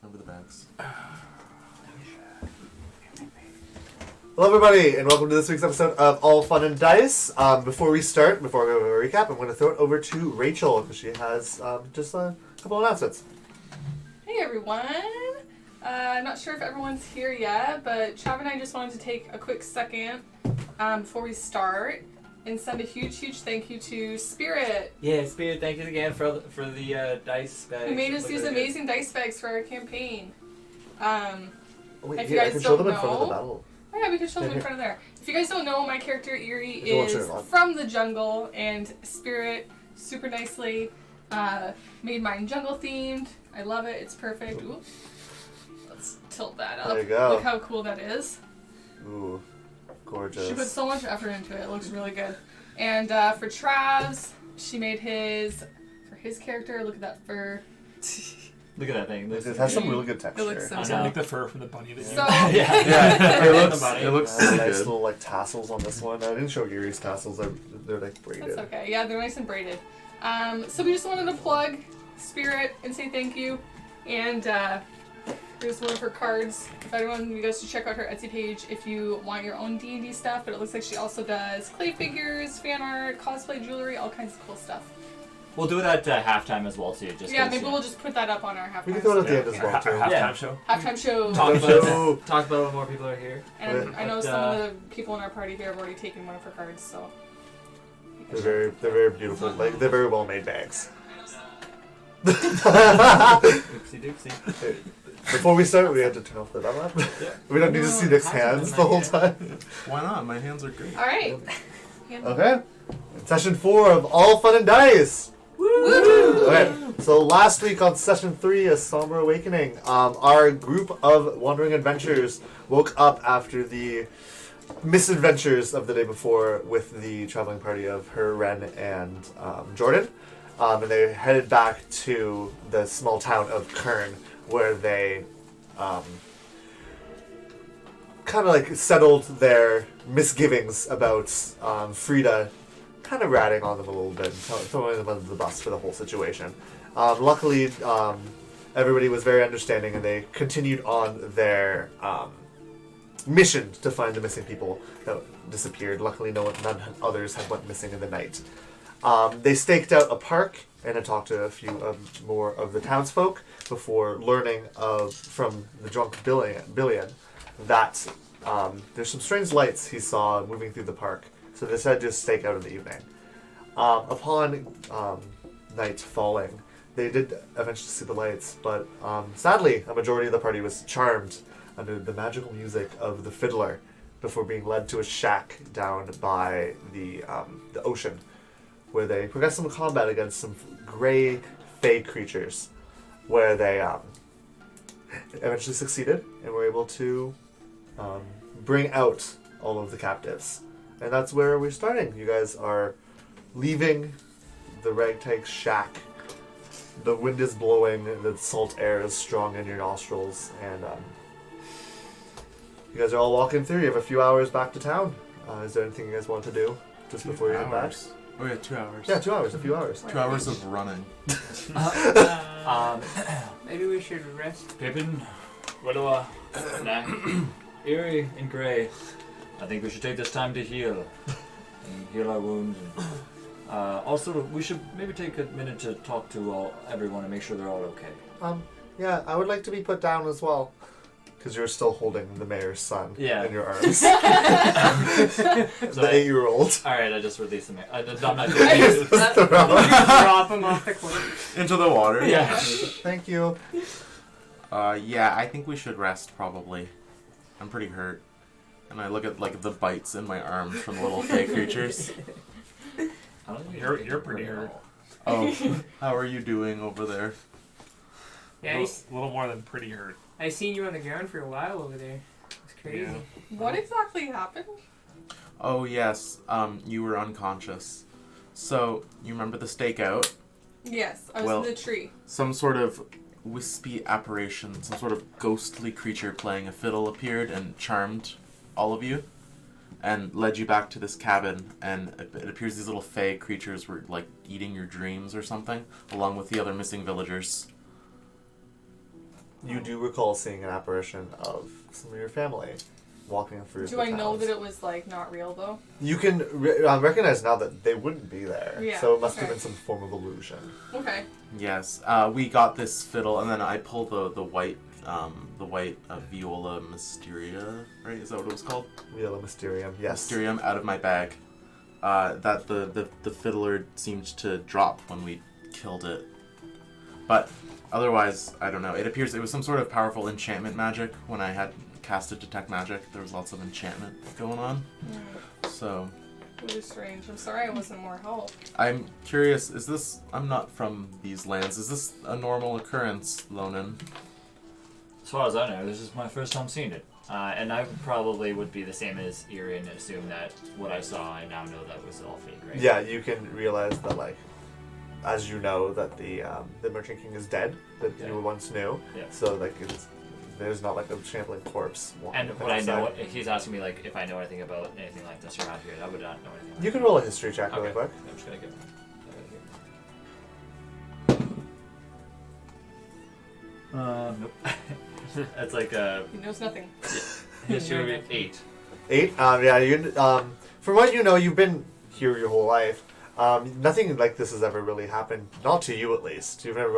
Over the bags. Hello everybody, and welcome to this week's episode of All Fun and Dice. Before we go over a recap, I'm going to throw it over to Rachel, because she has just a couple announcements. Hey everyone! I'm not sure if everyone's here yet, but Chav and I just wanted to take a quick second before we start and send a huge thank you to Spirit. Yeah, Spirit, thank you again for the dice bags. Who made us these amazing dice bags for our campaign. Wait, if here, you I guys can show don't them in front of the know... battle. Oh yeah, we can show them in front of there. If you guys don't know, my character Eerie If you want to is turn it on. from the jungle, and Spirit super nicely made mine jungle themed. I love it. It's perfect. Ooh. Let's tilt that up. There you go. Look how cool that is. Ooh, gorgeous. She put so much effort into it. It looks really good. And for Trav's, she made for his character. Look at that fur. Look at that thing. It has some really good texture. It looks so I good. know. Like the fur from the bunny. So Yeah, it looks Nice good. little like tassels on this one. I didn't show Erie's tassels. They're like braided. that's okay. Yeah, they're nice and braided. So we just wanted to plug Spirit and say thank you. And here's one of her cards. If anyone, you guys should check out her Etsy page if you want your own D&D stuff. But it looks like she also does clay figures, fan art, cosplay jewelry, all kinds of cool stuff. We'll do it at halftime as well too. Just Yeah, maybe we'll just put that up on our halftime. We can throw it at the end as well too. Halftime Yeah. show. Halftime show. talk Hello. about talk about it when more people are here. And I know But, some of the people in our party here have already taken one of her cards, so. They're very beautiful. Like they're very well made bags. Oopsie doopsie. Before we start, we have to turn off the battle app. Yeah. We don't need to see Nick's hands the whole time. Why not? My hands are great. All right. Okay. Session 4 of All Fun and Dice. Woo! Okay. So last week on Session 3, A Somber Awakening, our group of wandering adventurers woke up after the misadventures of the day before with the traveling party of her, Ren, and Jordan. And they headed back to the small town of Kern, where they kind of like settled their misgivings about Frida kind of ratting on them a little bit and throwing them under the bus for the whole situation. Luckily, everybody was very understanding, and they continued on their mission to find the missing people that disappeared. Luckily, none others had went missing in the night. They staked out a park and had talked to a few more of the townsfolk before learning from the drunk Billion that there's some strange lights he saw moving through the park. So they decided to stake out in the evening. Upon night falling, they did eventually see the lights, but sadly, a majority of the party was charmed under the magical music of the fiddler before being led to a shack down by the ocean, where they progressed some combat against some gray fey creatures, where they eventually succeeded and were able to bring out all of the captives. And that's where we're starting. You guys are leaving the ragtag shack. The wind is blowing, the salt air is strong in your nostrils, and you guys are all walking through. You have a few hours back to town. Is there anything you guys want to do just before you head back? Oh yeah, 2 hours. Yeah, 2 hours, a few hours. 2 hours of running. Maybe we should rest. Pippin, Willow, Eerie, and Gray. I think we should take this time to heal our wounds. And, also, we should maybe take a minute to talk to everyone and make sure they're all okay. Yeah, I would like to be put down as well. Because you're still holding the mayor's son in your arms. So the 8-year-old. Alright, I just released the mayor. I'm not Drop him off the cliff. Into the water. Yeah. Thank you. Yeah, I think we should rest probably. I'm pretty hurt. And I look at like the bites in my arms from the little fey creatures. You're pretty hurt. Oh, how are you doing over there? Yeah, A little more than pretty hurt. I seen you on the ground for a while over there. It's crazy. Yeah. What exactly happened? Oh yes, you were unconscious. So, you remember the stakeout? Yes, I was Well- in the tree. Some sort of wispy apparition, some sort of ghostly creature playing a fiddle appeared and charmed all of you and led you back to this cabin, and it appears these little fey creatures were like eating your dreams or something, along with the other missing villagers. you do recall seeing an apparition of some of your family walking through Do the I know towns. that it was like not real though? You can recognize now that they wouldn't be there. Yeah, So it must have okay. been some form of illusion. Okay. Yes, we got this fiddle, and then I pulled the white viola mysteria, right? Is that what it was called? Viola Mysterium, yes. Mysterium out of my bag. That the fiddler seemed to drop when we killed it, but otherwise I don't know. It appears it was some sort of powerful enchantment magic. When I had casted detect magic, there was lots of enchantment going on. So Really strange. I'm sorry I wasn't more help. I'm curious. Is this? I'm not from these lands. Is this a normal occurrence, Lonan? As far as I know, this is my first time seeing it. And I probably would be the same as Erin and assume that what I saw, I now know that was all fake, right? Yeah, you can realize that, like, as you know, that the Merchant King is dead, that Yeah. you once knew. Yeah. So, like, there's not, like, a shambling corpse walking And up would I know, outside. he's asking me, like, if I know anything about anything like this around here. I would not know anything. You can roll a history check really Okay. quick. I'm just gonna get nope. That's like a He knows nothing. history 8. 8. Yeah. From what you know, you've been here your whole life. Nothing like this has ever really happened. Not to you, at least. You've never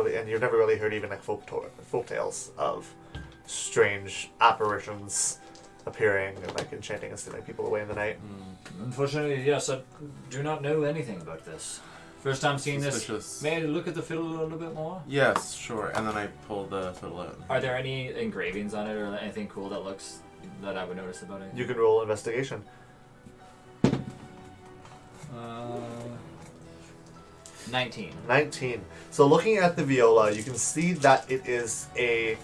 really heard even like folk tales of strange apparitions appearing and like enchanting and stealing people away in the night. Unfortunately, yes, I do not know anything about this. First time seeing Suspicious. this. May I look at the fiddle a little bit more? Yes, sure. And then I pulled the fiddle out. Are there any engravings on it or anything cool that I would notice about it? You can roll investigation. 19. 19. So looking at the viola, you can see that it is a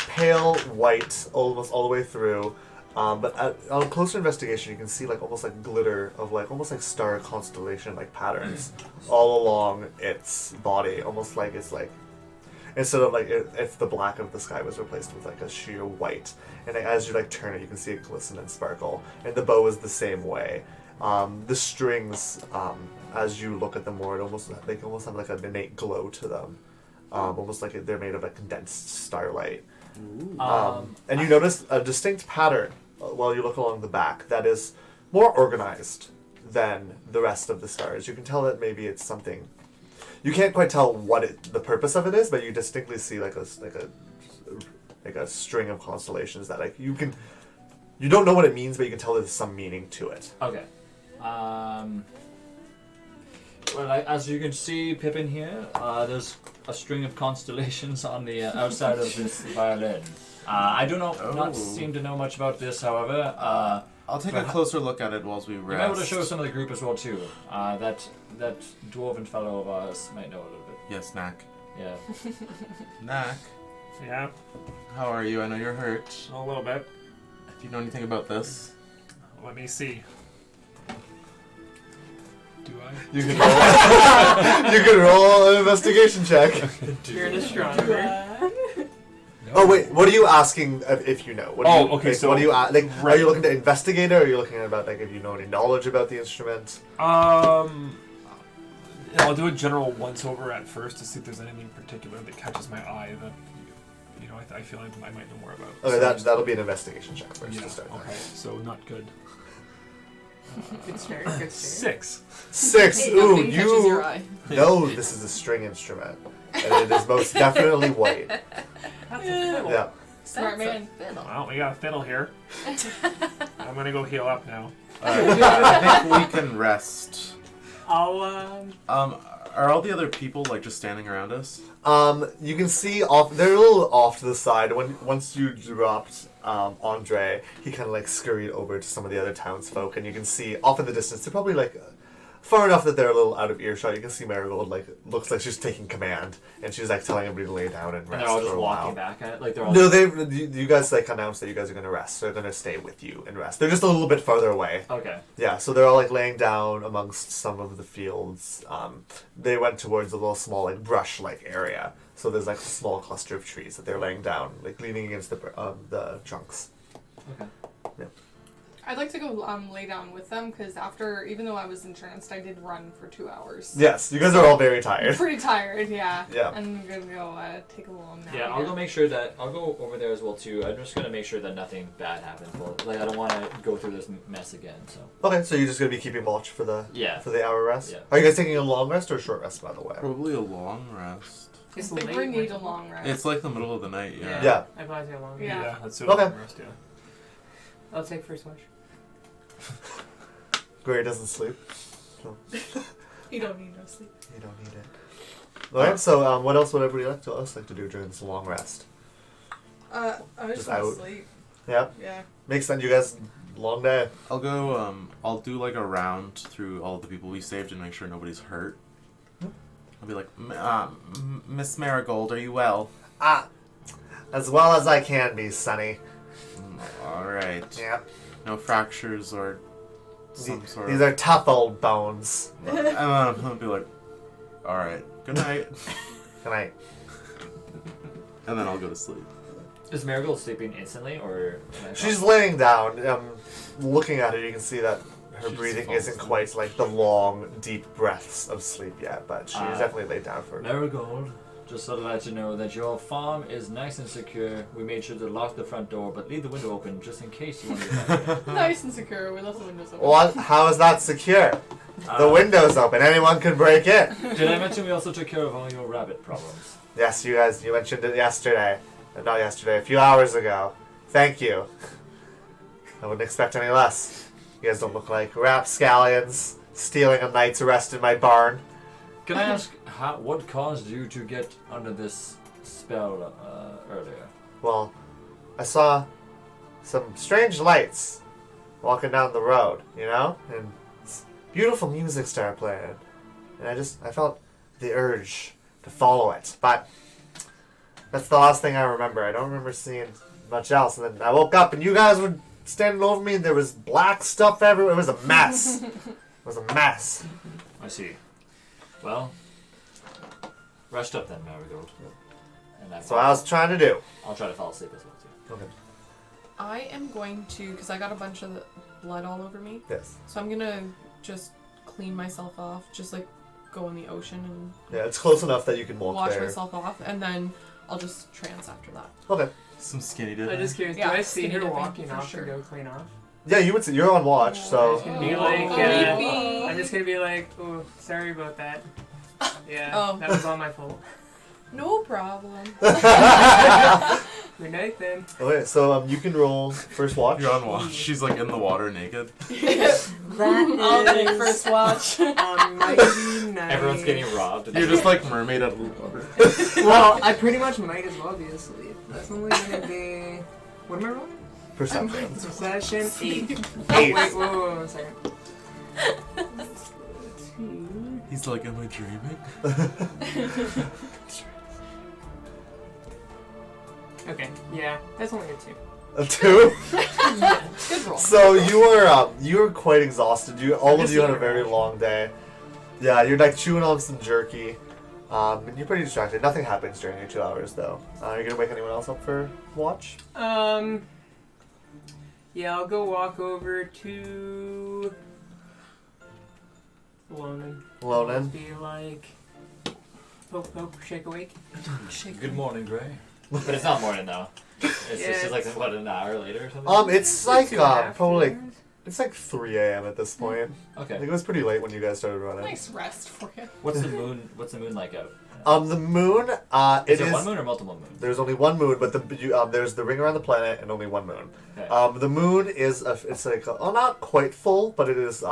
pale white, almost all the way through. But on closer investigation, you can see like almost like glitter of like almost like star constellation like patterns all along its body, almost like it's like instead of like it's the black of the sky was replaced with like a sheer white. And as you like turn it, you can see it glisten and sparkle. And the bow is the same way. The strings, as you look at them more, it almost have like an innate glow to them, almost like they're made of a condensed starlight. And you notice a distinct pattern while you look along the back that is more organized than the rest of the stars. You can tell that maybe it's something. You can't quite tell what the purpose of it is, but you distinctly see like a string of constellations that like you don't know what it means, but you can tell there's some meaning to it. Okay. Well, as you can see, Pippin here, there's a string of constellations on the outside of this violin. I do not seem to know much about this, however. I'll take a closer look at it whilst we rest. You might want to show some of the group as well too. That dwarven fellow of ours might know a little bit. Yes, Knack. Yeah. Knack, Yeah, how are you? I know you're hurt. a little bit. Do you know anything about this? Let me see. Do I? You can roll. You can roll an investigation check. You're an astronomer. Oh wait, what are you asking if you know? What do Oh, you, okay, like, so- what are you like? Are right. you looking to investigate it, or are you looking at about like if you know any knowledge about the instrument? I'll do a general once-over at first to see if there's anything particular that catches my eye that, I feel like I might know more about. Okay, So- that'll be an investigation check first Yeah, to start. okay, so not good. Good start. Good start. 6. 6. Hey, Ooh, nothing catches your you eye. know this is a string instrument, and it is most definitely white. That's a fiddle. Yeah. Smart man. Well, we got a fiddle here. I'm gonna go heal up now. Alright, I think we can rest. I'll Are all the other people like just standing around us? You can see off. They're a little off to the side. Once you dropped Andre, he kind of like scurried over to some of the other townsfolk, and you can see off in the distance. They're probably like far enough that they're a little out of earshot. You can see Marigold like looks like she's taking command, and she's like telling everybody to lay down and rest And they're all for just a walking while. back at it, like they're all. No, you guys like announced that you guys are gonna rest. So they're gonna stay with you and rest. They're just a little bit farther away. Okay. Yeah, so they're all like laying down amongst some of the fields. They went towards a little small like brush-like area. So there's like a small cluster of trees that they're laying down, like leaning against the trunks. Okay. I'd like to go lay down with them because after, even though I was entranced, I did run for 2 hours. Yes, you guys are all very I'm tired. pretty tired, yeah. Yeah. And I'm gonna go take a little nap. Yeah, I'll go make sure that I'll go over there as well too. I'm just gonna make sure that nothing bad happens. Well, like I don't want to go through this mess again. So Okay, so you're just gonna be keeping watch for the yeah, hour rest. Yeah. Are you guys taking a long rest or a short rest, by the way? Probably a long rest. It's They late. bring need a long rest. It's like the middle of the night, yeah. Yeah. I advise you a long. Yeah. Yeah, let's do Okay. a long rest, yeah. I'll take first watch. Gray doesn't sleep. You don't need no sleep. You don't need it. Alright, so what else would everybody like to do during this long rest? I just Just want out. to sleep. Yeah? Yeah. Makes sense, you guys. Long day. I'll go, I'll do like a round through all the people we saved and make sure nobody's hurt. I'll be like, Miss Marigold, are you well? As well as I can be, Sonny. Alright. Yeah. No fractures or some sort These of... are tough old bones. And then I'll be like, alright, good night. Good night. And then I'll go to sleep. is Marigold sleeping instantly or? She's laying down. Looking at her, you can see that her She's breathing falling isn't asleep. quite like the long, deep breaths of sleep yet, but she's definitely laid down for Marigold, just so to let you know that your farm is nice and secure. We made sure to lock the front door, but leave the window open just in case you want to get back in. Nice and secure. We left the windows open. What? How is that secure? The window's open. Anyone can break in. Did I mention we also took care of all your rabbit problems? Yes, you mentioned it yesterday. Not yesterday, a few hours ago. Thank you. I wouldn't expect any less. You guys don't look like rapscallions stealing a night's rest in my barn. Can I ask what caused you to get under this spell earlier? Well, I saw some strange lights walking down the road, you know? And beautiful music started playing. And I felt the urge to follow it. But that's the last thing I remember. I don't remember seeing much else. And then I woke up and you guys were standing over me and there was black stuff everywhere. It was a mess. It was a mess. I see. Well, rest up then, Marigold. And That's what I was trying to do. I'll try to fall asleep as well too. Okay. I am going to, because I got a bunch of blood all over me, Yes. so I'm gonna just clean myself off, just like go in the ocean and Yeah, it's close enough that you can walk wash there. myself off, and then I'll just trance after that. Okay. Some skinny dip. I'm just curious. Yeah, do I see skinny her dipping, walking for off sure. to go clean off? Yeah, you would. You're on watch, so. It's gonna be Oh, like, creepy. I'm just gonna be like, oh, sorry about that. Yeah, Oh. that was all my fault. No problem. Good night then. Okay, so you can roll first watch. You're on watch. She's like in the water naked. I'll take first watch. Mighty night. Everyone's getting robbed. You're just like mermaid out of the water. Well, I pretty much might as well be asleep. That's only gonna be. What am I rolling? Perception. Perception 8. Eight. Wait, whoa, 1 second. 2. He's like, am I dreaming? Okay, yeah, that's only a 2. A 2. Good roll. So you were quite exhausted. All of Just you had a eating very rash. long day. Yeah, you're like chewing on some jerky. And you're pretty distracted. Nothing happens during your 2 hours though. Are you gonna wake anyone else up for watch? Yeah, I'll go walk over to Lonan. Lonan? Be like, poke, poke, shake awake. Good morning, Gray. But it's not morning though. It's Yeah, just like it's- what, an hour later or something. It's like 2.5 probably like hours. it's like 3 a.m. at this point. I Okay. think it was pretty late when you guys started running. Nice rest for you. What's the moon? What's the moon like out? The moon. Is It it is. one moon or multiple moons? There's only one moon, but there's the ring around the planet and only one moon. Okay. The moon is it's like not quite full, but it is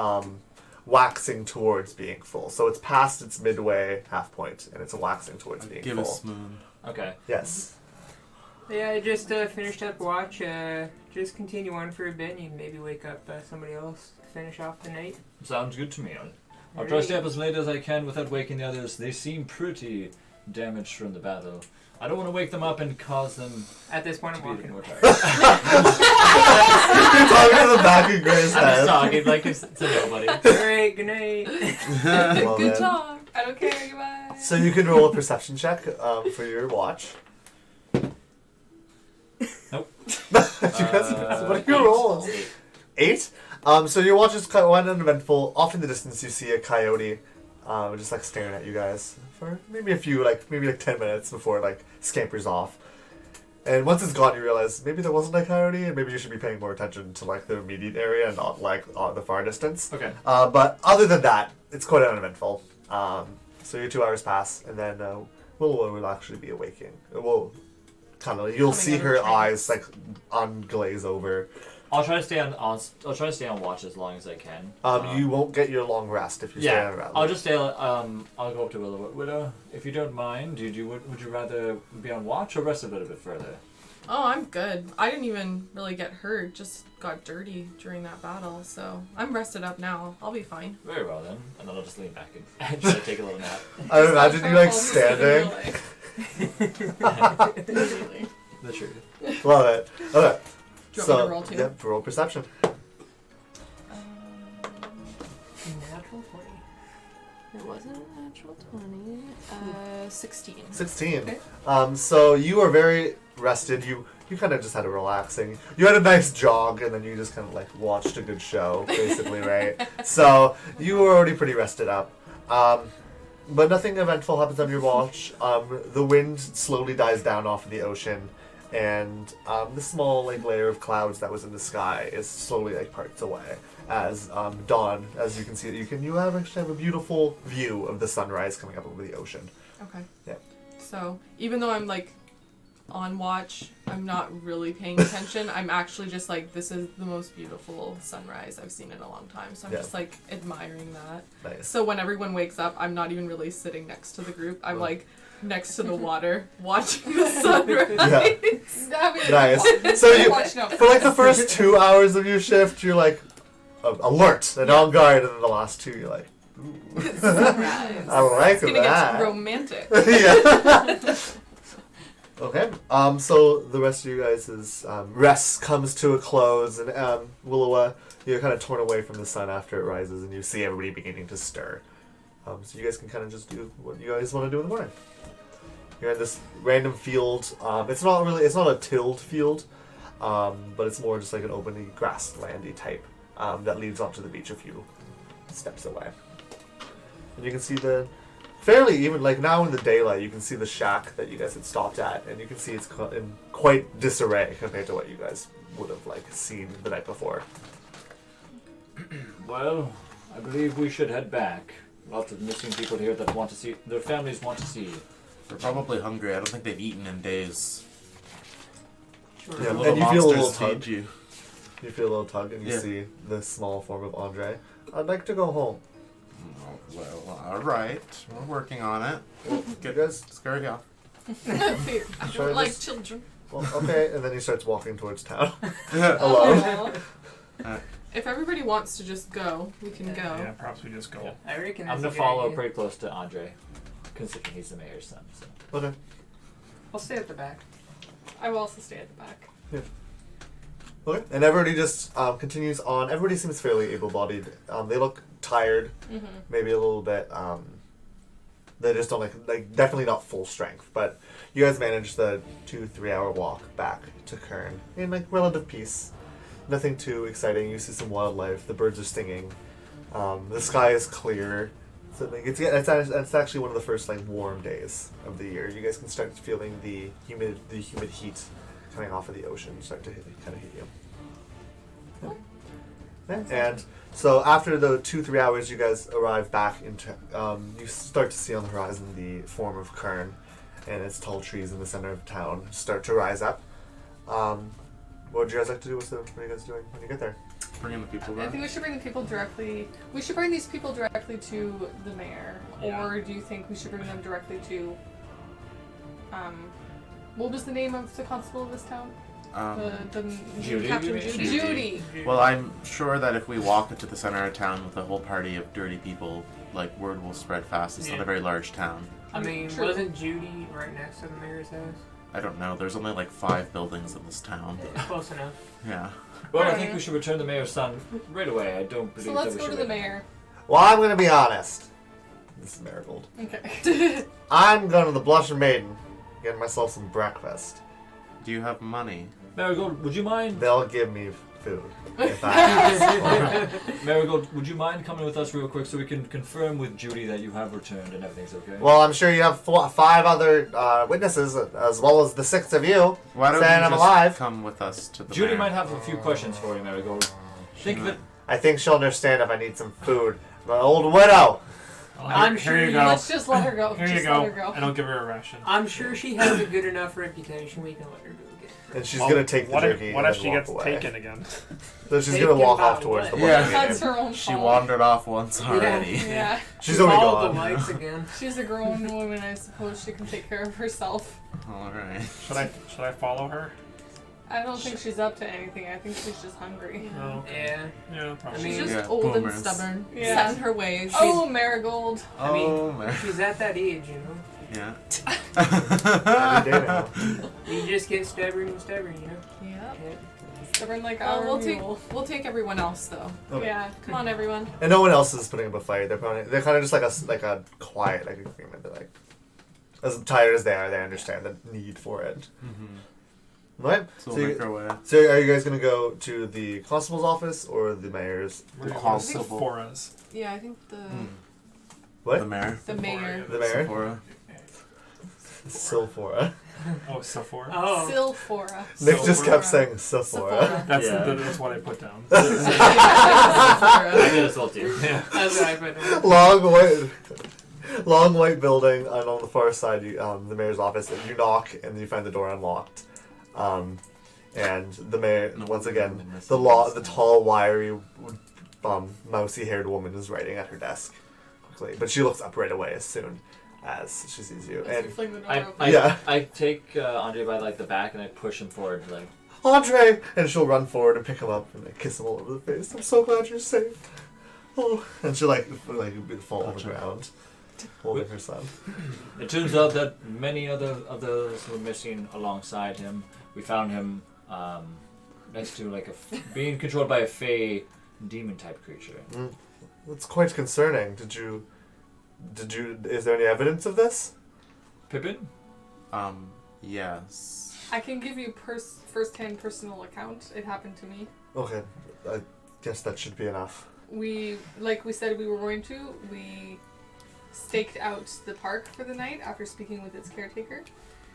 waxing towards being full. So it's past its midway half point, and it's waxing towards being Give full. us moon. Okay. Yes. Yeah, I just finished up watch. Just continue on for a bit and maybe wake up somebody else to finish off the night. Sounds good to me. I'll try to stay up as late as I can without waking the others. They seem pretty damaged from the battle. I don't want to wake them up and cause them At this point, to I'm be walking more away. tired. You're talking to the back of Gray's I'm just head. talking like it's to nobody. Alright, good night. Well, Good then. talk. I don't care. Goodbye. So you can roll a perception check for your watch. Nope. You guys- what are your rolls? 8. 8. So your watch is kind of uneventful. Off in the distance, you see a coyote, just like staring at you guys for maybe 10 minutes before it like scampers off. And once it's gone, you realize maybe there wasn't a coyote, and maybe you should be paying more attention to like the immediate area and not like the far distance. Okay. But other than that, it's quite uneventful. So your 2 hours pass, and then Willow will actually be awaking. It will you'll Coming see out of her trance. eyes like unglaze over. I'll try to stay on watch as long as I can. You won't get your long rest if you stay on around. I'll just stay. I'll go up to Willow. Willow, if you don't mind, would you rather be on watch or rest a little bit further? Oh, I'm good. I didn't even really get hurt. Just got dirty during that battle, so I'm rested up now. I'll be fine. Very well then, and then I'll just lean back and try to take a little nap. I imagine you like standing. Immediately. The truth. Love it. Okay. Do you want me to roll too? Yep, roll perception. Natural 20. It wasn't a natural 20. 16. 16. Okay. So you are very rested. You kind of just had a relaxing. You had a nice jog, and then you just kind of like watched a good show, basically, right? So you were already pretty rested up. But nothing eventful happens on your watch. The wind slowly dies down off of the ocean, and the small like layer of clouds that was in the sky is slowly like parts away as dawn. As you can see, you actually have a beautiful view of the sunrise coming up over the ocean. Okay. Yeah. So even though I'm like on watch, I'm not really paying attention. I'm actually just like, this is the most beautiful sunrise I've seen in a long time. So I'm just like admiring that. Nice. So when everyone wakes up, I'm not even really sitting next to the group. I'm like next to the water watching the sunrise. Nice. So you, for like the first 2 hours of your shift, you're like alert and on guard, and then the last 2, you're like, ooh. Sunrise. I like It's gonna that. get romantic. Yeah. Okay. So the rest of you guys' rest comes to a close, and Willowa, you're kind of torn away from the sun after it rises, and you see everybody beginning to stir. So you guys can kind of just do what you guys want to do in the morning. You're in this random field. It's not a tilled field, but it's more just like an open grasslandy type that leads onto the beach a few steps away. And you can see fairly even like now in the daylight, you can see the shack that you guys had stopped at, and you can see it's in quite disarray compared to what you guys would have like seen the night before. Well, I believe we should head back. Lots of missing people here that want to see their families want to see you. They're probably hungry. I don't think they've eaten in days. Sure. Yeah, Little and you feel a little monsters tug. feed you. You feel a little tug, and you Yeah. see the small form of Andre. I'd like to go home. Oh, well, all right. We're working on it. Get guys. Scurry off. I Try don't like this. children. Well, okay, and then he starts walking towards town. Aw. Uh, If everybody wants to just go, we can go. Yeah, perhaps we just go. Yeah. I reckon I'm that's gonna a good follow idea. pretty close to Andre, considering he's the mayor's son. So. Okay. I'll stay at the back. I will also stay at the back. Okay. And everybody just continues on. Everybody seems fairly able-bodied. They look tired, Mm-hmm. maybe a little bit. They just don't like definitely not full strength. But you guys manage the 2-3 hour walk back to Kern in like relative peace. Nothing too exciting. You see some wildlife. The birds are singing. The sky is clear. So like it's actually one of the first like warm days of the year. You guys can start feeling the humid heat coming off of the ocean start to kind of hit you. Yeah. And so after the 2-3 hours, you guys arrive back into. You start to see on the horizon the form of Kern, and its tall trees in the center of town start to rise up. What would you guys like to do? What are you guys doing when you get there? Bringing the people I back. think we should bring the people directly. We should bring these people directly to the mayor, Yeah. or do you think we should bring them directly to? What was the name of the constable of this town? The Judy, Captain you mean? Judy. Well, I'm sure that if we walk into the center of town with a whole party of dirty people, like word will spread fast. It's not Yeah. a very large town. I mean, True. wasn't Judy right next to the mayor's house? I don't know. There's only like 5 buildings in this town. Close enough. Yeah. Well, I Alright. think we should return the mayor's son right away. I don't believe So that let's we go should to the wait. mayor. Well, I'm gonna be honest. This is Marigold. Okay. I'm going to the Blushing Maiden, getting myself some breakfast. Do you have money? Marigold, would you mind? They'll give me food. If that Marigold, would you mind coming with us real quick so we can confirm with Judy that you have returned and everything's okay? Well, I'm sure you have 5 other witnesses, as well as the 6 of you, Why don't saying you I'm just alive. come with us to the Judy mayor? might have a few questions for you, Marigold. Think of it. I think she'll understand if I need some food. My old widow. I'm Here sure you go. Let's just let her go. Here just you let go. her go. And I'll give her a ration. I'm sure she has a good enough reputation. We can let her go again. And she's Well, gonna take the what jerky if, what and if then she walk gets away. taken again? So she's Taken gonna walk by off towards the what? one. Yeah. That's her own She fault. wandered off once already. Yeah. She's already Follow the gone. lights again. She's a grown woman, I suppose she can take care of herself. All right. Should I follow her? I don't think she's up to anything. I think she's just hungry. No. Yeah. Yeah, probably. mean, She's just Yeah, old boomers. and stubborn, Yeah. set in her ways. Oh, Marigold. I mean, Oh, man. she's at that age, you know. Yeah. Every day now. You just get stubborn and stubborn, you know. Yep. Yeah. Stubborn like Well, our we'll take everyone else though. Okay. Yeah. Come on, everyone. And no one else is putting up a fight. They're kind of just like a quiet agreement. They're like, as tired as they understand the need for it. Mm-hmm. Right? So we'll make our way. So are you guys gonna go to the constable's office or the mayor's? Where do you Hall want to Civil. for us? Yeah, I think the What? The mayor. the mayor. The mayor? Sephora. Silphora. Oh, Sephora. Oh. Silphora. Nick just kept Sephora. saying Sephora. Sephora. That's, Yeah. that's what I put down. I Sephora. did assault you. Yeah. That's what I put down. Long white building, and on the far side, the mayor's office. You knock, and you find the door unlocked. And the mayor, No, once again, the the tall, wiry, mousy-haired woman is writing at her desk quickly, but she looks up right away as soon as she sees you. As you And fling the door I, open. I, Yeah. I take Andre by like the back and I push him forward like, Andre, and she'll run forward and pick him up and kiss him all over the face. I'm so glad you're safe. Oh, and she'll fall on the ground, holding her son. it turns out that many other of those were missing alongside him. We found him next to like being controlled by a fey demon type creature. That's quite concerning. Did you? Is there any evidence of this? Pippin? Yes. I can give you first-hand personal account. It happened to me. Okay, I guess that should be enough. Like we said we were going to, we staked out the park for the night after speaking with its caretaker.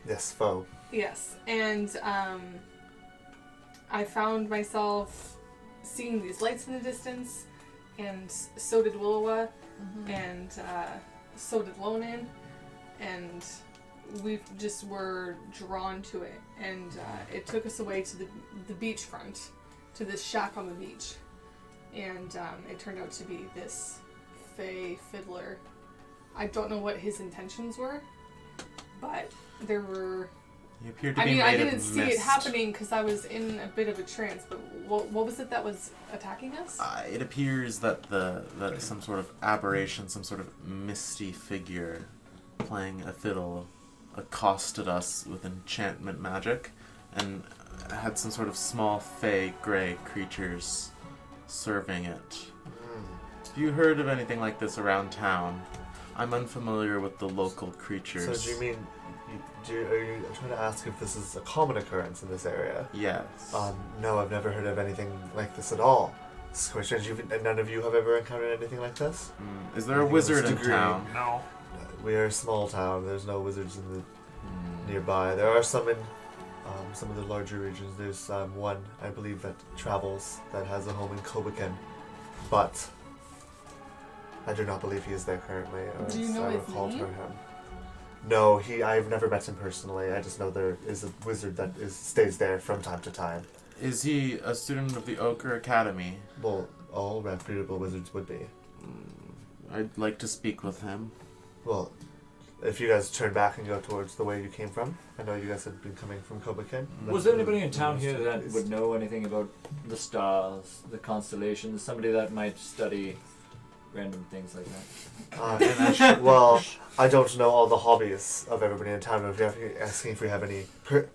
Yes, foe. Yes, and I found myself seeing these lights in the distance, and so did Willowa, and so did Lonan, and we just were drawn to it, and it took us away to the beachfront, to this shack on the beach, and it turned out to be this fey fiddler. I don't know what his intentions were, but there were... He appeared to I be mean, made I of didn't see it mist. happening because I was in a bit of a trance, but what was it that was attacking us? It appears that that some sort of aberration, some sort of misty figure playing a fiddle accosted us with enchantment magic and had some sort of small fey gray creatures serving it. Have you heard of anything like this around town? I'm unfamiliar with the local creatures. So do you mean? Are you trying to ask if this is a common occurrence in this area? Yes. No, I've never heard of anything like this at all. It's quite strange. None of you have ever encountered anything like this? Is there a anything of this wizard in degree? town? No. We are a small town. There's no wizards in the nearby. There are some in some of the larger regions. There's one, I believe, that travels, that has a home in Kobukin, but I do not believe he is there currently. Or Do you know I his recall name? for him. No, I've never met him personally. I just know there is a wizard that stays there from time to time. Is he a student of the Ochre Academy? Well, all reputable wizards would be. I'd like to speak with him. Well, if you guys turn back and go towards the way you came from, I know you guys had been coming from Kobukin. Was there anybody in town here that would know anything about the stars, the constellations, somebody that might study random things like that? Well, I don't know all the hobbies of everybody in town. If you're asking if we have any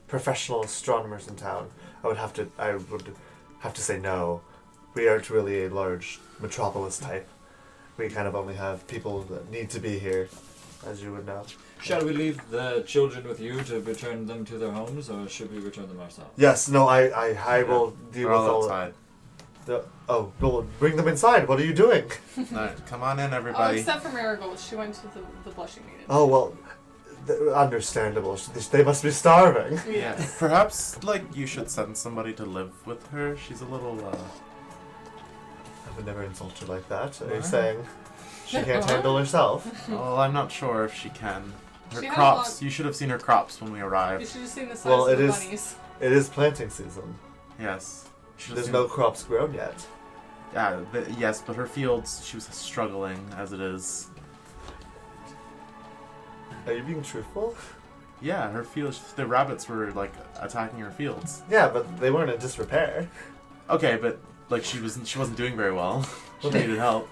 professional astronomers in town, I would have to say no. We aren't really a large metropolis type. We kind of only have people that need to be here as you would know. Shall we leave the children with you to return them to their homes, or should we return them ourselves? Yes, no, I will deal We're with all all outside. Oh, well, bring them inside. What are you doing? Alright, come on in, Oh, everybody. except for Marigold. She went to the blushing maiden. Oh, well, understandable. They must be starving. Yeah. Perhaps, like, you should send somebody to live with her. She's a little, I would never insult her like that. Are you What? saying she can't What? handle herself? well, I'm not sure if she can. Her She had a crops, lot- you should have seen her crops when we You arrived. should have seen the size Well, of it the is- bunnies. It is planting season. Yes. You should have There's seen- no crops grown yet. Yeah, yes, but her fields, she was struggling as it is. Are you being truthful? Yeah, her fields, the rabbits were, like, attacking her fields. Yeah, but they weren't in disrepair. Okay, but, like, she wasn't doing very well. She needed help.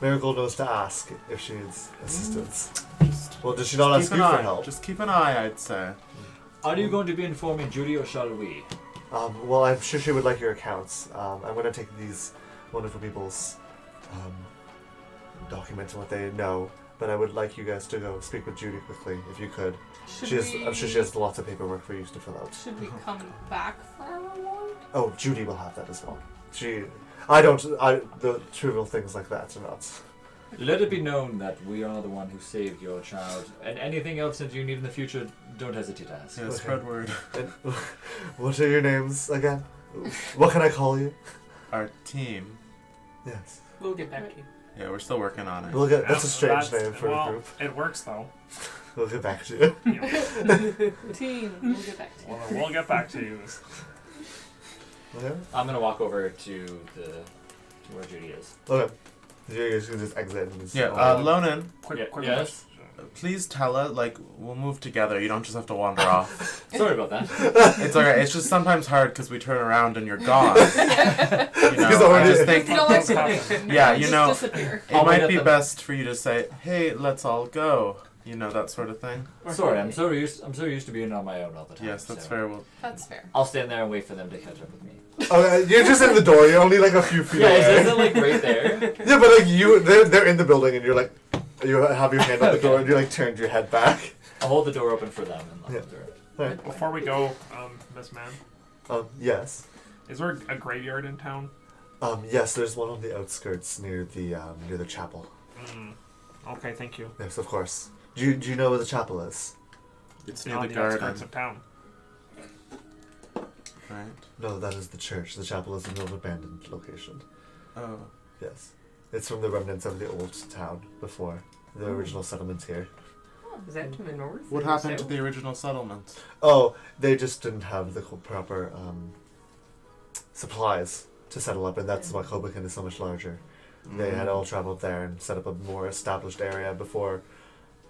Marigold knows to ask if she needs assistance. Just Well, does she not ask keep you an for eye. help? Just keep an eye, I'd say. Are you going to be informing Judy, or shall we? Well, I'm sure she would like your accounts. I'm going to take these wonderful people's documents and what they know, but I would like you guys to go speak with Judy quickly, if you could. I'm sure she has lots of paperwork for you to fill out. Should we come back for our reward? Oh, Judy will have that as well. The trivial things like that are not. Let it be known that we are the one who saved your child, and anything else that you need in the future, don't hesitate to ask. Yeah, Okay. spread word. And what are your names again? What can I call you? Our team. Yes. We'll get back to you. Yeah, we're still working on it. That's a strange That's- name for well, a group. It works though. We'll get back to you. Team, we'll get back to you. We'll get back to you. Okay. I'm gonna walk over to where Judy is. Okay. You guys can just exit and just. Yeah, Lonan, Quick, Yeah, quick yes? please tell us, like, we'll move together. You don't just have to wander off. Sorry about that. It's alright. It's just sometimes hard because we turn around and you're gone. You know, He's I already- just think You don't like Happen. to Yeah, you just know, disappear. it I'll wait might at be the- best for you to say, "Hey, let's all go." You know, that sort of thing. Sorry, I'm so used to being on my own all the time. Yes, that's so fair. Well, That's fair. I'll stand there and wait for them to catch up with me. You're just in the door. You're only like a few feet Yeah, away. is it like right there? Yeah, but like they're in the building, and you're like, you have your hand on the door, and you like turned your head back. I'll hold the door open for them and lock Yeah. the door. Right. Before we go, Miss Man, Yes. is there a graveyard in town? Yes. There's one on the outskirts near the chapel. Okay, thank you. Yes, of course. Do you know where the chapel is? it's near On the the garden, outskirts of town. right? No, that is the church. The chapel is an old abandoned location. Oh, Yes. It's from the remnants of the old town before the original settlement here. Is that to the north? what or happened to south? the original settlement? Oh, they just didn't have the proper supplies to settle up, and that's why Hoboken is so much larger. They had all traveled there and set up a more established area before.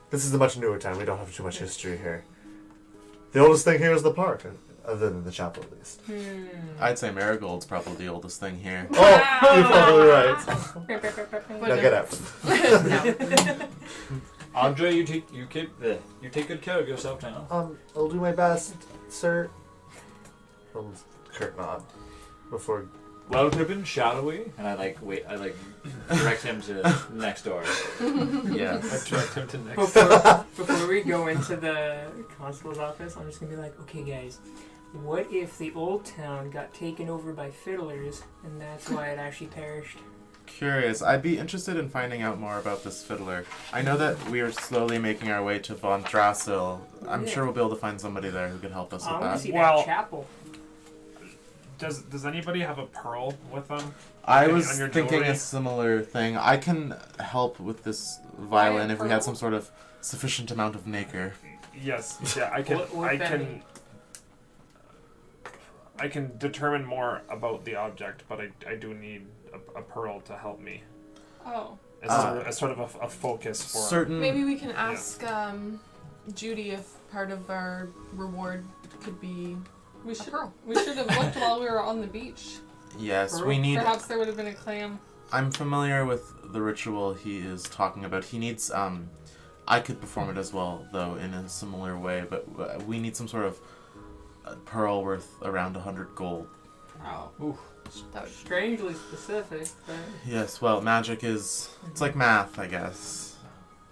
This is a much newer town. We don't have too much history here. The oldest thing here is the park, other than the chapel, at least. I'd say Marigold's probably the oldest thing here. Oh, you're probably right. Now get out. Andre, you take good care of yourself now. I'll do my best, sir. Curt nod before. Well, Pippin, shall we? And I direct him to next door. Yes. Direct him to next. Before we go into the constable's office, I'm just gonna be like, okay, guys, what if the old town got taken over by fiddlers, and that's why it actually perished? Curious. I'd be interested in finding out more about this fiddler. I know that we are slowly making our way to Von Drassil. I'm Yeah. sure we'll be able to find somebody there who can help us I with want to that. see Well- that chapel. Does anybody have a pearl with them? I Okay, was on your thinking jewelry? a similar thing. I can help with this violin if we had pearl? some sort of sufficient amount of nacre. Yes. Yeah, I can. What I that can. mean? I can determine more about the object, but I do need a pearl to help me. Oh. As sort of a focus for. Certain. Maybe we can ask Judy if part of our reward could be We a should pearl. we should have looked while we were on the beach. Yes, Pearl? we need. Perhaps there would have been a clam. I'm familiar with the ritual he is talking about. He needs. I could perform it as well, though, in a similar way. But we need some sort of pearl worth around 100 gold. Wow. That would Strangely specific, but Yes. Well, magic is. It's like math, I guess.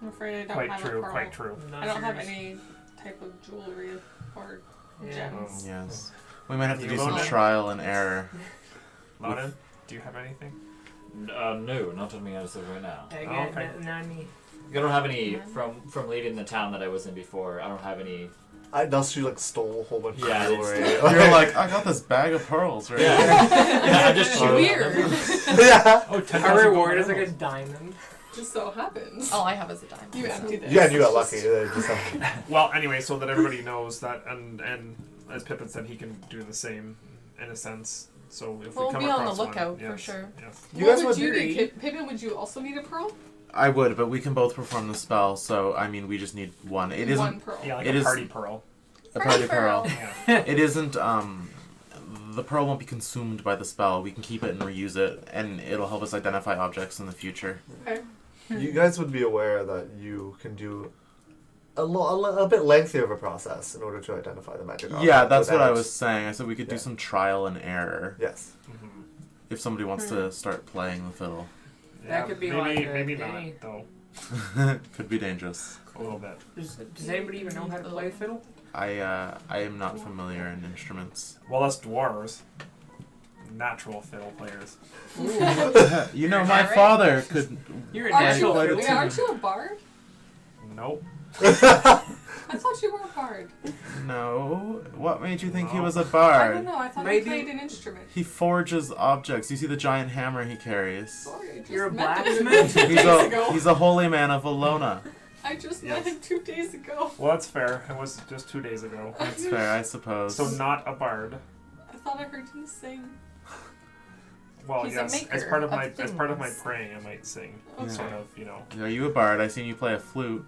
I'm afraid I don't Quite have true, a pearl. quite true. I don't have any type of jewelry or Yeah. gems. Yes. We might have to You do some want it? trial and error. Lonan, do you have anything? No, not on me as of right now. I Oh, got okay. not me. I don't have any from leaving the town that I was in before. I don't have any. Unless you like stole a whole bunch Yeah, of it's- jewelry. You're like, I got this bag of pearls, right? Yeah, I'm just chewing. Weird. yeah. Oh, 10,000 Our reward gold is like a medals. diamond. Just so happens. All I have is a dime. You so. emptied it. Yeah, and you got It's lucky. just- Well, anyway, so that everybody knows that, and as Pippin said, he can do the same in a sense. So if We'll we come be on the across one, lookout for yes, sure. Yes. You What guys would would you agree. need? Pippin, would you also need a pearl? I would, but we can both perform the spell, so I mean, we just need one. It isn't One pearl. Yeah, like It a is- party pearl. a party pearl. Yeah. It isn't, the pearl won't be consumed by the spell. We can keep it and reuse it, and it'll help us identify objects in the future. Okay. You guys would be aware that you can do a bit lengthier of a process in order to identify the magic object. Yeah, that's what I without- was saying. I said we could do Yeah. some trial and error Yes. Mhm. if somebody wants to start playing the fiddle. That could be maybe, like a maybe day. not though. Could be dangerous. A little bit. Does anybody even know how to play fiddle? I am not familiar in instruments. Well, us dwarves, natural fiddle players. You know, Is my that right? father could. You're a Aren't natural quite a you, fiddle. wait, aren't you a bard? Nope. I thought you were a bard. No. What made you think he was a I don't bard? know. I thought Maybe- he played an instrument. He forges objects. You see the giant hammer he carries. Sorry, I just You're a met him blacksmith? 2 days ago. He's a holy man of Valona. I just Yes. met him 2 days ago. Well, that's fair. It was just 2 days ago. That's fair, I suppose. So not a bard. I thought I heard him sing. Well, He's a yes. As maker part of of my things. praying, I might sing. Okay. Sort of, you know. Are you a bard? I seen you play a flute.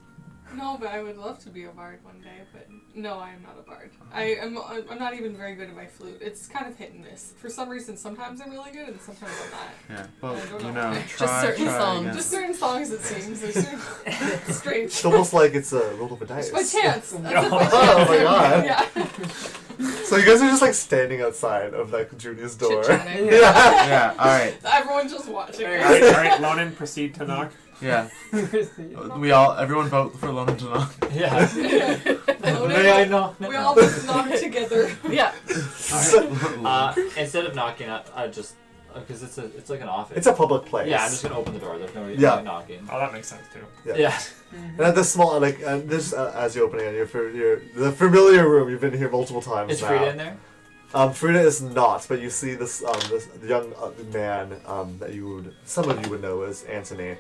No, but I would love to be a bard one day. But no, I am not a bard. I'm not even very good at my flute. It's kind of hit and miss. For some reason, sometimes I'm really good and sometimes I'm not. Yeah. Well, I don't you know. know, Just try, certain try songs. again. Just certain songs, it seems. There's certain it's strange. It's almost like it's a roll of a dice. It's by chance. That's No. it, by Oh my chance. god. Yeah. So you guys are just like standing outside of like Judy's door. Chit-chatting. Yeah. Yeah. All right. Everyone's just watching. All right, all right. Lonan, proceed to knock. Yeah. Everyone vote for Lona to knock. Yeah. Oh, May I knock? We all just knock together. Yeah. Instead of knocking, I just because it's like an office. It's a public place. Yeah, I'm just gonna open the door. There's no reason Yeah. like knocking. Oh, that makes sense too. Yeah. And at this small, like, and this as you open it, the familiar room. You've been here multiple times Is now. Frida in there? Frida is not, but you see this this young man that some of you would know as Anthony.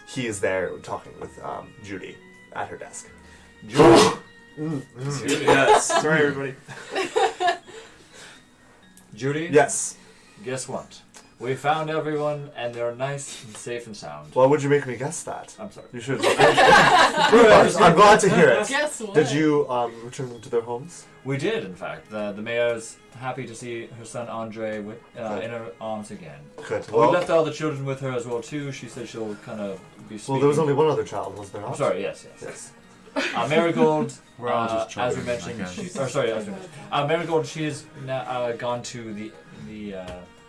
He is there talking with Judy at her desk. Judy. Yes. Sorry, everybody. Judy. Yes. Guess what? We found everyone, and they're nice and safe and sound. Why would you make me guess that? I'm sorry. You should. I'm glad to hear it. Guess what? Did you return them to their homes? We did, in fact. The mayor's happy to see her son Andre in her arms again. Good. We left all the children with her as well too. She said she'll kind of be speaking. Well, there was only one other child, was there not? I'm sorry. Yes. Yes. Marigold. We're all just as we children, mentioned. I guess. As we mentioned. Marigold. She has now gone to the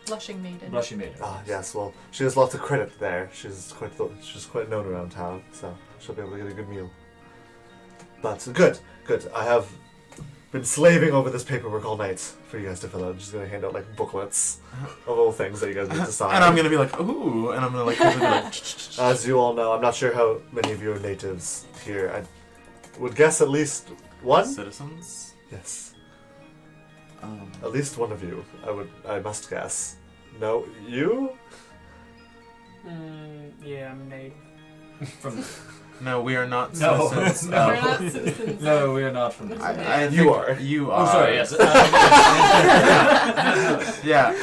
Blushing maiden. Blushing Maiden. Ah, yes. Well, she has lots of credit there. She's quite known around town, so she'll be able to get a good meal. But good. I have been slaving over this paperwork all night for you guys to fill out. I'm just gonna hand out like booklets of all things that you guys need to sign. And I'm gonna be like, ooh, and I'm gonna like, quickly be like As you all know, I'm not sure how many of you are natives here. I would guess at least one. citizens. Yes. At least one of you, I must guess. No, you? Yeah, I'm native. From No, we are not No. citizens. No. We're not citizens. no, we are not from this. I You think are. You Oh, are. sorry. Yes. Yeah.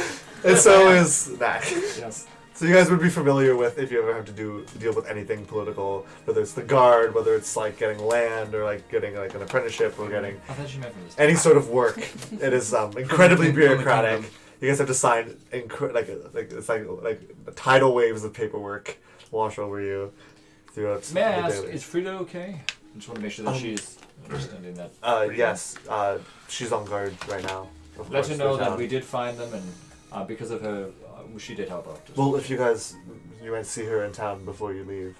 And so is Mac. Yes. So you guys would be familiar with if you ever have to deal with anything political, whether it's the guard, whether it's like getting land or like getting like an apprenticeship or getting I thought you meant from this. any sort of work. It is incredibly From the bureaucratic. kingdom. You guys have to sign it's like tidal waves of paperwork wash over you throughout. May I the ask, daily. is Frida okay? I just want to make sure that she's understanding that. Yes. She's on guard right now. Of Let course, her know there's, that we did find them, and because of her, she did help out. Well, if you guys, you might see her in town before you leave.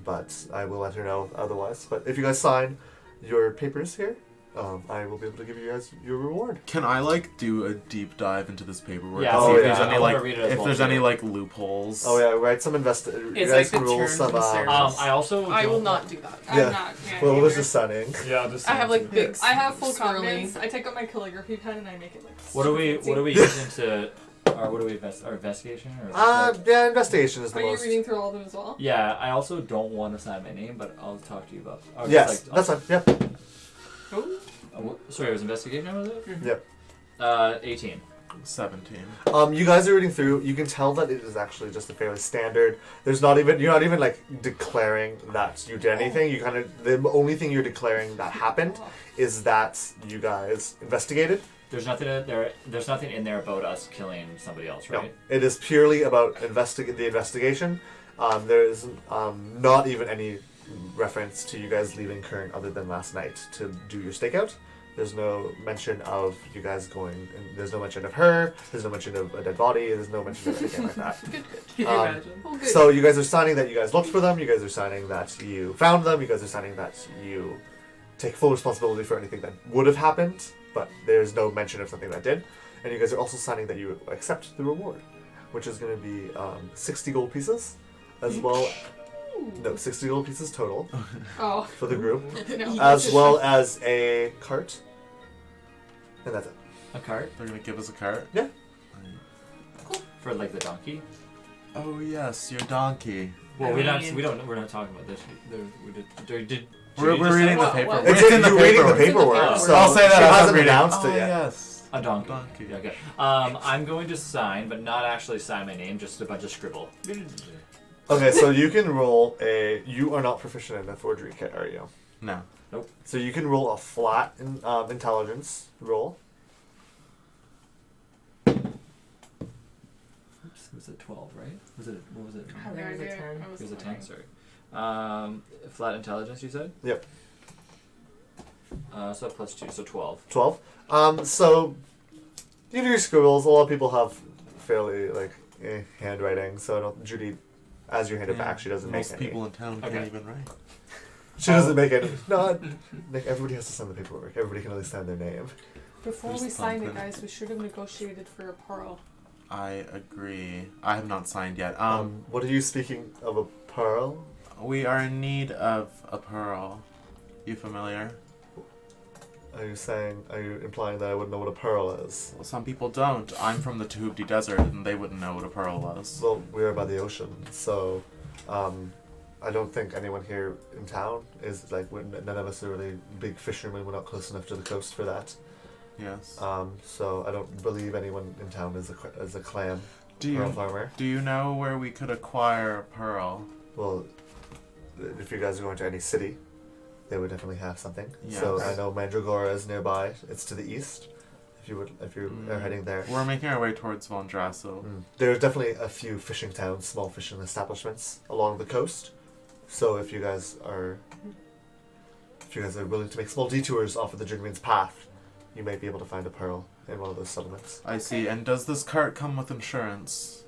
but I will let her know otherwise. But if you guys sign your papers here, I will be able to give you guys your reward. Can I do a deep dive into this paperwork? Yeah, See oh, if yeah. there's any I wanna read it as if well, there's too. any loopholes. Oh yeah, write some you It's guys like the can roll terms some. and services. I also I will don't- not do that. Yeah. I'm not. Yeah, Well, either. was just signing. Yeah, just I have big. I have full swirly- confidence. I take out my calligraphy pen and I make it What are we using to, or what do we our investigation or? Yeah, investigation is the Are you most. reading through all of them as well? Yeah, I also don't want to sign my name, but I'll talk to you about. Or Yes, just, that's fine. Yep. Sorry, it was investigation, was it? Yep. 18. 17. You guys are reading through. You can tell that it is actually just a fairly standard. You're not even declaring that you did anything. The only thing you're declaring that happened is that you guys investigated. There's nothing in there. There's nothing in there about us killing somebody else, right? No, it is purely about the investigation. There is not even any reference to you guys leaving Kern other than last night to do your stakeout. There's no mention of you guys going. And there's no mention of her. There's no mention of a dead body. There's no mention of anything like that. Good. Can you imagine? Oh, good. So you guys are signing that you guys looked for them. You guys are signing that you found them. You guys are signing that you take full responsibility for anything that would have happened, but there's no mention of something that did. And you guys are also signing that you accept the reward, which is going to be 60 gold pieces, as well. No, 60 gold pieces total Oh. for the group, No. as well as a cart, and that's it. A cart They're gonna give us a cart. Yeah. for the donkey. Oh yes, your donkey. Well, I we're mean- not talking about this. Did We're Judy just reading say- the What? paper. What? It's It's in the paperwork. It's in the paperwork. So I'll say that she as I'm hasn't reading. announced Oh it yet. yes. A donkey. Donkey. Yeah, okay. I'm going to sign, but not actually sign my name, just a bunch of scribble. Okay, so you can roll a. You are not proficient in the forgery kit, are you? No. So you can roll a flat intelligence roll. Oops, it was a 12, right? What was it? I have no There was a idea. 10. I It was a 10, wondering. sorry. Flat intelligence, you said? Yep. So plus 2, so 12. 12. So you do your scribbles. A lot of people have fairly handwriting. So I don't. Judy, as you hand it back, she doesn't make Most any. people in town Okay. can't even write. She doesn't make any. No, everybody has to sign the paperwork. Everybody can only sign their name. Before There's we the signed it, thumbprint. guys, we should have negotiated for a pearl. I agree. I have not signed yet. What are you speaking of, a pearl? We are in need of a pearl. You familiar? Are you implying that I wouldn't know what a pearl is? Well, some people don't. I'm from the Tahubdi Desert, and they wouldn't know what a pearl was. Well, we are by the ocean, so I don't think anyone here in town is none of us are really big fishermen. We're not close enough to the coast for that. Yes. So I don't believe anyone in town is a clam Do pearl you farmer. do you know where we could acquire a pearl? Well, if you guys are going to any city, they would definitely have something. So Yes. I know Mandragora is nearby. It's to the east. If you are heading there. We're making our way towards Vondrasso. There's definitely a few fishing towns, small fishing establishments along the coast. So if you guys are willing to make small detours off of the Jigman's path, you might be able to find a pearl in one of those settlements. I see. And does this cart come with insurance?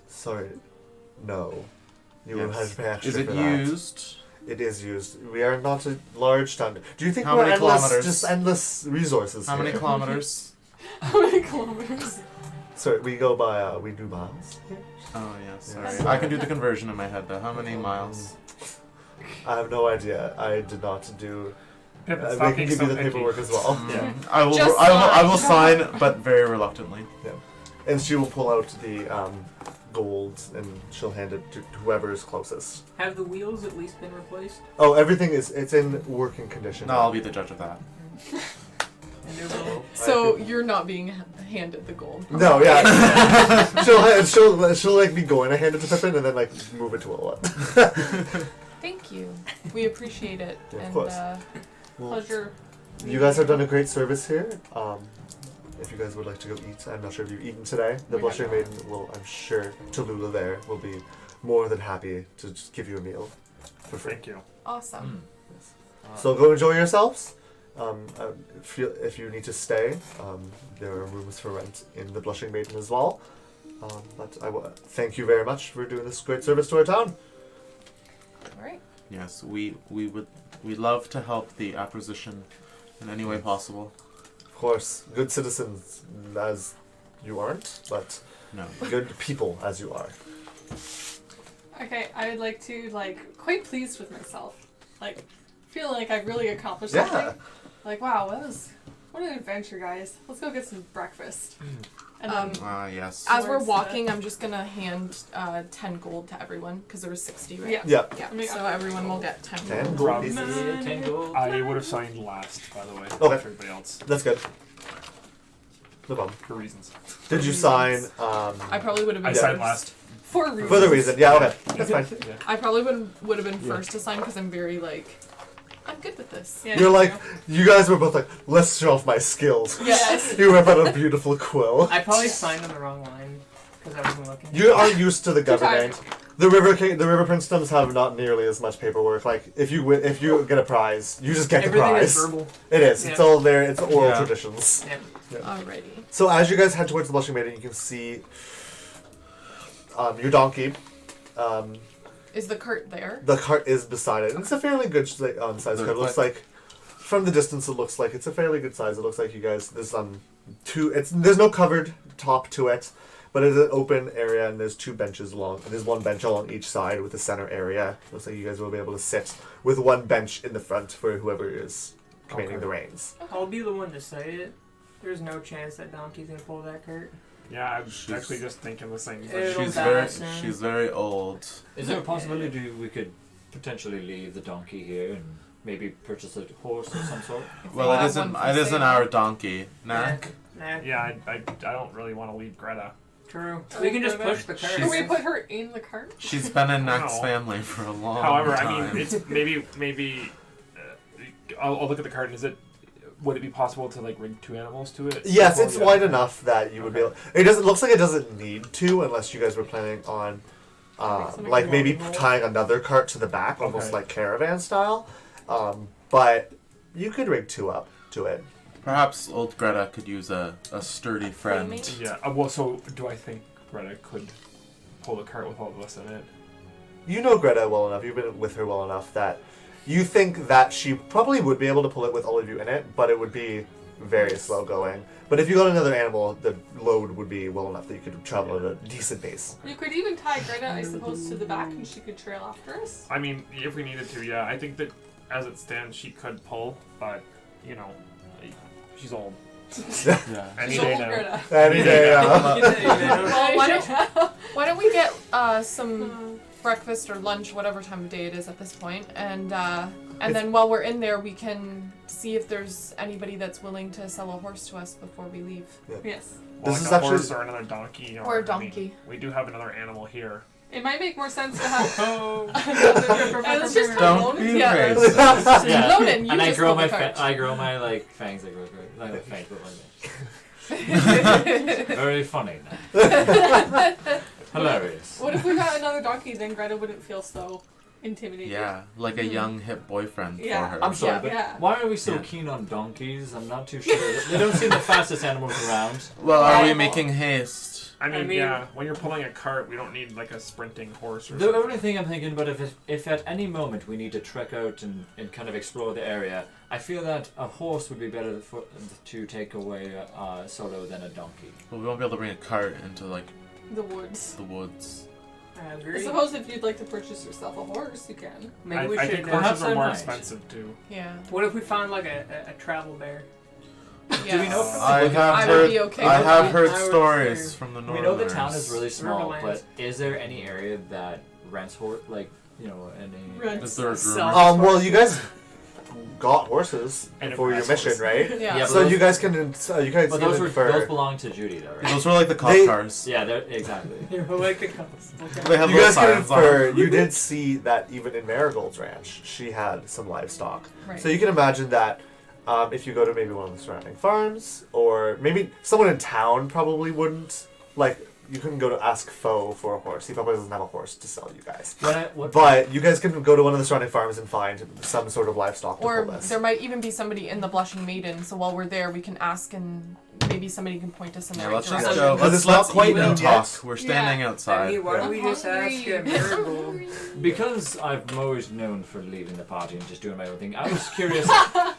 Sorry, no. You will Yes. have to pay extra Is it for that. used? It is used. We are not a large town. Do you think How we're many endless, kilometers? just endless resources How many here? kilometers? How many kilometers? Sorry, we go by, we do miles here? Oh yes. Yeah. Sorry. I can do the conversion in my head though. How many miles? I have no idea. I did not do... Pip, we stop can being give so you the picky. paperwork as well. Yeah. I will. Just I will sign. sign, but very reluctantly. And she will pull out the gold and she'll hand it to whoever is closest. Have the wheels at least been replaced? Oh, it's in working condition. No, I'll be the judge of that. And there will. So you're not being handed the gold. No, yeah. she'll be going to hand it to Pippin and then move it to Ola. Thank you. We appreciate it. Yeah, of and course. Well, pleasure. you guys have done a great service here. If you guys would like to go eat, I'm not sure if you've eaten today. The We Blushing have not. Maiden will, I'm sure, Tallulah there will be more than happy to just give you a meal for free. Thank you. Awesome. So go enjoy yourselves. If you need to stay, there are rooms for rent in the Blushing Maiden as well. But I thank you very much for doing this great service to our town. Yes, we love to help the opposition in any way possible. Of course, good citizens as you aren't, but No. good people as you are. Okay, I would like to quite pleased with myself. Feel like I've really accomplished Yeah. something. Wow, what an adventure, guys. Let's go get some breakfast. And then Yes. As we're Towards walking, I'm just gonna hand 10 gold to everyone because there was 60, right? yeah. Yeah. Yeah. Let me- So everyone will get 10 10 gold. gold Rob. pieces. 10 gold. I would have signed last, by the way. Okay. For everybody else, That's good. No problem. for reasons. Did you sign I probably would have I been signed first. last. For reasons. for the reason? Yeah, okay. That's fine. Yeah. I probably would have been Yeah. first to sign because I'm very I'm good with this. Yeah, You're me like, too. you guys were both like, let's show off my skills. Yes. You whip out a beautiful quill. I probably signed on the wrong line because I wasn't looking. You are used to the Too tired. government. The river princedoms have not nearly as much paperwork. Like if you get a prize, you just get the Everything prize. is verbal. It is. It's Yeah. all there. It's oral Yeah. traditions. Yeah. Alrighty. So as you guys head towards the Blushing Maiden, you can see your donkey. Is the cart there? The cart is beside it. It's a fairly good size cart. It looks like, from the distance, it looks like it's a fairly good size. It looks like you guys there's there's no covered top to it, but it's an open area and there's two benches along. And there's one bench along each side with the center area. Looks like you guys will be able to sit with one bench in the front for whoever is commanding Okay. the reins. I'll be the one to say it. There's no chance that Donkey's gonna pull that cart. Yeah, I was She's- actually just thinking the same Yeah. thing. It'll She's balance. very old. Is there a possibility we could potentially leave the donkey here and maybe purchase a horse of some sort? Well, Well, it isn't. one It for isn't sale. our donkey. Nah. Nah. Yeah, I don't really want to leave Greta. True. We can just push the cart. Can we put her in the cart? She's been in Knack's No. family for a long However, time. I mean, it's maybe. I'll look at the cart. And would it be possible to ring two animals to it? Yes, before it's we- wide enough that you would be able. It doesn't. Looks like it doesn't need to unless you guys were planning on, Something maybe more. tying another cart to the back, almost Okay. like caravan style. But you could rig two up to it. Perhaps old Greta could use a sturdy friend. Playmate? Yeah. Well, so do I think Greta could pull the cart with all of us in it? You know Greta well enough. You've been with her well enough that you think that she probably would be able to pull it with all of you in it, but it would be very slow going. But if you got another animal, the load would be well enough that you could travel at a decent pace. You could even tie Greta, I suppose, to the back and she could trail after us. I mean, if we needed to, yeah. I think that as it stands, she could pull, but she's old. Yeah. Any She's day old now. Greta. Any day. Well, why don't we get some breakfast or lunch, whatever time of day it is at this point, and then while we're in there, we can see if there's anybody that's willing to sell a horse to us before we leave. Yes. Well, This like is a actually- horse or another donkey. Or a I mean, donkey. we do have another animal here. It might make more sense to have. Oh. Let's just Don't have be together. racist. Yeah. Lonan, you And I just grow pull my the cart. I grow my fangs. I grow not fangs, but my very funny. Hilarious. What if we got another donkey? Then Greta wouldn't feel so intimidated. Yeah, like a young hip boyfriend Yeah. for her. I'm sorry, Yeah. but Yeah. why are we so Yeah. keen on donkeys? I'm not too sure. They don't seem the fastest animals around. Well, are we Yeah. making haste? I mean, mean- yeah, when you're pulling a cart, we don't need a sprinting horse or The something. only thing I'm thinking about, if at any moment we need to trek out and kind of explore the area, I feel that a horse would be better to take away solo than a donkey. Well, we won't be able to bring a cart into The woods. the woods. I I agree. suppose if you'd like to purchase yourself a horse, you can. Maybe we I should. think perhaps horses are I more might. expensive too. Yeah. What if we found a travel bear? Yeah. we know- I have I would heard. be okay I with have that. heard I would stories say- from the We northerners. know the town is really small, Riverlands. but is there any area that rents horse, any? Rents. Is there a Self- rumor? Well, you guys got horses And a for your grass mission, horse. right? Yeah. Yeah, So but you guys can But those infer. belong to Judy, though, right? Those were like the cop They- cars. Yeah, they're exactly. You're like the cops. They have You little guys can signs on infer. them. You did see that even in Marigold's ranch, she had some livestock. Right. So you can imagine that if you go to maybe one of the surrounding farms, or maybe someone in town probably wouldn't. You couldn't go to ask Foe for a horse. He probably doesn't have a horse to sell you guys. But you guys can go to one of the surrounding farms and find some sort of livestock to Or pull this. there might even be somebody in the Blushing Maiden, so while we're there, we can ask and maybe somebody can point us in the Yeah, right let's just direction. go. Because it's not Let's quite eat and noon talk. yet. We're standing Yeah. I outside. mean, why don't we just ask hungry. Marigold? Because I'm always known for leaving the party and just doing my own thing, I was curious,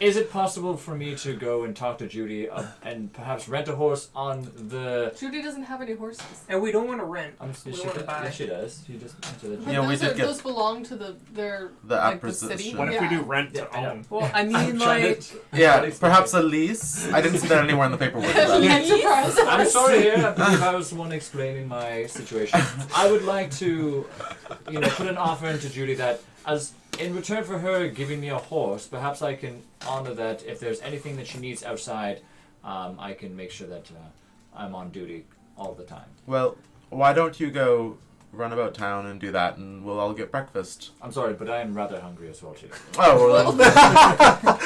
is it possible for me to go and talk to Judy and perhaps rent a horse on the... Judy doesn't have any horses. And we don't want to rent. Yes, We she, want to buy. yes, she does. You just answer the But Yeah, we those, did get those belong to the acquisition. city. What if we Yeah. do rent to Yeah, I know. own? Well, I I'm mean, trying like, to- Yeah, perhaps a lease. I didn't see that anywhere in the paperwork. though. Enterprise. I'm sorry here. I believe I was the one explaining my situation. I would like to, put an offer into Judy that, as in return for her giving me a horse, perhaps I can honor that. If there's anything that she needs outside, I can make sure that I'm on duty all the time. Well, why don't you go run about town and do that, and we'll all get breakfast. I'm sorry, but I am rather hungry as well too. Oh, well then.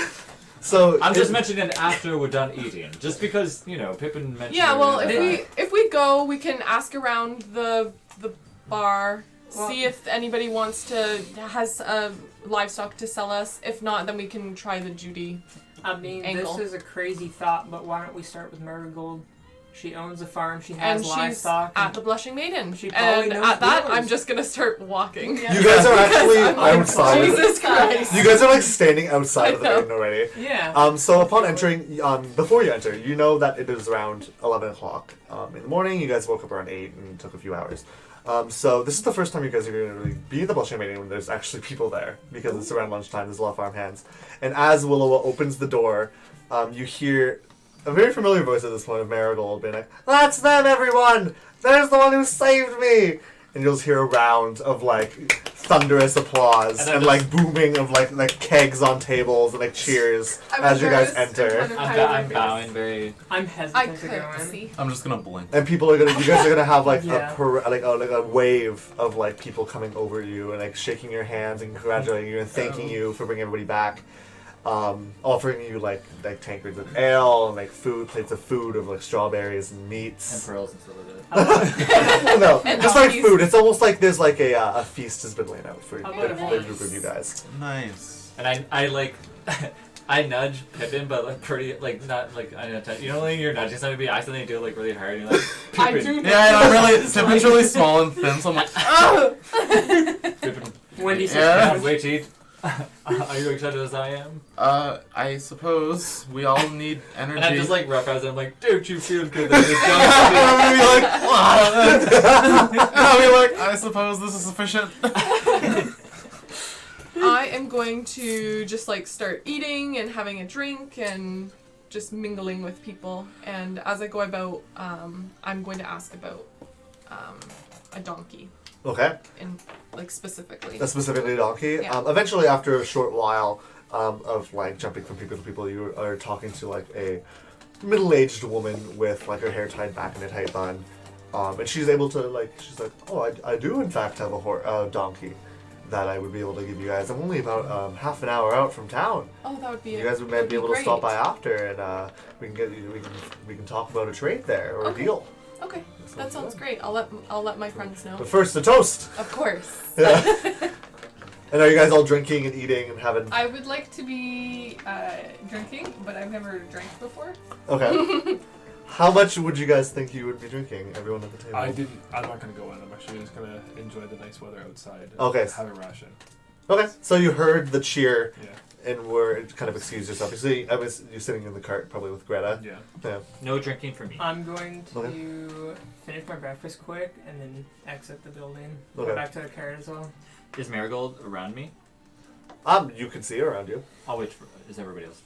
So I'm just mentioning it after we're done eating, just because Pippin mentioned. Yeah, well, earlier that if we go, we can ask around the bar, Well- see if anybody has livestock to sell us. If not, then we can try the Judy. I mean, Angle. this is a crazy thought, but why don't we start with Marigold? She owns a farm. She And has she's livestock. at the Blushing Maiden. She probably And knows at that, wheelers. I'm just gonna start walking. Yeah. you guys are actually I'm like, outside. Jesus Christ. You guys are like standing outside of the I know. maiden already. Yeah. So upon entering, before you enter, you know that it is around 11 o'clock in the morning. You guys woke up around 8 and took a few hours. So this is the first time you guys are going to really be in the Blushing Maiden when there's actually people there, because it's around lunchtime. There's a lot of farm hands. And as Willowa opens the door, you hear a very familiar voice at this point of Marigold being like, "That's them, everyone! There's the one who saved me!" And you'll just hear a round of like thunderous applause And and, like booming of like kegs on tables and like cheers as you guys enter. I'm bowing very. I'm I hesitant to could go in. see. I'm just gonna blink. And people are gonna, you guys are gonna have like Yeah. a wave of like people coming over you and like shaking your hands and congratulating you and thanking you for bringing everybody back. Offering you like tankards of ale and like plates of food of like strawberries and And meats. pearls and stuff like that. No, And just like donkeys. food. It's almost like there's like a feast has been laid out for How about a the horse? group of you guys. Nice. And I like. I nudge Pippin, but like pretty, like not like I know, like you're nudging somebody, but you accidentally do it like really hard. And you're like, I Pippin, do. Yeah, I'm really. Tippin's really small and thin, so I'm like, oh. Pippin, Wendy says, Yeah. can't wait to eat. Are you excited as I am? I suppose we all need energy. And I'm just like rough as I'm like, don't you feel good that it's I'm gonna be like, I'll be like, I suppose this is sufficient. I am going to just like start eating and having a drink and just mingling with people. And as I go about, I'm going to ask about a donkey, Okay. in like specifically. That's specifically a donkey. Yeah. Eventually, after a short while of like jumping from people to people, you are talking to like a middle-aged woman with like her hair tied back in a tight bun, and she's able to she's like, "Oh, I do in fact have a donkey that I would be able to give you guys. I'm only about half an hour out from town. Oh, that would be. You guys might be able to stop by after, and we can talk about a trade there or Okay. a deal." Okay, that sounds great. I'll let my friends know. But first, a toast. Of course. Yeah. And are you guys all drinking and eating and having? I would like to be drinking, but I've never drank before. Okay. How much would you guys think you would be drinking, everyone at the table? I'm not gonna go in. I'm actually just gonna enjoy the nice weather outside. And Okay. Have a ration. Okay, so you heard the cheer Yeah. and were kind of excused yourself. You're sitting in the cart probably with Greta. Yeah. Yeah. No drinking for me. I'm going to Okay. finish my breakfast quick and then exit the building. Okay. Go back to the cart as well. Is Marigold around me? You can see around you. I'll wait for. Is everybody else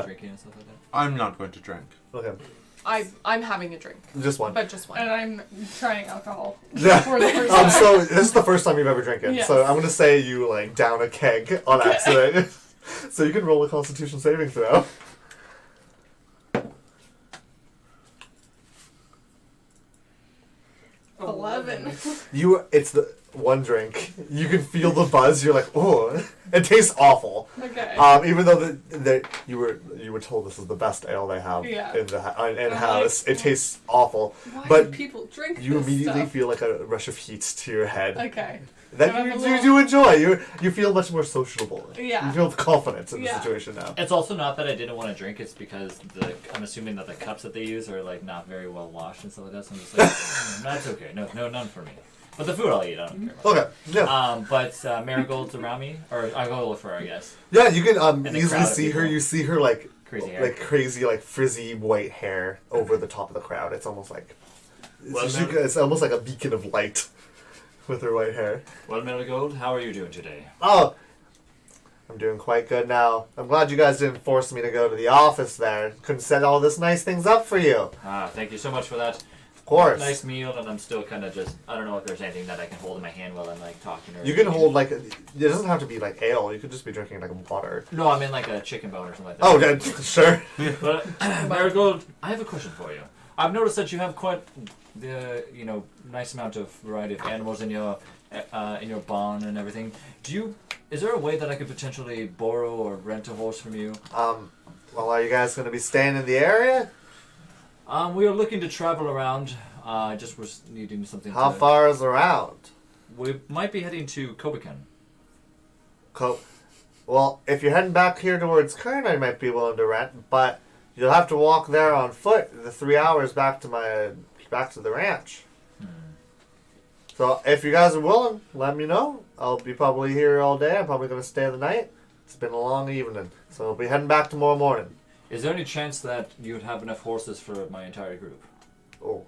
drinking and stuff like that? I'm not going to drink. Okay, I'm having a drink, just one. but just one. And I'm trying alcohol Yeah. for the first time. So this is the first time you've ever drinking. Yes. So I'm gonna say you like down a keg on accident. So you can roll a Constitution saving throw. Oh, 11. It's the one drink. You can feel the buzz. You're like, oh, it tastes awful. Okay. Even though you were told this is the best ale they have Yeah. in house, it tastes awful. Why but do people drink You this immediately stuff? feel like a rush of heat to your head. Okay. that Have a you little- do enjoy. You feel much more sociable. Yeah. You feel confident in the Yeah. situation now. It's also not that I didn't want to drink. It's because I'm assuming that the cups that they use are like not very well washed and stuff like that. So I'm just like, that's okay. No, none for me. But the food I'll eat. I don't care. Okay. Yeah. But Marigold's around me, or I go look for her, I guess. Yeah, you can the easily crowd of see her. people. You see her like Crazy hair. like crazy, like frizzy white hair over the top of the crowd. It's almost like it's almost like a beacon of light with her white hair. Well, Marigold, how are you doing today? Oh, I'm doing quite good now. I'm glad you guys didn't force me to go to the office there. Couldn't set all this nice things up for you. Thank you so much for that. Of course. Nice meal, and I'm still kind of just, I don't know if there's anything that I can hold in my hand while I'm like talking or You can hold like it doesn't have to be like ale. You could just be drinking like water. No, I mean like a chicken bone or something like that. Oh, yeah, sure. But Marigold, I have a question for you. I've noticed that you have quite the nice amount of variety of animals in your barn and everything. Is there a way that I could potentially borrow or rent a horse from you? Well, are you guys going to be staying in the area? We are looking to travel around. I just was needing something. How far is around? We might be heading to Kobikan. Well, if you're heading back here towards Kern, I might be willing to rent, but you'll have to walk there on foot the 3 hours back to the ranch. So if you guys are willing, let me know. I'll be probably here all day. I'm probably going to stay the night. It's been a long evening, so I'll be heading back tomorrow morning. Is there any chance that you would have enough horses for my entire group? Oh,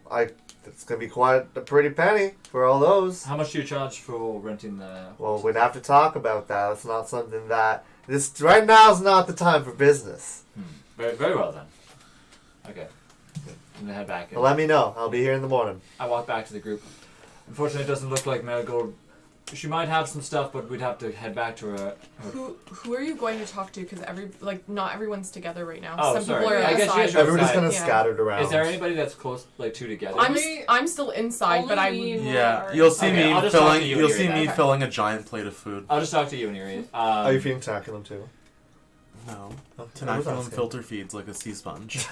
it's going to be quite a pretty penny for all those. How much do you charge for renting the horses? Well, we'd have to talk about that. It's not something that right now is not the time for business. Very, very well then. Okay. I'm gonna head back. Well, let me know. I'll be here in the morning. I walk back to the group. Unfortunately, it doesn't look like Marigold. She might have some stuff, but we'd have to head back to her. Who are you going to talk to? Because not everyone's together right now. Oh, Some sorry. people are I guess you outside. guys are Everybody's outside. kind of Yeah. scattered around. Is there anybody that's close, like two together? I'm still inside, but I Only would. me. Yeah, you'll see Okay, me I'll just talk filling. to you You'll when see you're me back. filling a giant plate of food. I'll just talk to you when you're ready. Are you feeding Taculum too? No, I was Tanaculum asking. filter feeds like a sea sponge.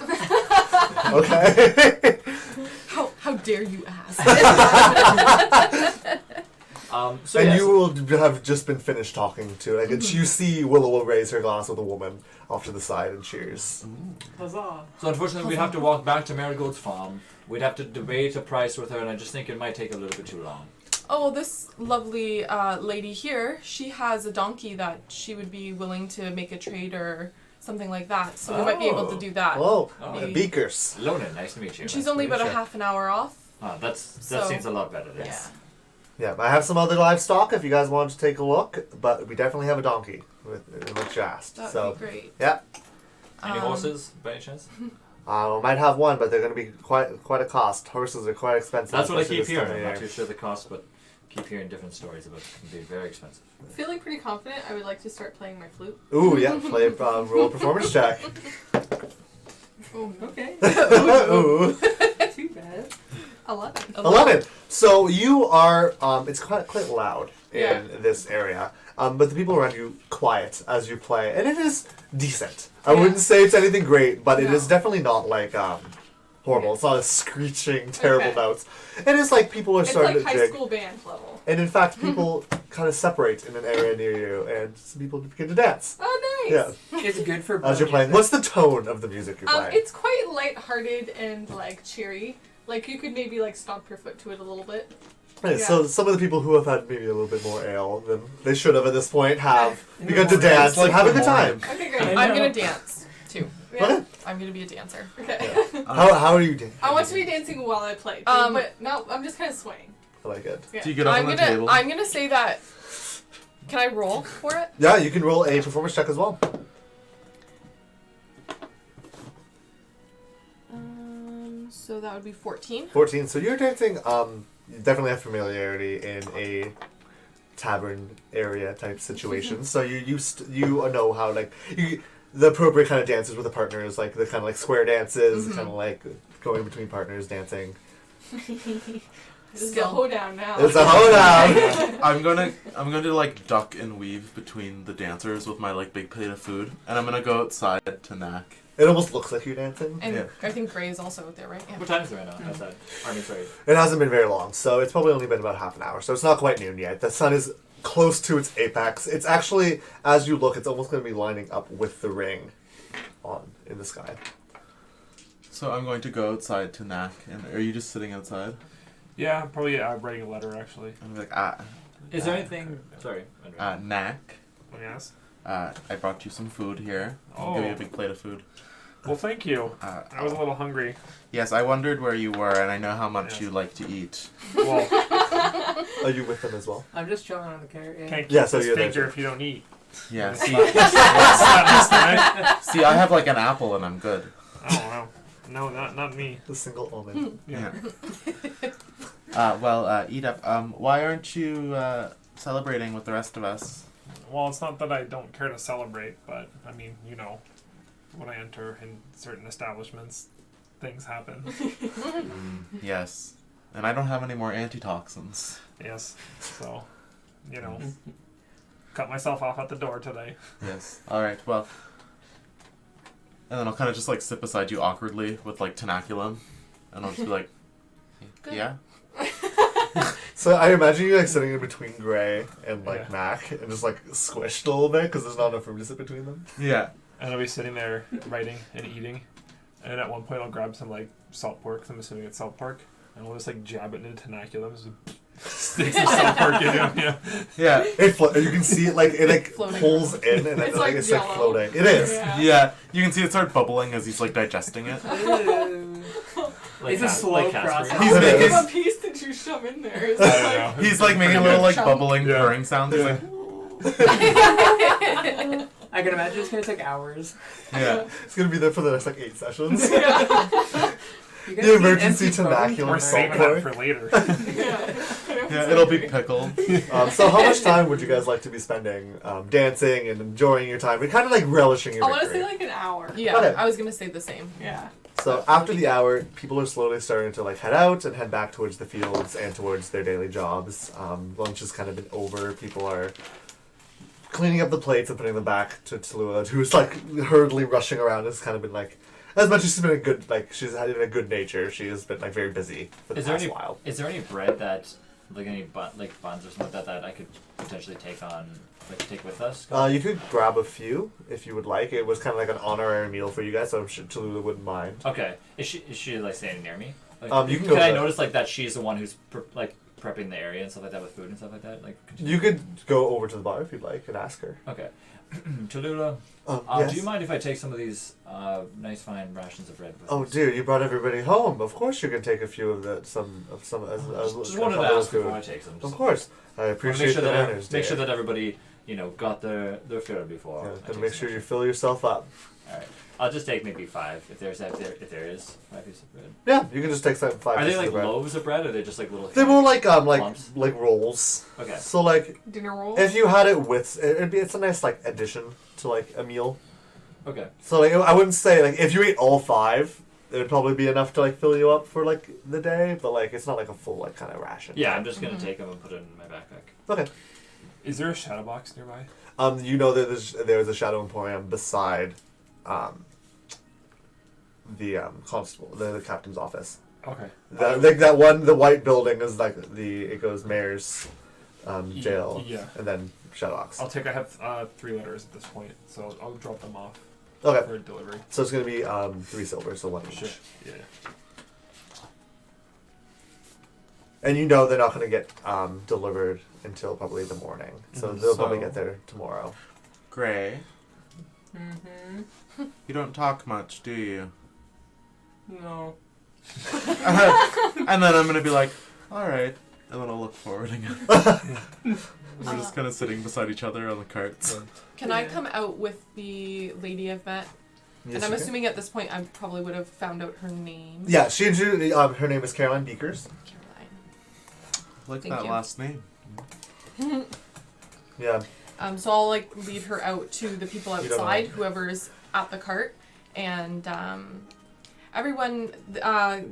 Okay. How dare you ask? So And yes. you will have just been finished talking to like you see Willow will raise her glass with a woman off to the side and cheers. Huzzah. So unfortunately, we'd have to walk back to Marigold's farm. We'd have to debate a price with her, and I just think it might take a little bit too long. Oh, this lovely lady here, she has a donkey that she would be willing to make a trade or something like that. So we might be able to do that. Oh, Oh. beakers. Lona, nice to meet you. She's only about a half an hour off. That So- seems a lot better. Then. Yeah. Yeah, I have some other livestock if you guys want to take a look, but we definitely have a donkey with what you asked. That So would be great. yeah, Any horses, by any chance? we might have one, but they're going to be quite a cost. Horses are quite expensive. That's what I especially keep this time hearing. of I'm not year. too sure the cost, but keep hearing different stories about it. It can be very expensive. Feeling pretty confident, I would like to start playing my flute. Ooh, yeah, play roll a performance check. Oh, okay. Ooh. Too bad. 11. 11. So you are, it's quite loud in Yeah. this area, but the people around you quiet as you play, and it is decent. I Yeah. wouldn't say it's anything great, but it No. is definitely not like horrible. It's not a screeching, terrible Okay. notes. It is like people are It's starting like to high jig, school band level. and in fact, people kind of separate in an area near you, and some people begin to dance. Oh, nice. Yeah, It's good for as you're playing. What's the tone of the music you're playing? It's quite lighthearted and like cheery. Like you could maybe like stomp your foot to it a little bit. Yeah, so some of the people who have had maybe a little bit more ale than they should have at this point have begun to morning. dance It's like and have a the good time. Okay, great. I I'm know. gonna dance too. Yeah. Okay. I'm gonna be a dancer. Okay. How are you dancing? I want to be dancing while I play, too, but no, I'm just kind of swaying. I like it. Yeah. Do you get up on the table? I'm gonna say that. Can I roll for it? Yeah, you can roll a performance check as well. So that would be 14. 14. So you're dancing. You definitely have familiarity in a tavern area type situation. So you know how the appropriate kind of dances with a partner is like the kind of like square dances, kind of like going between partners dancing. This is a Skill. hoedown now. It's a hoedown. I'm gonna like duck and weave between the dancers with my like big plate of food, and I'm gonna go outside to knack It almost looks like you're dancing. And Yeah. I think Gray is also out there, right? Yeah. What time is it right now? Outside. I mean, sorry. It hasn't been very long, so it's probably only been about half an hour. So it's not quite noon yet. The sun is close to its apex. It's actually, as you look, it's almost going to be lining up with the ring in the sky. So I'm going to go outside to Knack. And are you just sitting outside? Yeah, probably writing a letter actually. I'm like, Is there anything? Sorry. Knack. Yes. I brought you some food here. I'll give you a big plate of food. Well, thank you. I was a little hungry. Yes, I wondered where you were, and I know how much Yes. you like to eat. Well, Are you with them as well? I'm just chilling on the carrot. Yeah. can't keep Yeah, so this you're there finger too. if you don't eat. Yeah, It's see, not- it's not nice, right? see, I have like an apple, and I'm good. Oh wow. No, not me. The single almond. Yeah. Well, eat up. Why aren't you celebrating with the rest of us? Well, it's not that I don't care to celebrate, but I mean, when I enter in certain establishments, things happen. Yes. And I don't have any more antitoxins. Yes. So, cut myself off at the door today. Yes. All right. Well. And then I'll kind of just like sit beside you awkwardly with like tenaculum, and I'll just be like, Good. yeah. So I imagine you like sitting in between Gray and like Yeah. Mac and just like squished a little bit because there's not enough room to sit between them. Yeah. And I'll be sitting there writing and eating, and at one point I'll grab some like salt pork. 'Cause I'm assuming it's salt pork, and I'll just like jab it into tenaculum. Just stick some salt pork in it. Yeah. Yeah. You can see it like Floating pulls around. in and then It's like it's like Jell-O. floating. It is. Yeah. You can see it start bubbling as he's like digesting it. It's a slow process. He's How big making- of a piece did you shove in there? Is I it don't like, know. He's like making a Pretty little good. like Chunk. bubbling Yeah. purring sound. He's like, I can imagine it's gonna take hours. yeah. It's gonna be there for the next like 8 sessions. You guys The need emergency empty phone tenaculum We're tonight. saving salt that pork. for later. Yeah. It'll be pickled. So how much time would you guys like to be spending dancing and enjoying your time and kind of like relishing your I want to victory? say like an hour. Yeah, Okay. I was gonna say the same. Yeah. So after the hour, people are slowly starting to like head out and head back towards the fields and towards their daily jobs. Lunch has kind of been over. People are cleaning up the plates and putting them back to Tallulah, who's like hurriedly rushing around. Has kind of been like, as much as she's been she's had a good nature. She has been like very busy for the Is there past any while. Is there any bread that, like any buns or something like that I could potentially take with us? You could grab a few if you would like. It was kind of like an honorary meal for you guys, so I'm sure Tallulah wouldn't mind. Okay. Is she like standing near me? Like, You can go Can I to- notice like that she's the one who's prepping the area and stuff like that with food and stuff like that? Like. You could go over to the bar if you'd like and ask her. Okay. Tallulah, Yes. do you mind if I take some of these nice fine rations of bread with Oh, us? dude, you brought everybody home. Of course, you can take a few of some as Just kind wanted of to ask food. before I take some. Of course, I appreciate the manners. Make sure dear. that everybody got their fill before. Yeah, I gotta take make some sure you extra. fill yourself up. All right. I'll just take maybe 5 if there is 5 pieces of bread. Yeah, you can just take 5 Are they pieces like of bread. loaves of bread, or are they just like little? They're more like Lumps? like rolls. Okay. So like Dinner rolls. if you had it with it's a nice like addition to like a meal. Okay. So like I wouldn't say like if you ate all 5, it'd probably be enough to like fill you up for like the day, but like it's not like a full like kind of ration. Yeah, I'm just gonna take them and put it in my backpack. Okay. Is there a shadow box nearby? You know that there's a Shadow Emporium beside the constable, the captain's office. Okay. The white building is like it goes mayor's jail, Yeah. and then Shadowbox. I have 3 letters at this point, so I'll drop them off Okay, for delivery. so it's gonna be 3 silver, so 1 each. Sure. Yeah. And you know they're not gonna get delivered until probably the morning, so they'll probably So- get there tomorrow. Gray, Mm-hmm. you don't talk much, do you? No. And then I'm gonna be like, all right, and then I'll look forward again. We're just kind of sitting beside each other on the carts. Can I come out with the lady I've met? Yes, And I'm you can. assuming at this point I probably would have found out her name. Yeah, she introduced. Her name is Caroline Beakers. Caroline. Like Thank that you. last name. Yeah. So I'll like lead her out to the people You don't know. outside, whoever's at the cart, and everyone.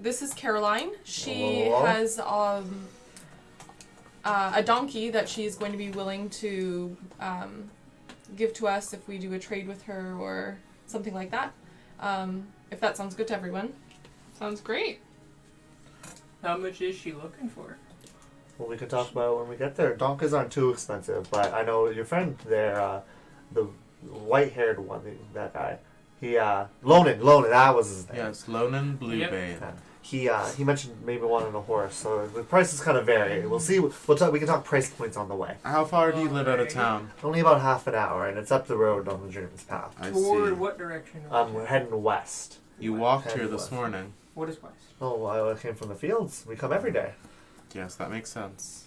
This is Caroline. She Hello. has a donkey that she's going to be willing to give to us if we do a trade with her or something like that. If that sounds good to everyone. Sounds great. How much is she looking for? Well, we can talk about it when we get there. Donkeys aren't too expensive, but I know your friend there, the white-haired one, that guy. He, Lonan, that was his name. Yes, Lonan Yep. Bluebane. He mentioned maybe wanting a horse, so the prices kind of vary. We'll see. We can talk price points on the way. How far do you live out of Alrighty. town? Only about half an hour, and it's up the road on the Journeyman's Path. I Toward see. what direction? We're heading west. You walked Head here this west. morning. What is west? Oh, I came from the fields. We come every day. Yes, that makes sense.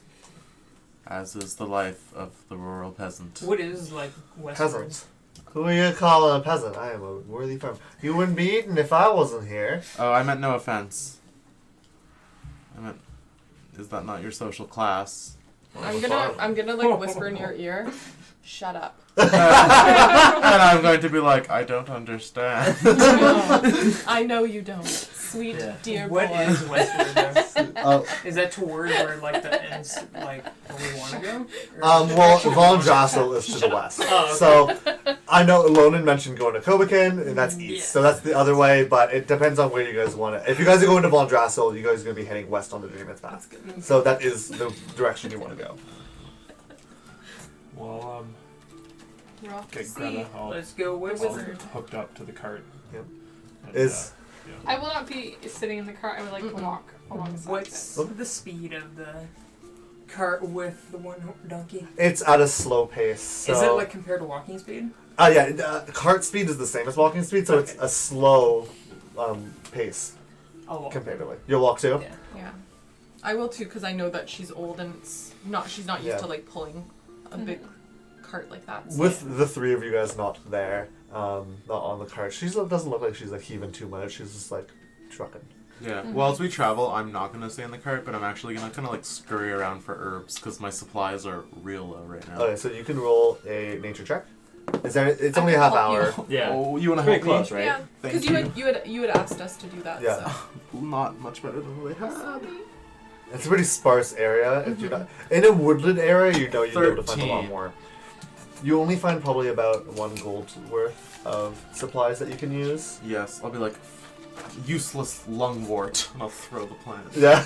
As is the life of the rural peasant. What is like westwards? Peasants. Who are you calling a peasant? I am a worthy farmer. You wouldn't be eaten if I wasn't here. Oh, I meant no offense. I meant, is that not your social class? I'm gonna like whisper in your ear. Shut up. And I'm going to be like, I don't understand. I know you don't. Sweet Yeah. dear What boy. is westward though? Uh, Is that toward where like the ends like where we want to go? well, Von Jossel is to the west. Oh, okay. So, I know Lonan mentioned going to Kobakin, and that's east. Yeah. So that's the other way, but it depends on where you guys want it. If you guys are going to Von Jossel, you guys are going to be heading west on the Journeyman's Path. So that is the direction you want to go. Well, We're off to okay, see. Greta, I'll, Let's go I'll wizard. hooked up to the cart. Yep. And, Is I will not be sitting in the car. I would like to walk alongside What's it. the speed of the cart with the one donkey? it's at a slow pace. So, Is it like compared to walking speed? cart speed is the same as walking speed, so it's Okay. a slow pace I'll walk. comparatively. You'll walk too. Yeah. Yeah. I will too, because I know that she's old and she's not used Yeah. to like pulling a big cart like that. So. With the three of you guys not there, not on the cart, she doesn't look like she's like heaving too much. She's just like trucking. Yeah. Well, as we travel, I'm not going to stay in the cart, but I'm actually going to kind of like scurry around for herbs because my supplies are real low right now. Okay, so you can roll a nature check. Is there? It's I only a can half help hour. you. Yeah. Oh, you want to Pretty help me? close, right? Yeah, Thank because you had asked us to do that. Yeah. So. Not much better than what I had. It's a pretty sparse area. If you're not in a woodland area, you know you'd be able to find a lot 13. more. You only find probably about 1 gold worth of supplies that you can use. Yes, I'll be like, useless lungwort, and I'll throw the plant. Yeah,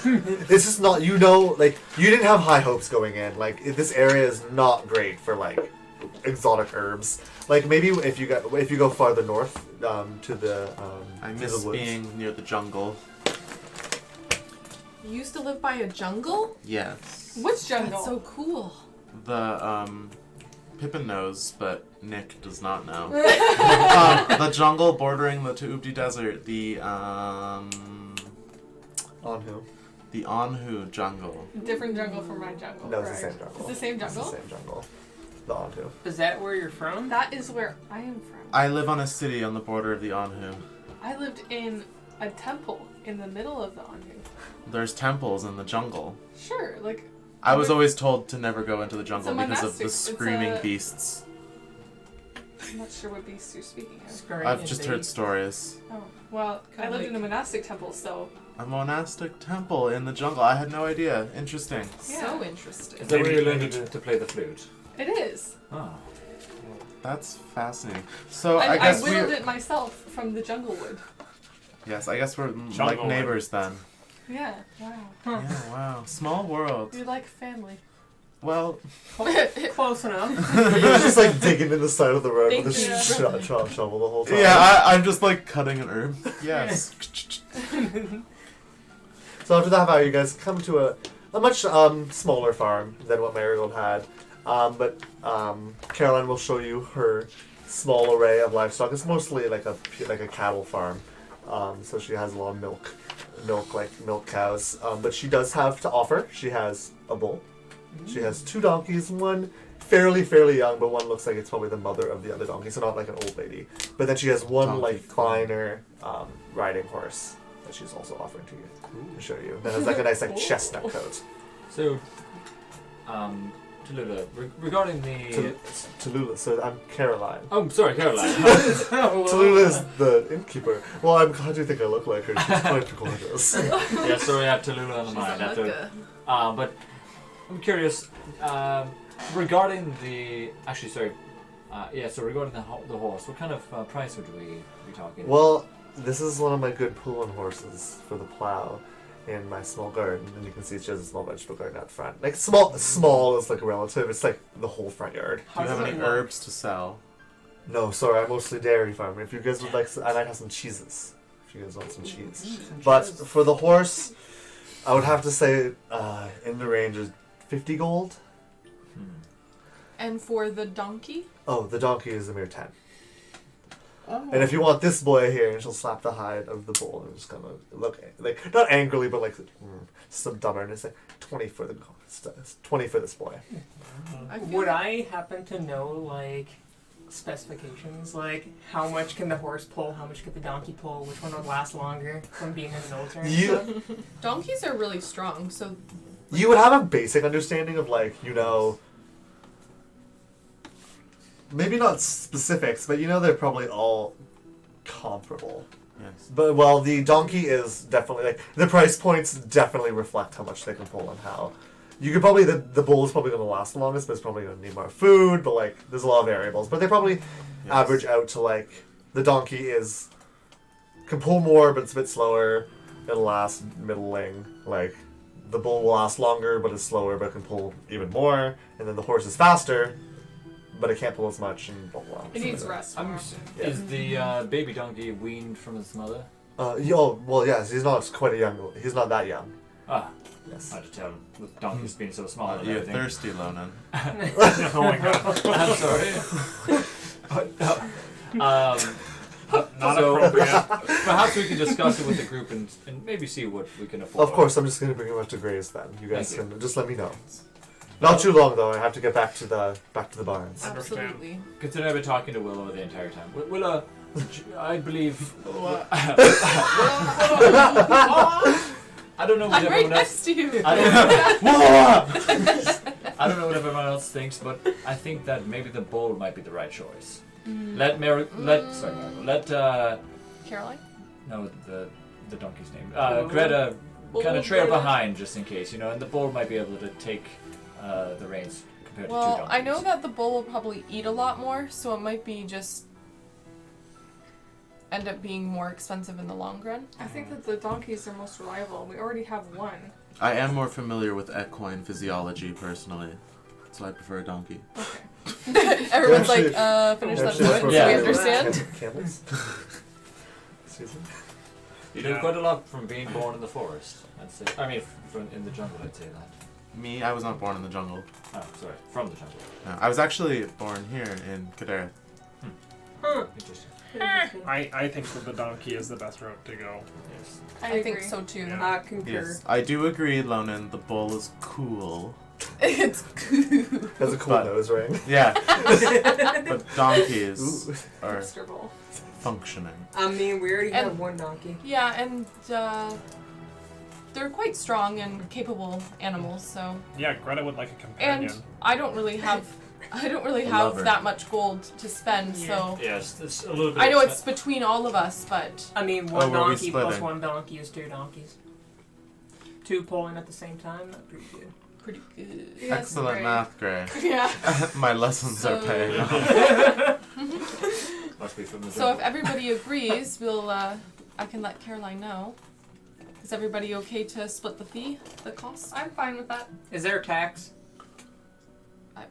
it's just not. Like you didn't have high hopes going in. Like this area is not great for like exotic herbs. Like maybe if you go farther north to the I to miss the woods. being near the jungle. You used to live by a jungle? Yes. Which jungle? That's so cool. The, Pippin knows, but Nick does not know. The jungle bordering the Tuubdi Desert, the On who? Anhu jungle. Different jungle from my jungle. No, it's the correct? same jungle. It's the same It's jungle? the same jungle. The Onhu. Is that where you're from? That is where I am from. I live on a city on the border of the Anhu. I lived in a temple in the middle of the Anu. There's temples in the jungle. Sure, like I was always told to never go into the jungle a because of monastic- the it's screaming a- beasts. I'm not sure what beasts you're speaking of. Scurrying I've and just big. heard stories. Oh, well, I Kinda lived like- in a monastic temple, so A monastic temple in the jungle. I had no idea. Interesting. Yeah. So interesting. Is that where you Maybe- learned to play the flute? it is. Oh. That's fascinating. So I I guess whittled we're it myself from the jungle wood. yes, I guess we're Jungle like wood. neighbors then. Yeah, wow. Yeah, wow, small world. You're like family. Well, Close enough. You're just like digging in the side of the road with a Thank you. shovel the whole time. yeah, I'm just like cutting an herb. Yes. So after the half hour, you guys come to a much smaller farm than what Marigold had. But Caroline will show you her small array of livestock. It's mostly like a cattle farm. So she has a lot of milk cows. But she does have to offer. She has a bull. She has 2 donkeys. One fairly young, but one looks like it's probably the mother of the other donkey. So not like an old lady. But then she has one Donkey like queen. finer riding horse that she's also offering to you to show you. That has like a nice like chestnut coat. So, Tallulah, regarding the... Tallulah. So I'm Caroline. Oh, sorry, Caroline. Tallulah is the innkeeper. Well, how do you think I look like her? She's quite gorgeous. Yeah, sorry, I have Tallulah on the She's mind. a After, looker. but I'm curious, regarding the... Actually, sorry. Yeah, so regarding the horse, what kind of price would we be talking? Well, this is one of my good pulling horses for the plow in my small garden, and you can see she has a small vegetable garden out front. Like small is like a relative. It's like the whole front yard. Do you have any herbs to sell? No, sorry, I'm mostly dairy farming. If you guys would like, I might have some cheeses. If you guys want some cheese. But for the horse, I would have to say in the range of 50 gold. And for the donkey? Oh, the donkey is a mere 10. Oh. And if you want this boy here, and she'll slap the hide of the bull and just kind of look, like not angrily, but like some stubbornness. Like 20 for the 20 for this boy. Would I happen to know like specifications, like how much can the horse pull, how much can the donkey pull, which one would last longer from being in the military? You Donkeys are really strong, so you would have a basic understanding of like maybe not specifics, but they're probably all comparable. Yes. But well, the donkey is definitely like the price points definitely reflect how much they can pull and how. You could probably the bull is probably going to last the longest, but it's probably going to need more food. But like, there's a lot of variables. But they probably average out to like the donkey can pull more, but it's a bit slower. It'll last middling. Like the bull will last longer, but is slower, but can pull even more. And then the horse is faster, but it can't pull as much and blah blah. It needs rest. more. Yeah. Is the baby donkey weaned from his mother? Yes, he's not quite he's not that young. Ah, Yes. I had to tell with donkeys being so small and You're everything. thirsty, Lonan. Oh my god. I'm sorry. Not So- appropriate. Perhaps we can discuss it with the group and maybe see what we can afford. Of course, I'm just going to bring him up to graze then. You guys Thank can just let me know. Not too long though. I have to get back to the barns. absolutely. Considering I've been talking to Willow the entire time. Willow, I believe. I don't know what I'm right everyone else. next to you. I don't know what everyone else thinks, but I think that maybe the bull might be the right choice. Let Caroline? no the donkey's name. Greta kind of trail behind just in case, and the bull might be able to take the reins compared to two Well, donkeys. I know that the bull will probably eat a lot more, so it might be just end up being more expensive in the long run. I think that the donkeys are most reliable. We already have one. I am more familiar with equine physiology personally, so I prefer a donkey. Everyone's Actually- like, finish that Actually, sentence Yeah. so we understand. Camels? Excuse me? You do quite a lot from being born in the forest. I'd say. I mean, from in the jungle. I'd say that. Me, I was not born in the jungle. Oh, sorry, from the jungle. No, I was actually born here in Kadera. Interesting. I think that the donkey is the best route to go. Yes. I think so too. Yeah. Concur. Yes, I do agree, Lonan. The bull is cool. It's cool. Has a cool But- nose ring. Yeah, but donkeys are Hipster bull. functioning. I mean, we already And- have one donkey. Yeah, and they're quite strong and capable animals, so Yeah, Greta would like a companion. and I don't really have A lover. have that much gold to spend, so Yes, it's a little bit. I know it's between all of us, but I mean, one were we donkey plus splitting? one donkey is two donkeys. Two pulling at the same time, that's pretty good. pretty good. Yes, Excellent Gray. math, Gray. Yeah. My lessons are So- paying off. Must be from the So jungle. if everybody agrees, we'll I can let Caroline know. Is everybody okay to split the fee, the cost? I'm fine with that. Is there a tax?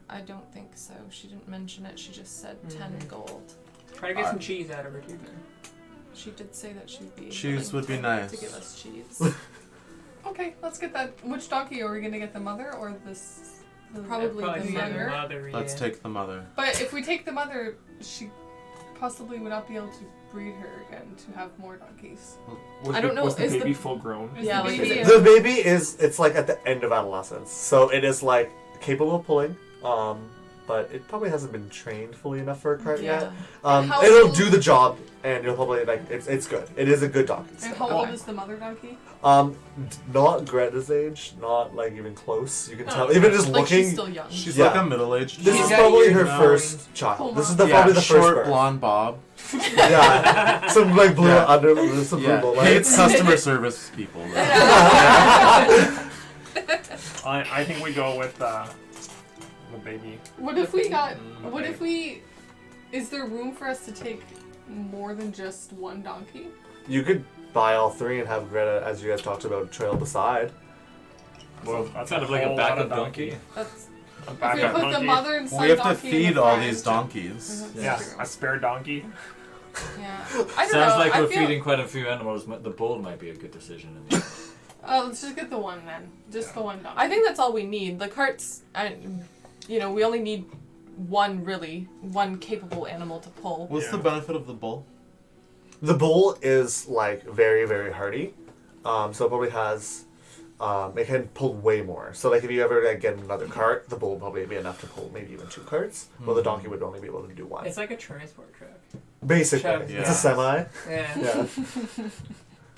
I don't think so. She didn't mention it. She just said 10 gold. Try to get some cheese out of her too, man. She did say that she'd be Cheese willing would be to nice. give us cheese. Okay, let's get that. Which donkey are we gonna get? The mother or this? Probably the be mother. Let's yeah. take the mother. But if we take the mother, she possibly would not be able to breed her again to have more donkeys. Was I don't know, Was the is the- baby full grown? Is Yeah, the like, baby is The baby it's like at the end of adolescence, so it is like capable of pulling. But it probably hasn't been trained fully enough for a cart Yeah. yet. How It'll old- do the job, and you'll probably like it's good. It is a good donkey. And how old is the mother donkey? Not Greta's age, not like even close. You can tell, okay. even just Like she's looking. still young. She's Yeah. like a middle-aged. This She's is got probably years her now, first child. Hold This on. is the Yeah, probably the short first birth. blonde bob. Yeah, some like blue Yeah. under some blue Yeah, bow hates lights. customer service people. though. I think we go with the baby. What if we got? What if we Is there room for us to take more than just one donkey? You could buy all three and have Greta, as you guys talked about, trail beside. Well, that's kind of like a whole backup lot of donkey. That's A if we backup put the donkey. mother and son We have to donkey in feed the all front. these donkeys. Yeah, a spare donkey. Yeah. I don't Sounds know. like I we're feel, feeding quite a few animals. The bull might be a good decision. In the end. let's just get the one then. Just the one donkey. I think that's all we need. The carts, we only need one capable animal to pull. What's the benefit of the bull? The bull is like very, very hardy. So it probably has, it can pull way more. So like if you ever get another cart, the bull will probably be enough to pull maybe even 2 carts. Well, the donkey would only be able to do 1. It's like a transport truck. Basically, Yeah. it's a semi. Yeah. Yeah.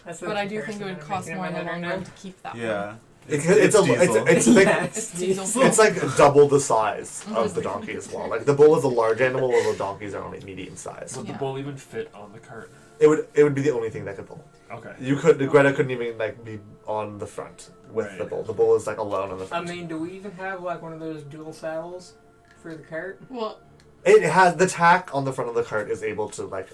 That's the But I do think comparison it would I'm cost making more in in the my long head run right to keep that one. Yeah. It's now. like It's diesel. it's like double the size of the donkey as well. Like the bull is a large animal, while the donkeys are only medium size. Would Yeah. the bull even fit on the cart? It would be the only thing that could pull. Okay. Greta couldn't even like be on the front with the Right. bull. The bull is like alone on the I front. mean, do we even have like one of those dual saddles for the cart? Well, It has the tack on the front of the cart is able to like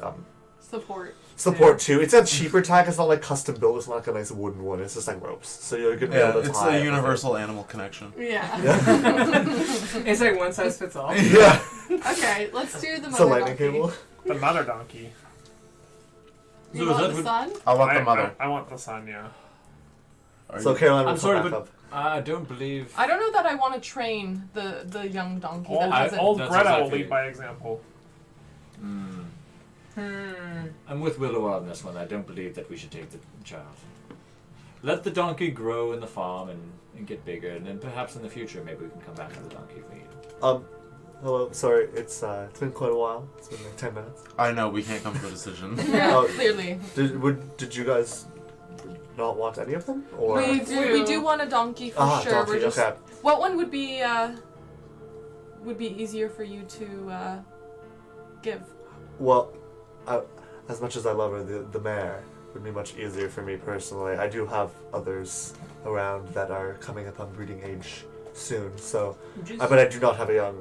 support. too. It's a cheaper tack. It's not like custom built. It's not like a nice wooden one. It's just like ropes. So you're gonna be Yeah, able to it's tie a it. universal animal connection. Yeah. It's like one size fits all. Yeah. Okay, let's do the It's a mother lightning donkey. cable. The mother donkey. You So is want that the what- son? I want the mother. I want the son, yeah. Are So you- Caroline will I'm come sorry, back but up. I don't believe. I don't know that I want to train the young donkey that hasn't. Old That's Greta will exactly- lead by example. I'm with Willow on this one. I don't believe that we should take the child. Let the donkey grow in the farm and get bigger, and then perhaps in the future maybe we can come back to the donkey if we need him. Hello. Sorry. It's been quite a while. It's been like 10 minutes. I know we can't come to a decision. Yeah, Oh. clearly. Did you guys not want any of them? Or We do want a donkey for sure. donkey. We're just, Okay. What one would be easier for you to give? Well, as much as I love her, the mare would be much easier for me personally. I do have others around that are coming upon breeding age soon, so but I do not have a young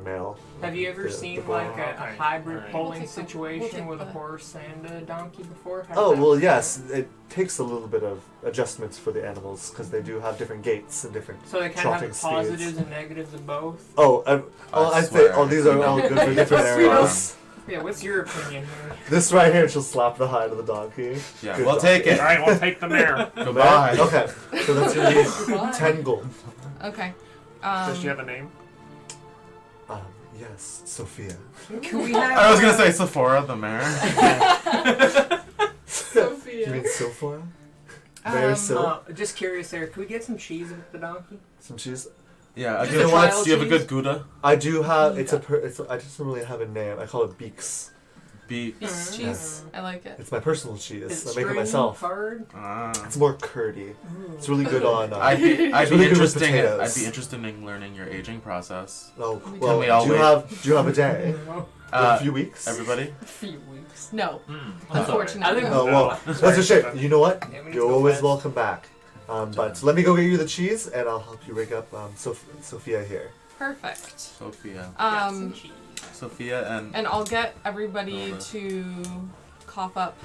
male. Have you ever The- seen the boy. like a Okay. hybrid Alright. polling We'll take the- situation we'll take with a the- horse and a donkey before? How'd Oh that well, work? yes. It takes a little bit of adjustments for the animals because they do have different gaits and different. So they kind of trotting have the positives speeds. and negatives of both. Oh, I swear. think these are all good for different areas. Yeah, what's your opinion here? This right here, she'll slap the hide of the donkey. Yeah, Good we'll donkey. take it. Alright, we'll take the mare. Goodbye. Okay, so that's gonna be Goodbye. 10 gold. Okay. Does she have a name? Yes, Sophia. Can we have? I was gonna say Sephora, the mare. You Sophia. mean Silphora? Very Sil. Just curious there. Can we get some cheese with the donkey? Some cheese. Yeah, Just do you, a trial do you have a cheese? good Gouda? I do have. I just don't really have a name. I call it Beaks. Beef. Beef cheese. I like it. It's my personal cheese. Is it I make it stringy, myself. hard? It's more curdy. It's really good on. I'd be It's really good with interested. potatoes. I'd be interested in learning your aging process. Oh, we well, we all do you wait? have a day? A few weeks? Everybody. A few weeks. No, That's unfortunately. I think- Oh well, that's a shame. You know what? Yeah, we need to You're go always fast. welcome back. But let me go get you the cheese, and I'll help you rig up Sophia here. Perfect. Sophia. Some cheese. Sophia and And I'll get everybody Okay. to cough up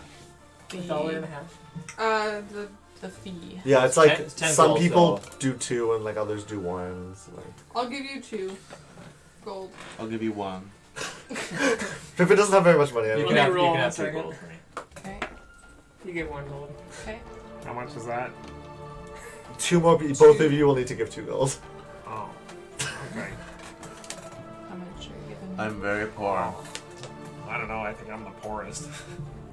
$1.50. the fee. Yeah, it's like It's 10 some gold, people so- do 2 and like others do 1. It's like, I'll give you 2 gold. I'll give you 1. Pippa doesn't have very much money. You Anyway. can me have, you roll can one have 2 second. gold for me. Okay. You get 1 gold. Okay. How much is that? 2 more. Both of you will need to give 2 gold. Oh. Okay. How much are you giving? I'm very poor. I don't know, I think I'm the poorest.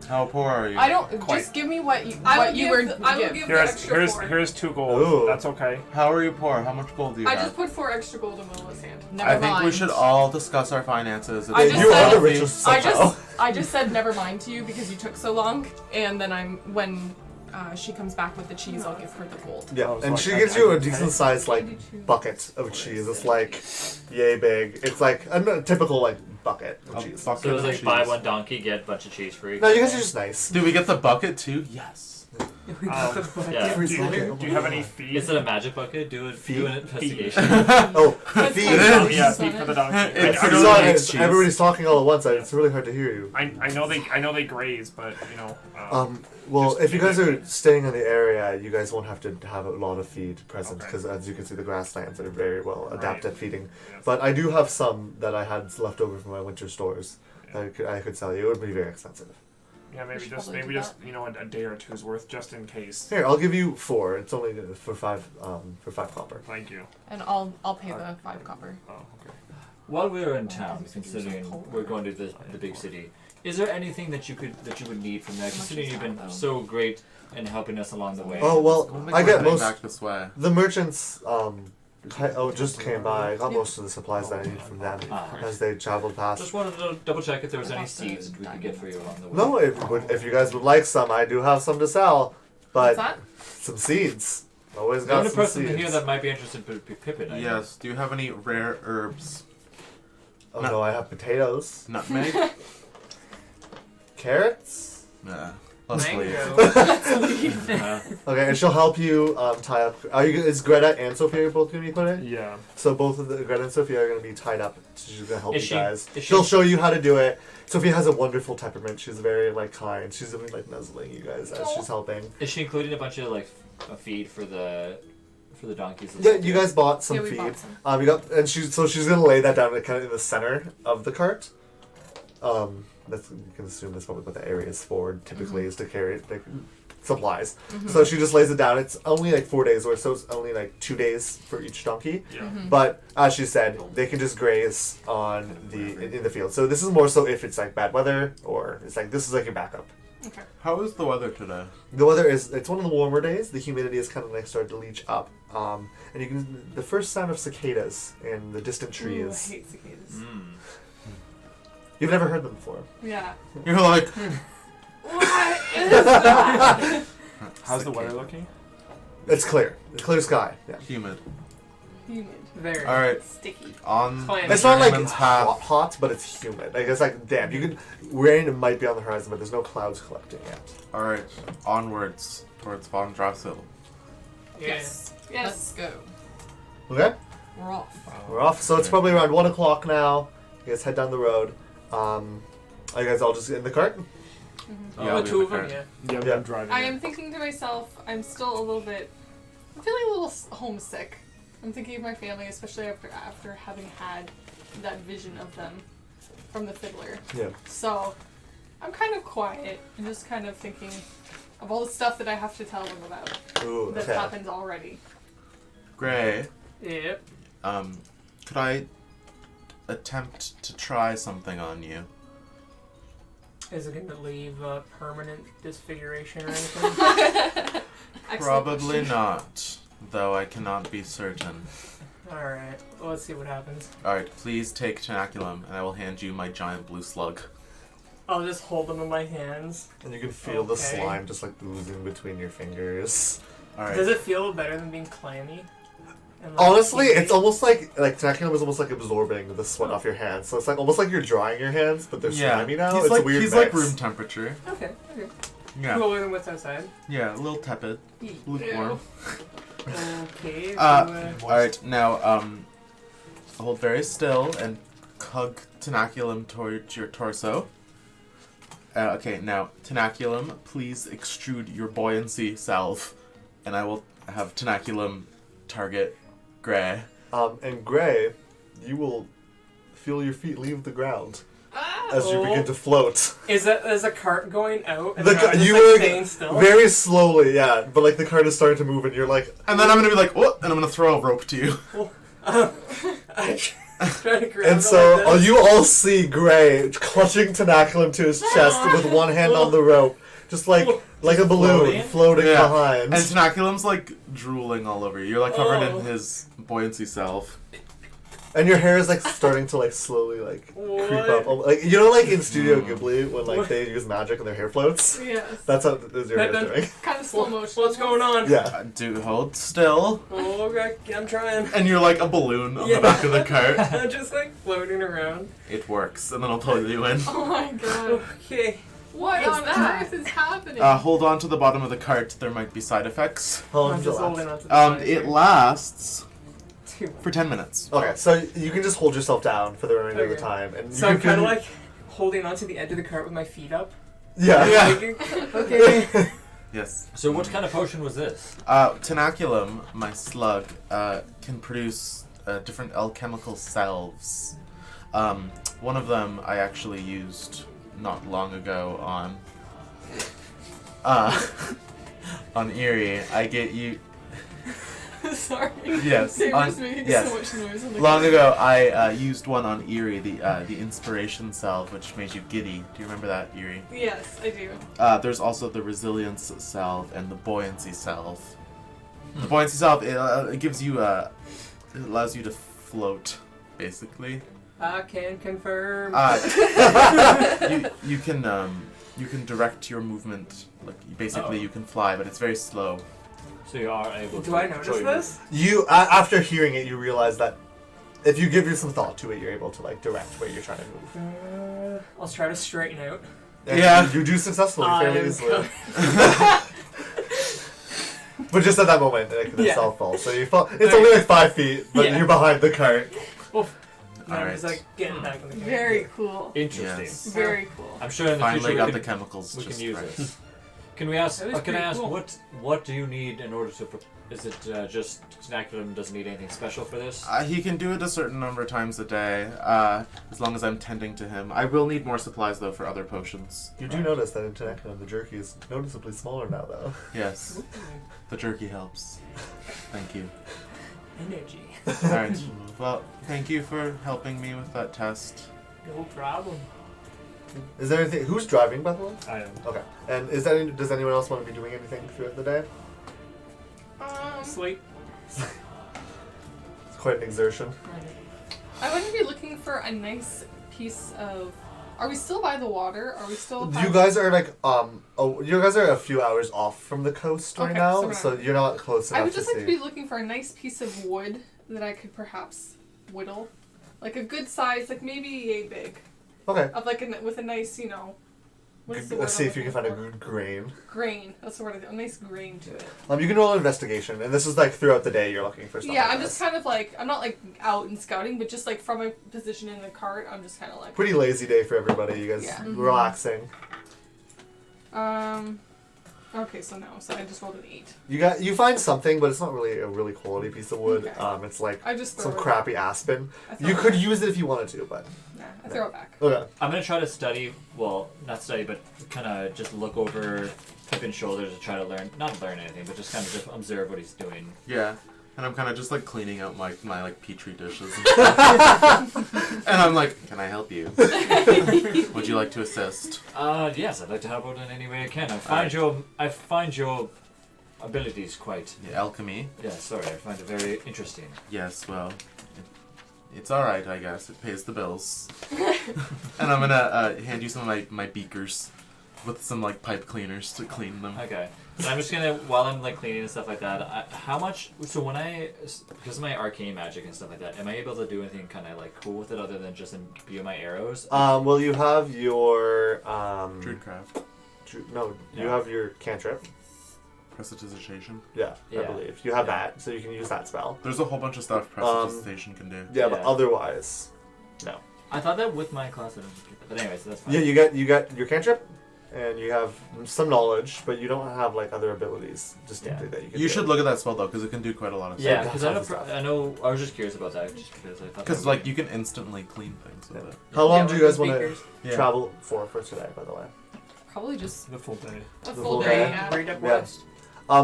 How poor are you? I don't. Quite. Just give me what you I will what you give were the- I will give. give the extra 4. Here's 2 gold. Ooh. That's okay. How are you poor? How much gold do you I have? just put 4 extra gold in Willow's hand. Never I think we mind. should all discuss our finances. I just you are said- the richest I somehow. just said never mind to you because you took so long, and then when she comes back with the cheese, I'll give her the gold. Yeah, Oh, so and like she I- gives I you a can decent pay? sized like 82. bucket of cheese. It's like yay big. It's like a typical like bucket of A cheese. bucket So it was of like buy cheese. one donkey, get a bunch of cheese free. No, you guys are just nice. Do we get the bucket too? Yes. We got the bucket. Yeah. Do you have any feed? Is it a magic bucket? Do an Feed? investigation. Oh, That's feed. fine. Yeah, feed for the donkey. It's I'm really sorry, makes cheese. everybody's talking all at once. It's really hard to hear you. I know they graze, but you know. Well, Just if you guys maybe- are staying in the area, you guys won't have to have a lot of feed present Okay. because, as you can see, the grasslands are very well adapted at feeding. Yes. But I do have some that I had left over from my winter stores that I could sell you. It would be very expensive. Yeah, maybe should just probably do you know a day or two's worth just in case. Here, I'll give you 4. It's only for 5 copper. Thank you. And I'll pay the 5 copper. Oh, okay. While we're in town, considering we're going to the big city, is there anything that you would need from there? How much Considering is you've that, been though? so great in helping us along the way. Oh well, We'll make I our get heading most. back this way. The merchants just came by. I got most of the supplies that I need from them Ah. as they traveled past. Just wanted to double check if there was any seeds that we could get for you along the way. No, if you guys would like some, I do have some to sell. But What's that? some seeds. Always The got only some person seeds. here that might be interested would be Pippin. I know. Yes. Do you have any rare herbs? Oh no, I have potatoes, Nutmeg? carrots. Nah. Let's leave. Mango. Okay, and she'll help you tie up. Is Greta and Sophia both gonna be put in? Yeah. So both of the Greta and Sophia are gonna be tied up. She's gonna help Is you she- guys. is she- She'll show you how to do it. Sophia has a wonderful temperament. She's very kind. She's gonna be nuzzling you guys as she's helping. Is she including a bunch of a feed for the donkeys? and Yeah, stuff? you guys bought some Yeah, we feed. bought some. You got and she's gonna lay that down kind of in the center of the cart. That's you can assume that's probably what the area is for. Typically, is to carry supplies. So she just lays it down. It's only 4 days worth, so it's only 2 days for each donkey. Yeah. But as she said, they can just graze on in the field. So this is more so if it's bad weather or it's this is your backup. Okay. How is the weather today? The weather it's one of the warmer days. The humidity is kind of started to leach up. And you can the first sound of cicadas in the distant Ooh, I trees. hate cicadas. Mm. You've never heard them before. Yeah. You're like, What is that? How's the weather looking? It's clear. It's clear sky. Yeah. humid. Humid. Very. Alright, Sticky. on Clam. It's not Journeyman's path. hot, but it's humid. It's damn. You can rain might be on the horizon, but there's no clouds collecting yet. Alright, onwards towards Von Drossil. Yeah. Yes. Yes. Let's go. Okay, We're off. we're off. So it's probably around 1 o'clock now. You guys head down the road. Are you guys all just in the cart? Yeah, Oh, we the two of have a them, cart. yeah. Yeah, Yeah. I'm driving. I am thinking to myself, I'm still a little bit. I'm feeling a little homesick. I'm thinking of my family, especially after having had that vision of them from the fiddler. Yeah. So I'm kind of quiet and just kind of thinking of all the stuff that I have to tell them about Ooh, that's okay. happened already. Gray, Yep. could I attempt to try something on you? Is it going to leave a permanent disfiguration or anything? Excellent Probably question. not, though I cannot be certain. Alright, well, let's see what happens. Alright, please take Tenaculum, and I will hand you my giant blue slug. I'll just hold them in my hands. And you can feel the Okay. slime just oozing between your fingers. Alright. Does it feel better than being clammy? And, Honestly, cheesy? it's almost like Tenaculum is almost absorbing the sweat off your hands. So it's almost like you're drying your hands, but they're slimy now. He's It's like, a weird he's mix. like room temperature. Okay, okay. Yeah. Cooler than what's outside. Yeah, a little tepid. Lukewarm. Okay. Alright, now, hold very still and hug Tenaculum towards your torso. Okay, now, Tenaculum, please extrude your buoyancy salve, and I will have Tenaculum target Gray. And Gray, you will feel your feet leave the ground as you Oh. begin to float. Is a cart going out? And The I'm just, you like, were staying still? very slowly, yeah, but the cart is starting to move, and you're like, And then I'm gonna be like, what? And I'm gonna throw a rope to you. I try to grab and it so like this. you all see Gray clutching Tenaculum to his chest with one hand on the rope, just like a balloon floating Yeah. behind. And Tenaculum's like drooling all over you. You're like covered Oh. in his buoyancy salve. And your hair is slowly slowly creep up. What? You know in Studio Ghibli when they use magic and their hair floats? Yes. That's how is your hair doing. Kind of slow motion. What's going on? Yeah. Do hold still. Oh, okay, I'm trying. And you're like a balloon on Yeah. the back of the cart. I'm just floating around. It works. And then I'll pull you in. Oh my god. Okay. What on earth is happening? Hold on to the bottom of the cart. There might be side effects. How long I'm does it just last? holding on to the It lasts 2 for 10 minutes. Okay, so you can just hold yourself down for the remainder of the Okay. time, and So you I'm kind of can like holding onto the edge of the cart with my feet up. yeah. Like, okay. Yes. So what kind of potion was this? Tenaculum, my slug, can produce different alchemical salves. One of them I actually used not long ago on on Erie. I get you. Sorry. Yes. Saber's making yes. so much noise on the Long ago, I used one on Erie, the inspiration salve, which made you giddy. Do you remember that, Erie? Yes, I do. There's also the resilience salve and the buoyancy salve. The buoyancy salve it gives you it allows you to float, basically. I can confirm. You can direct your movement. Like basically, Oh. you can fly, but it's very slow. So you are able to Do I notice control your this? You after hearing it, you realize that if you give some thought to it, you're able to like direct where you're trying to move. I'll try to straighten out. And Yeah. you do successfully fairly I'm easily. But just at that moment, like, the Yeah. cell falls. So you fall. It's only like 5 feet, but Yeah. you're behind the cart. And I'm just Alright. like getting back on the cart. Very cool. Interesting. Yes. Very cool. I'm sure in the Finally future got we the can, chemicals we just can use right. this. Can we ask? That is Can I pretty ask cool. what do you need in order to? Is it just Tenaculum doesn't need anything special for this? He can do it a certain number of times a day, as long as I'm tending to him. I will need more supplies though for other potions. You do notice that in Tenaculum, the jerky is noticeably smaller now, though. Yes, the jerky helps. Thank you. Energy. All right. Well, thank you for helping me with that test. No problem. Is there anything? Who's driving, by the way? I am. Okay. And does anyone else want to be doing anything throughout the day? Sleep. It's quite an exertion. I want to be looking for a nice piece of. Are we still by the water? Are we still? You guys are like you guys are a few hours off from the coast right Okay, now, so we're so not- you're not close enough I would just to like to see. be looking for a nice piece of wood that I could perhaps whittle, like a good size, like maybe yay big, Okay. of like with a nice, what is the word Let's see I'm if you can looking find a for? good grain. Grain. That's the word. A nice grain to it. You can roll an investigation, and this is like throughout the day you're looking for stuff. Yeah, like I'm this. just kind of like I'm not like out and scouting, but just like from my position in the cart, I'm just kind of like. Pretty lazy day for everybody. You guys Yeah. relaxing. Okay, so no. So I just rolled an 8. You find something, but it's not really a really quality piece of wood. Okay. It's like I just throw some it crappy aspen. I throw You it could back. use it if you wanted to, but Nah, I throw it back. okay. I'm gonna try to study. Well, not study, but kind of just look over Pippin's shoulder to try to not learn anything, but just kind of just observe what he's doing. Yeah. And I'm kind of just like cleaning out my like petri dishes. And I'm like, can I help you? Would you like to assist? Yes, I'd like to help out in any way I can. Alright. I find your abilities quite. Yeah, alchemy. Yeah, sorry, I find it very interesting. Yes. Well, it's all right, I guess. It pays the bills. And I'm gonna hand you some of my beakers with some like pipe cleaners to clean them. Okay. So I'm just gonna, while I'm like cleaning and stuff like that, how much, so because of my arcane magic and stuff like that, am I able to do anything kind of like cool with it other than just imbue my arrows? Well, you have your Druidcraft. you Yeah. have your cantrip. Prestidigitation. Yeah, I Yeah. believe you have Yeah. that, so you can use that spell. There's a whole bunch of stuff prestidigitation can do. Yeah, but Yeah. otherwise, no. I thought that with my class I didn't get that, but anyways, that's fine. Yeah, you got your cantrip, and you have some knowledge, but you don't have like other abilities distinctly that you can. You do. should look at that spell though, because it can do quite a lot of Yeah, stuff. because I know, I was just curious about that, just because I thought. Because like you can instantly clean things with Yeah. it. How long do you guys with want the to travel for today? By the way. Probably just The full day. a The full full day. day? Yeah. Right up Yeah. west.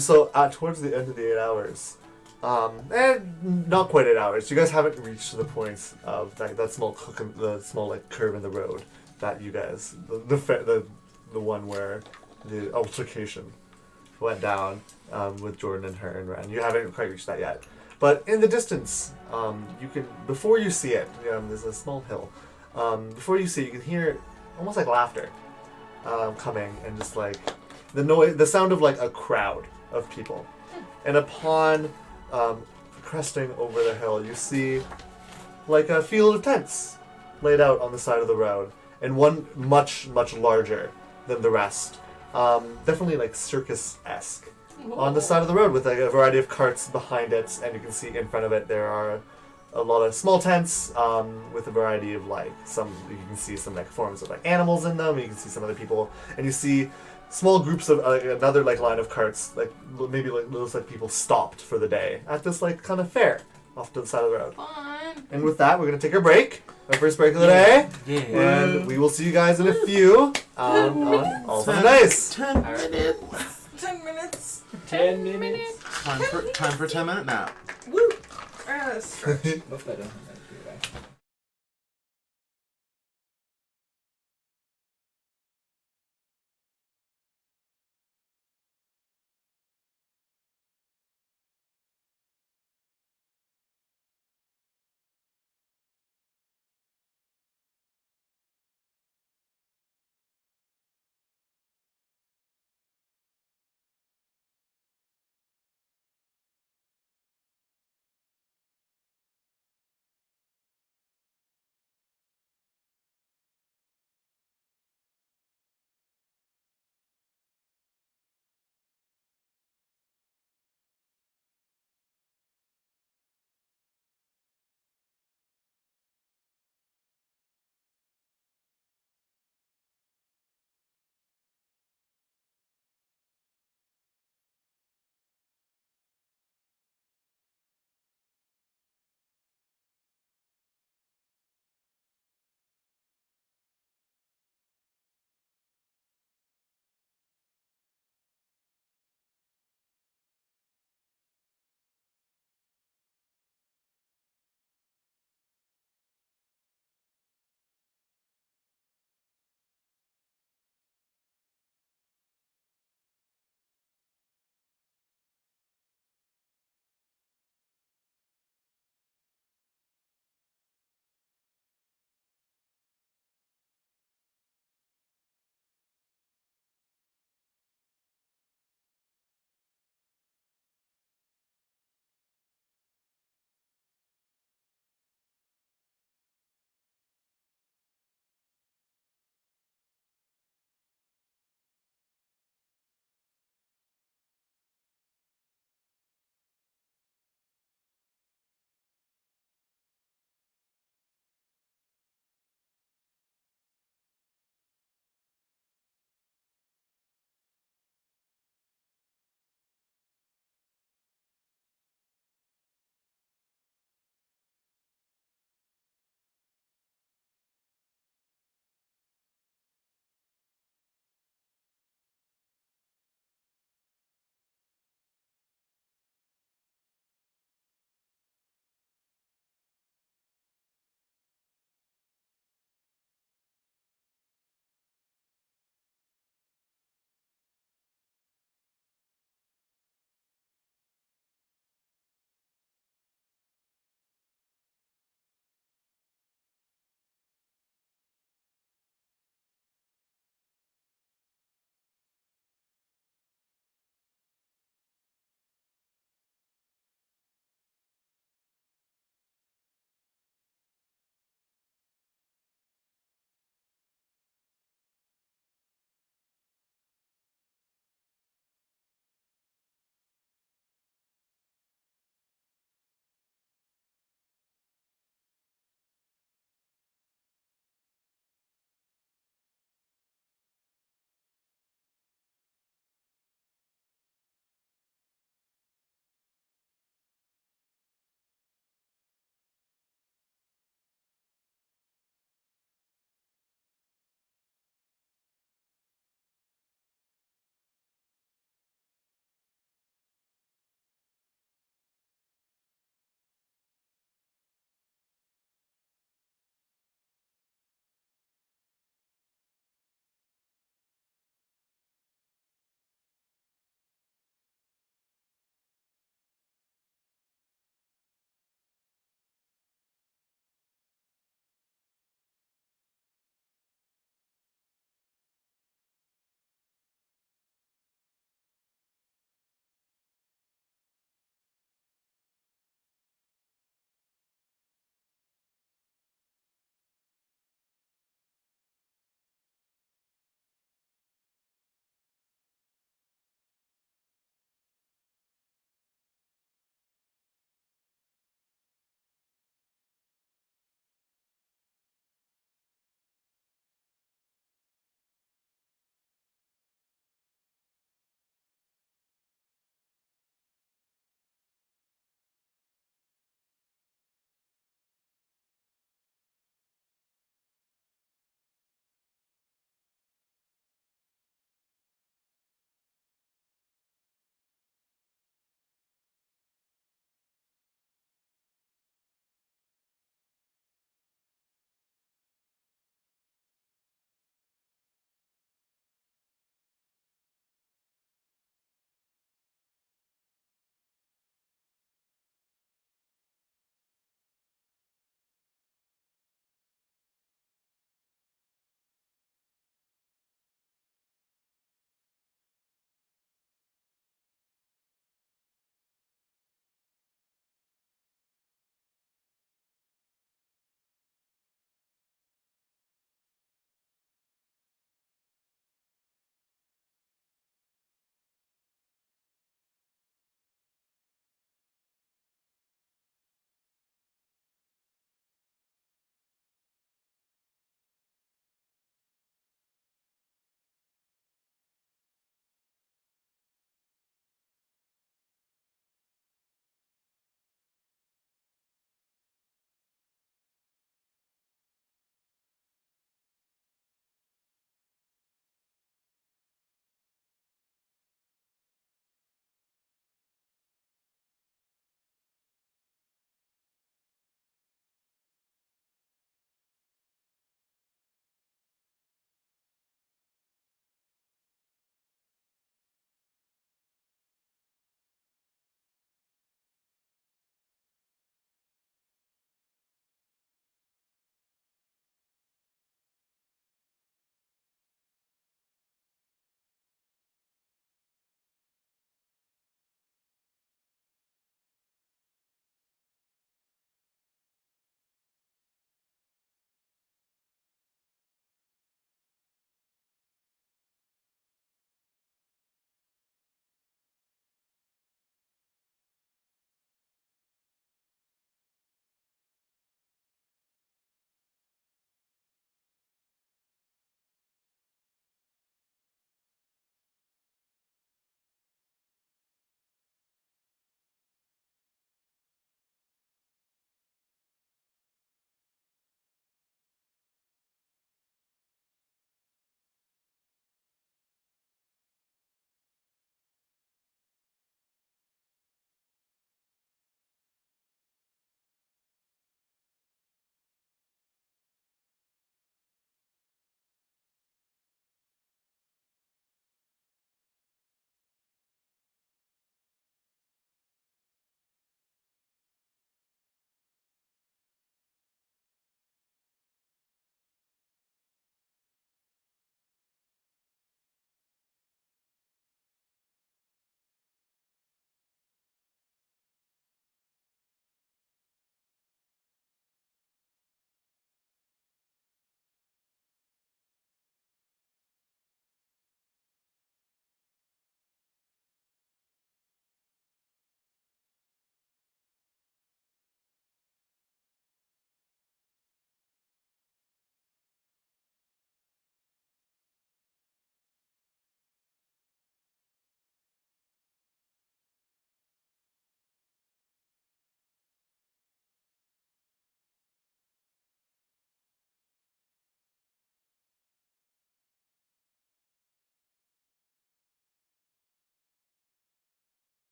So towards the end of the 8 hours, not quite 8 hours. You guys haven't reached the point of that small the small like curve in the road that you guys the one where the altercation went down with Jordan and her and Ren. You haven't quite reached that yet, but in the distance, you can before you see it. There's a small hill. Before you see it, you can hear almost like laughter coming and just like the sound of like a crowd of people. And upon cresting over the hill, you see like a field of tents laid out on the side of the road, and one much larger than the rest. Definitely like circus-esque. On the side of the road with a variety of carts behind it, and you can see in front of it there are a lot of small tents with a variety of like you can see some like forms of like animals in them. You can see some other people, and you see small groups of another like line of carts, like maybe like looks like people stopped for the day at this like kind of fair off to the side of the road. Fun. And with that, we're gonna take our break, our first break of the day, Yeah. and we will see you guys in a few on AllFunNDice. 10 minutes. 10 minutes. 10 minutes. Time for 10-minute nap. Woo. Stretch. Hope I don't have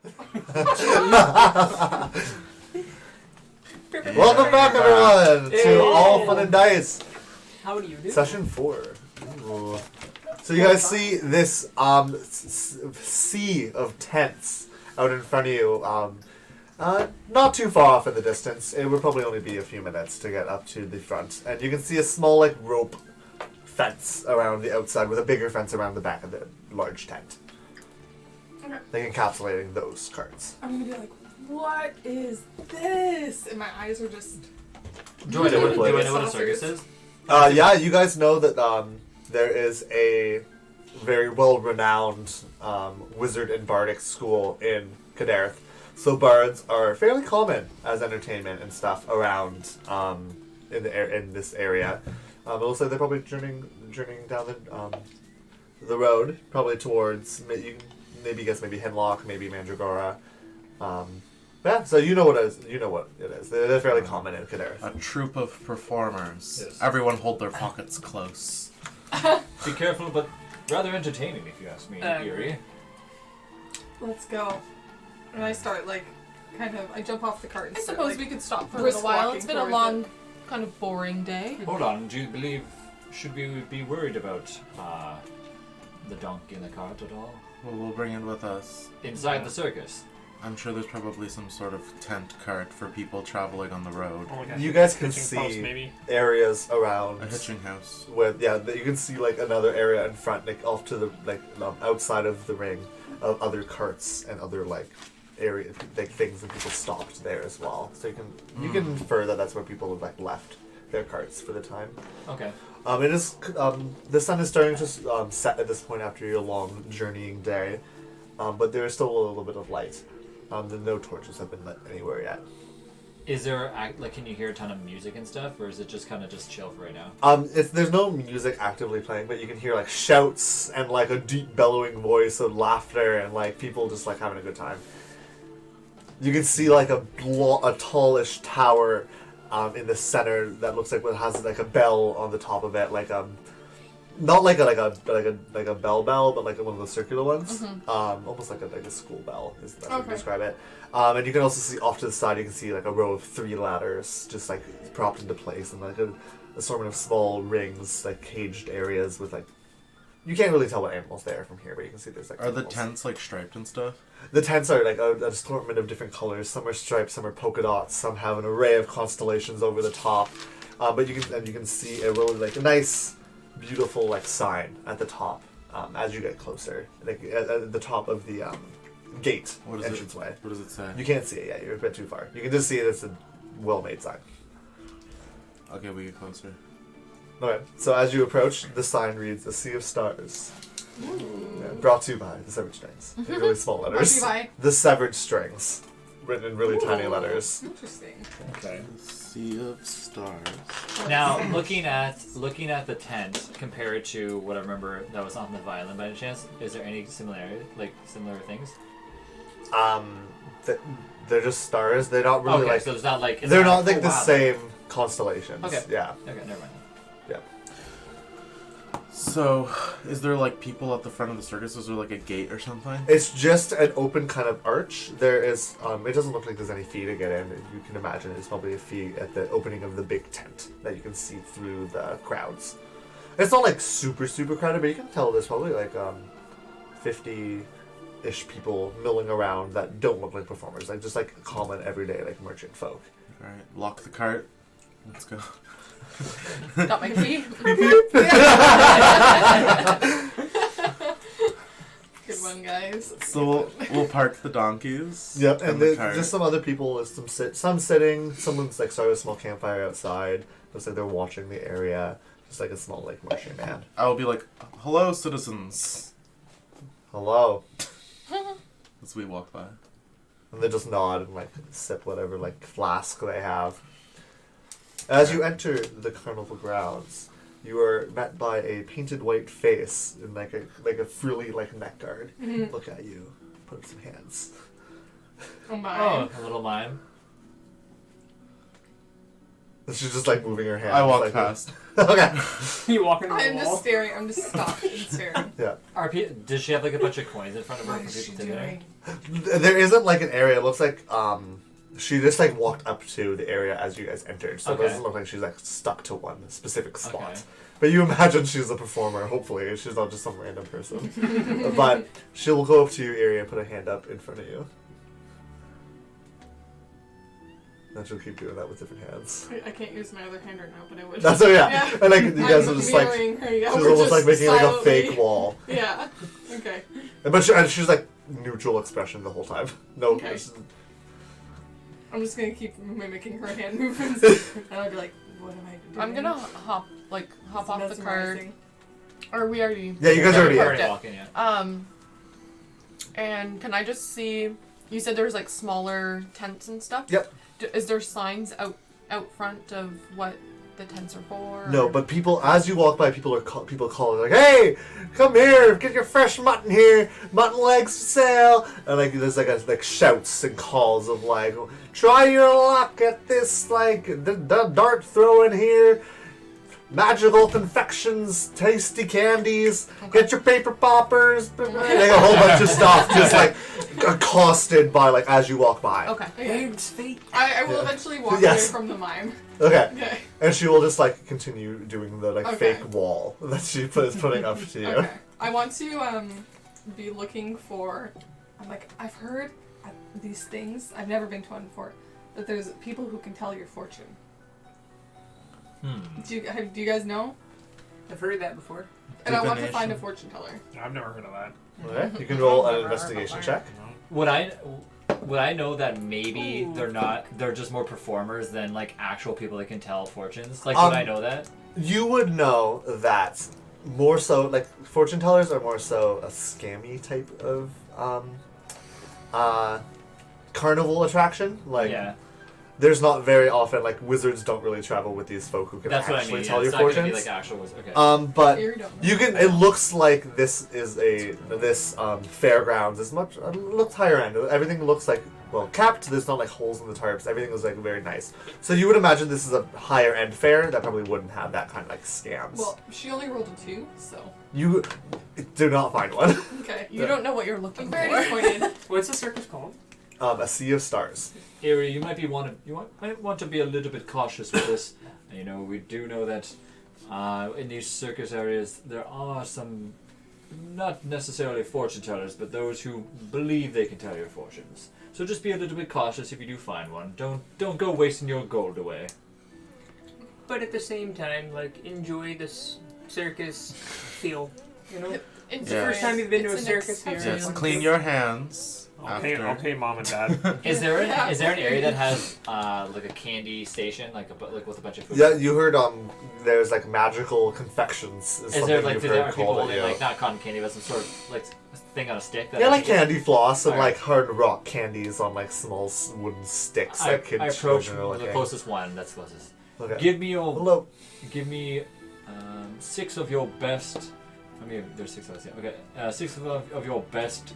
Welcome back, everyone, to Hey. All Fun and Dice, How do you do? session 4. Ooh. So you guys see this sea of tents out in front of you, not too far off in the distance. It would probably only be a few minutes to get up to the front, and you can see a small like rope fence around the outside with a bigger fence around the back of the large tent. Okay. Like encapsulating those cards. I'm gonna be like, what is this? And my eyes are just. Do I know what a Saucers. circus is? Yeah, you guys know that there is a very well-renowned wizard and bardic school in Kadarth. So bards are fairly common as entertainment and stuff around in this area. It looks like they're probably journeying down the road, probably towards you can maybe guess maybe Hemlock, maybe Mandragora. Yeah, so you know what it is. You know what it is. They're fairly common in Kadarth. A troupe of performers. Yes. Everyone hold their pockets close. Be careful, but rather entertaining, if you ask me, Yuri. Let's go. And I start I jump off the cart. And I start, suppose we could stop for a brisk little while. walking It's been a towards long, kind of boring day. Hold on, do you believe, should we be worried about the donkey in the cart at all? Well, we'll bring it with us. Inside the circus? I'm sure there's probably some sort of tent cart for people traveling on the road. Oh, like a You guys can hitching post, see maybe. areas around A hitching house. with you can see like another area in front, like off to the outside of the ring of other carts and other like area like things and people stopped there as well. So you can infer that that's where people have like left their carts for the time. Okay. It is the sun is starting to set at this point after your long journeying day, but there is still a little bit of light. No torches have been lit anywhere yet. Is there, can you hear a ton of music and stuff, or is it just kind of just chill for right now? There's no music actively playing, but you can hear like shouts and like a deep bellowing voice of laughter and like people just like having a good time. You can see like a tallish tower in the center that looks like it has like a bell on the top of it, like not like a bell, but like one of those circular ones. Almost like a school bell is the best way to Okay. describe it. And you can also see off to the side, you can see like a row of 3 ladders just like propped into place and like a assortment of small rings, like caged areas with like. You can't really tell what animals they are from here, but you can see there's like. Are the animals. tents like striped and stuff? The tents are like an assortment of different colors. Some are striped, some are polka dots, some have an array of constellations over the top. But you can see a really like a nice, beautiful like sign at the top as you get closer, like at the top of the gate What is it? entranceway. What does it say? You can't see it yet. You're a bit too far. You can just see it as a well-made sign. Okay, we get closer. Okay, so as you approach, the sign reads "A Sea of Stars." Yeah, brought to you by the Severed Strings. In really small Brought letters. to you by- The Severed Strings, written in really tiny Ooh, letters. Interesting. Okay. Sea of stars. Now, looking at the tent compared to what I remember that was on the violin by any chance, is there any similarity, like similar things? They're just stars. They're not really Okay, like. so it's not like... it's They're not like, like oh, the wow. same constellations. Okay. Yeah. Okay, never mind. So, is there like people at the front of the circus? Is there like a gate or something? It's just an open kind of arch. There is. It doesn't look like there's any fee to get in. You can imagine it's probably a fee at the opening of the big tent that you can see through the crowds. It's not like super crowded, but you can tell there's probably like 50-ish people milling around that don't look like performers, like just like common everyday like merchant folk. Alright, lock the cart. Let's go. Got my key. Good one, guys. So we'll park the donkeys. Yep, and the there's cart. just some other people. Some sitting. Someone's like started a small campfire outside. Looks like they're watching the area. Just like a small like merchant man. I'll be like, "Hello, citizens," Hello, as we walk by. and they just nod and like sip whatever like flask they have. As you enter the carnival grounds, you are met by a painted white face in like a frilly like neck guard. Mhm. Look at you. Put up some hands. Oh my. Oh, a little mime. She's just like moving her hands. I walk like, past. Okay. You walk into the I'm wall. just staring. I'm just stopped and staring. Does she have like a bunch of coins in front of her What for is she people to there? doing? There isn't like an area. It looks like she just like walked up to the area as you guys entered, so Okay. it doesn't look like she's like stuck to one specific spot. Okay. But you imagine she's a performer. Hopefully, she's not just some random person. But she'll go up to your area and put a hand up in front of you. And she'll keep doing that with different hands. I can't use my other hand right now, but I would. That's yeah. And like you guys are just like mirroring her, yeah, she's we're almost like just making like a silently- fake wall. Yeah. Okay. But she's like neutral expression the whole time. No. Okay. I'm just gonna keep mimicking her hand movements, and I'll be like, "What am I doing?" I'm gonna hop off the cart. Mesmerizing. Or we already. Yeah, you guys Yeah, already we are. parked it. walking, yeah. And can I just see? You said there's like smaller tents and stuff. Yep. Is there signs out front of what the tents are for? No, but people, as you walk by, people calling like, "Hey, come here, get your fresh mutton here, mutton legs for sale!" And like there's like shouts and calls of like, "Try your luck at this like the dart throwing here, magical confections, tasty candies, get your paper poppers," like a whole bunch of stuff, just like accosted by like as you walk by. Okay. Eggs, fake. I will Yeah. eventually walk Yes. away from the mime. Okay. Okay. And she will just like continue doing the like Okay. fake wall that she is putting up to you. Okay. I want to be looking for. I've heard these things. I've never been to one before. That there's people who can tell your fortune. Do you guys know? I've heard that before. And I want to find a Divination. fortune teller. I've never heard of that. Okay. You can roll an investigation check. Would I know that maybe they're just more performers than like actual people that can tell fortunes? Like would I know that? You would know that more so like fortune tellers are more so a scammy type of carnival attraction. Like Yeah. there's not very often like wizards don't really travel with these folk who can That's what I actually mean. tell Yeah, your it's not fortunes. gonna be like actual okay. But Here, don't know. you can. It looks like this is this fairgrounds is much. It looks higher end. Everything looks like capped. There's not like holes in the tarps. Everything is like very nice. So you would imagine this is a higher end fair that probably wouldn't have that kind of like scams. Well, she only rolled a 2, so. You do not find one. Okay. You don't know what you're looking I'm for. very disappointed. What's the circus called? A sea of stars. Erie, you might want to be a little bit cautious with this. You know, we do know that in these circus areas there are some, not necessarily fortune tellers, but those who believe they can tell your fortunes. So just be a little bit cautious if you do find one. Don't go wasting your gold away. But at the same time, like, enjoy this circus feel. You know? It's Yeah. First time you've been to a an circus here. experience. Yes, clean your hands I'll pay after. mom and dad. Is there Yeah. an area that has like a candy station, like with a bunch of food? Yeah, you heard there's like magical confections. Is there like you've do there heard are people called holding at you. like not cotton candy, but some sort of like thing on a stick? That Yeah, like actually- candy floss and Alright. like hard rock candies on like small wooden sticks I that kids I approach children are the looking. closest one that's closest. Okay. Give me Hello. 6 of your best. I mean, there's 6 of us. Yeah. Okay, 6 of your best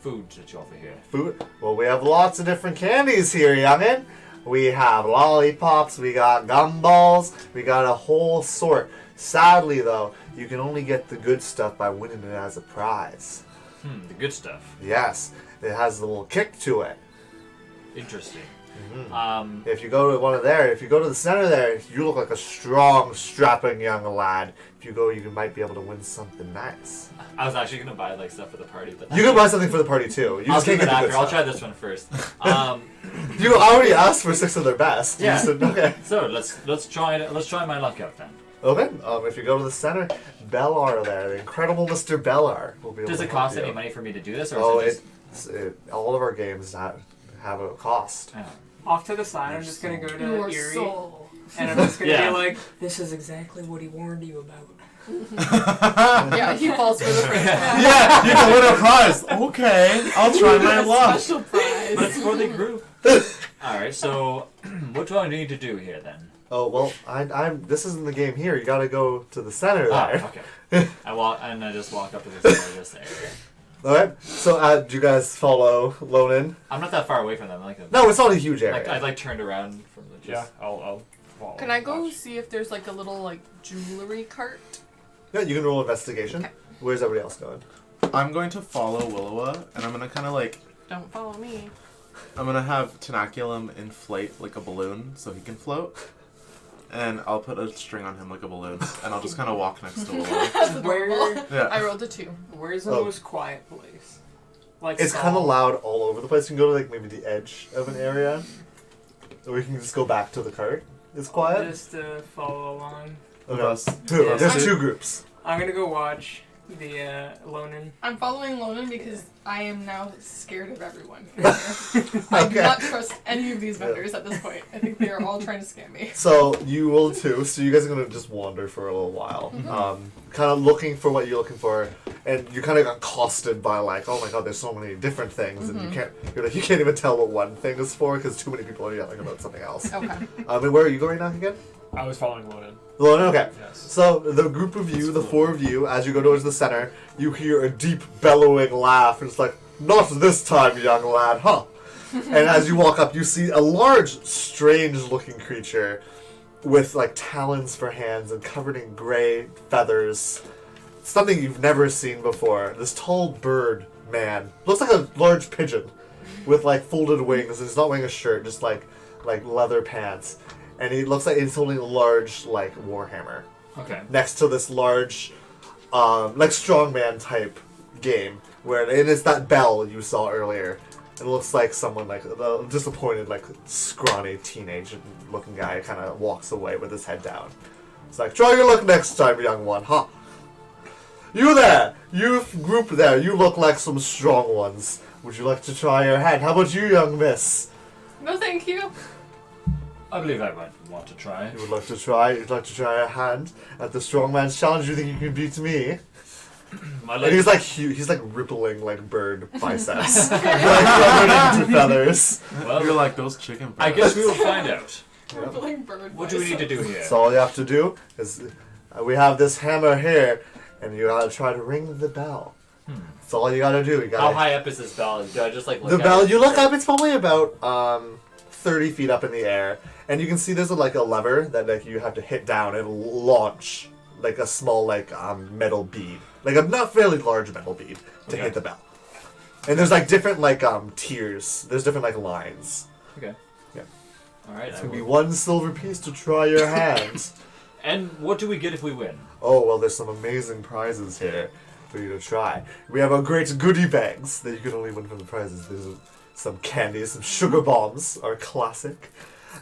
foods that you offer here. Food. Well, we have lots of different candies here, youngin. We have lollipops, we got gumballs, we got a whole sort. Sadly, though, you can only get the good stuff by winning it as a prize. The good stuff. Yes, it has a little kick to it. Interesting. Mm-hmm. If you go to if you go to the center there, you look like a strong, strapping young lad. If you go, you might be able to win something nice. I was actually gonna buy like stuff for the party, but You can buy something for the party too. You I'll just do can't get that the after. good I'll stuff. try this one first. You already asked for 6 of their best. You Yeah. said, okay. So let's try my luck out then. Okay. If you go to the center, Bellar there, the incredible Mr. Bellar will be able Does to it help cost you. any money for me to do this, or Oh, is it just? all of our games have a cost. Oh. Off to the side, I'm just gonna go to Your Erie. soul. And I'm just gonna Yeah. be like, this is exactly what he warned you about. Yeah, he falls for the first time. Yeah, you can win a prize. Okay, I'll try my luck. Special prize. But it's for the group. Alright, so what do I need to do here then? Oh well, I'm. This isn't the game here. You got to go to the center there. Okay. I just walk up to this area, just there. All right. So, do you guys follow Lonin? I'm not that far away from them. No, it's not a huge area. I turned around from the. Yeah, I'll follow. Can I go watch. see if there's like a little like jewelry cart? Yeah, you can roll investigation. Okay. Where's everybody else going? I'm going to follow Willowa, and I'm gonna kind of like Don't follow me. I'm gonna have Tenaculum inflate like a balloon so he can float, and I'll put a string on him like a balloon, and I'll just kind of walk next to Willowa. That's adorable. Where Yeah. I rolled a 2. where's the Oh. most quiet place? Like It's kind of Saul. loud all over the place. You can go to like maybe the edge of an area, or you can just go back to the cart. It's quiet. Just follow along. Okay. Us. Two. Yeah. There's 2 groups. I'm gonna go watch the Lonan. I'm following Lonan because I am now scared of everyone. I do Okay. not trust any of these vendors at this point. I think they are all trying to scam me. So you will too. So you guys are gonna just wander for a little while, kind of looking for what you're looking for, and you kind of got accosted by like, oh my god, there's so many different things, and you can't even tell what one thing is for because too many people are yelling about something else. Okay. And where are you going now again? I was following Lonan. Well, okay. Yes. So the group of you, the 4 of you, as you go towards the center, you hear a deep bellowing laugh, and it's like, not this time, young lad, huh? And as you walk up, you see a large, strange-looking creature with like talons for hands and covered in gray feathers. Something you've never seen before. This tall bird man looks like a large pigeon with like folded wings. And he's not wearing a shirt, just like leather pants. And he looks like he's holding a large like warhammer Okay. next to this large, like strongman type game where and it's that bell you saw earlier. It looks like someone like a disappointed, like scrawny teenage looking guy kind of walks away with his head down. It's like, try your luck next time, young one, huh? You there, you group there, you look like some strong ones. Would you like to try your hand? How about you, young miss? No, thank you. I believe I might want to try. You would like to try? You'd like to try a hand at the strongman's challenge? You think you can beat me? My And legs- he's like he's like rippling like bird biceps, like covered into feathers. well, You're like those chicken. I guess we will find out. Rippling bird. What do we need to do here? So all you have to do is we have this hammer here, and you gotta try to ring the bell. That's all you gotta do. You gotta. How high up is this bell? Do I just like look The at bell, it? you look up, it's probably about 30 feet up in the air, and you can see there's a lever that like you have to hit down and launch like a small metal bead, like a not fairly large metal bead to Okay. hit the bell. And there's like different tiers. There's different lines. Okay. Yeah. All right. It's I gonna be will. 1 silver piece to try your hands. And what do we get if we win? Oh well, there's some amazing prizes here for you to try. We have our great goodie bags that you can only win from the prizes. There's some candy, some sugar bombs, our classic,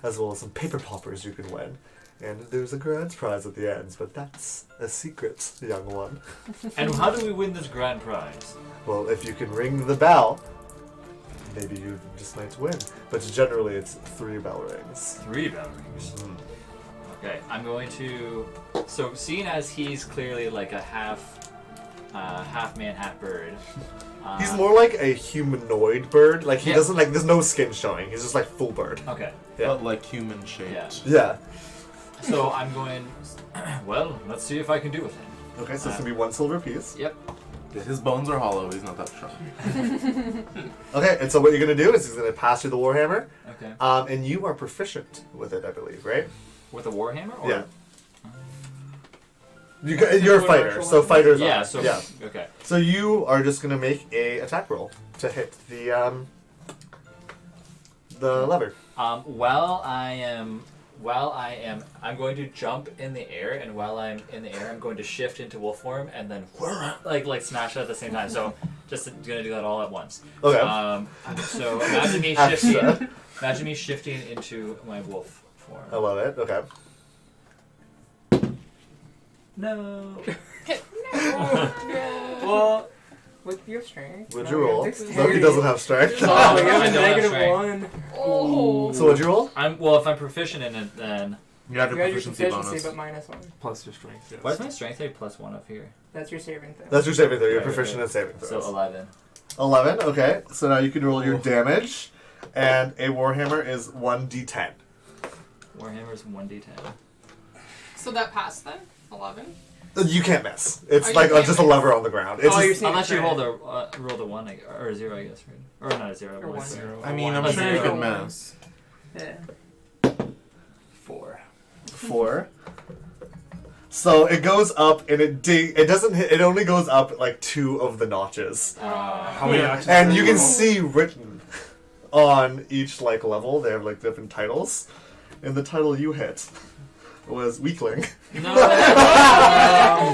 as well as some paper poppers you can win. And there's a grand prize at the end, but that's a secret, young one. And how do we win this grand prize? Well, if you can ring the bell, maybe you just might win. But generally, it's 3 bell rings. 3 bell rings. Okay, I'm going to. So, seeing as he's clearly like a half man, half bird. He's more like a humanoid bird. Like he Yeah. doesn't there's no skin showing. He's just like full bird. Okay. Yeah. But like human shaped. Yeah. Yeah. So I'm going. Well, let's see if I can do with him. Okay, so it's gonna be 1 silver piece. Yep. His bones are hollow. He's not that strong. Okay, and so what you're gonna do is he's gonna pass you the warhammer, Okay. and you are proficient with it, I believe, right? With a warhammer? Or? Yeah. You're a fighter, so fighters. Yeah. are. So. yeah. Okay. So you are just gonna make a attack roll to hit the lever. I'm going to jump in the air, and while I'm in the air, I'm going to shift into wolf form, and then like smash it at the same time. So just gonna do that all at once. Okay. So imagine me Extra. shifting. Imagine me shifting into my wolf form. I love it. Okay. No. Well, with your strength. What'd no, you your roll? dexterity. No, he doesn't have strength. Oh, I you have a don't have negative strength. 1. Oh. So what'd you roll? If I'm proficient in it, then You have You your had your proficiency proficiency, bonus. but -1. Plus your strength. Yes. why is my strength a +1 up here? That's your saving thing. That's your saving throw. You're Right, proficient okay. in saving throws. So 11. 11. Okay. So now you can roll your damage, and a warhammer is 1d10. Warhammer's 1d10. So that passed then? 11? You can't miss. It's Oh, you like can't just a miss. lever on the ground. It's Oh, you're just, saying Unless you crit. roll the 1 or a 0, I guess, right? Or not a 0. Or one. 1. I mean, I'm A sure you zero. could miss. Yeah. 4. So it goes up and it doesn't hit. It only goes up like 2 of the notches, How many notches? and do you we can roll? see written on each like level. They have like different titles, and the title you hit was weakling. No.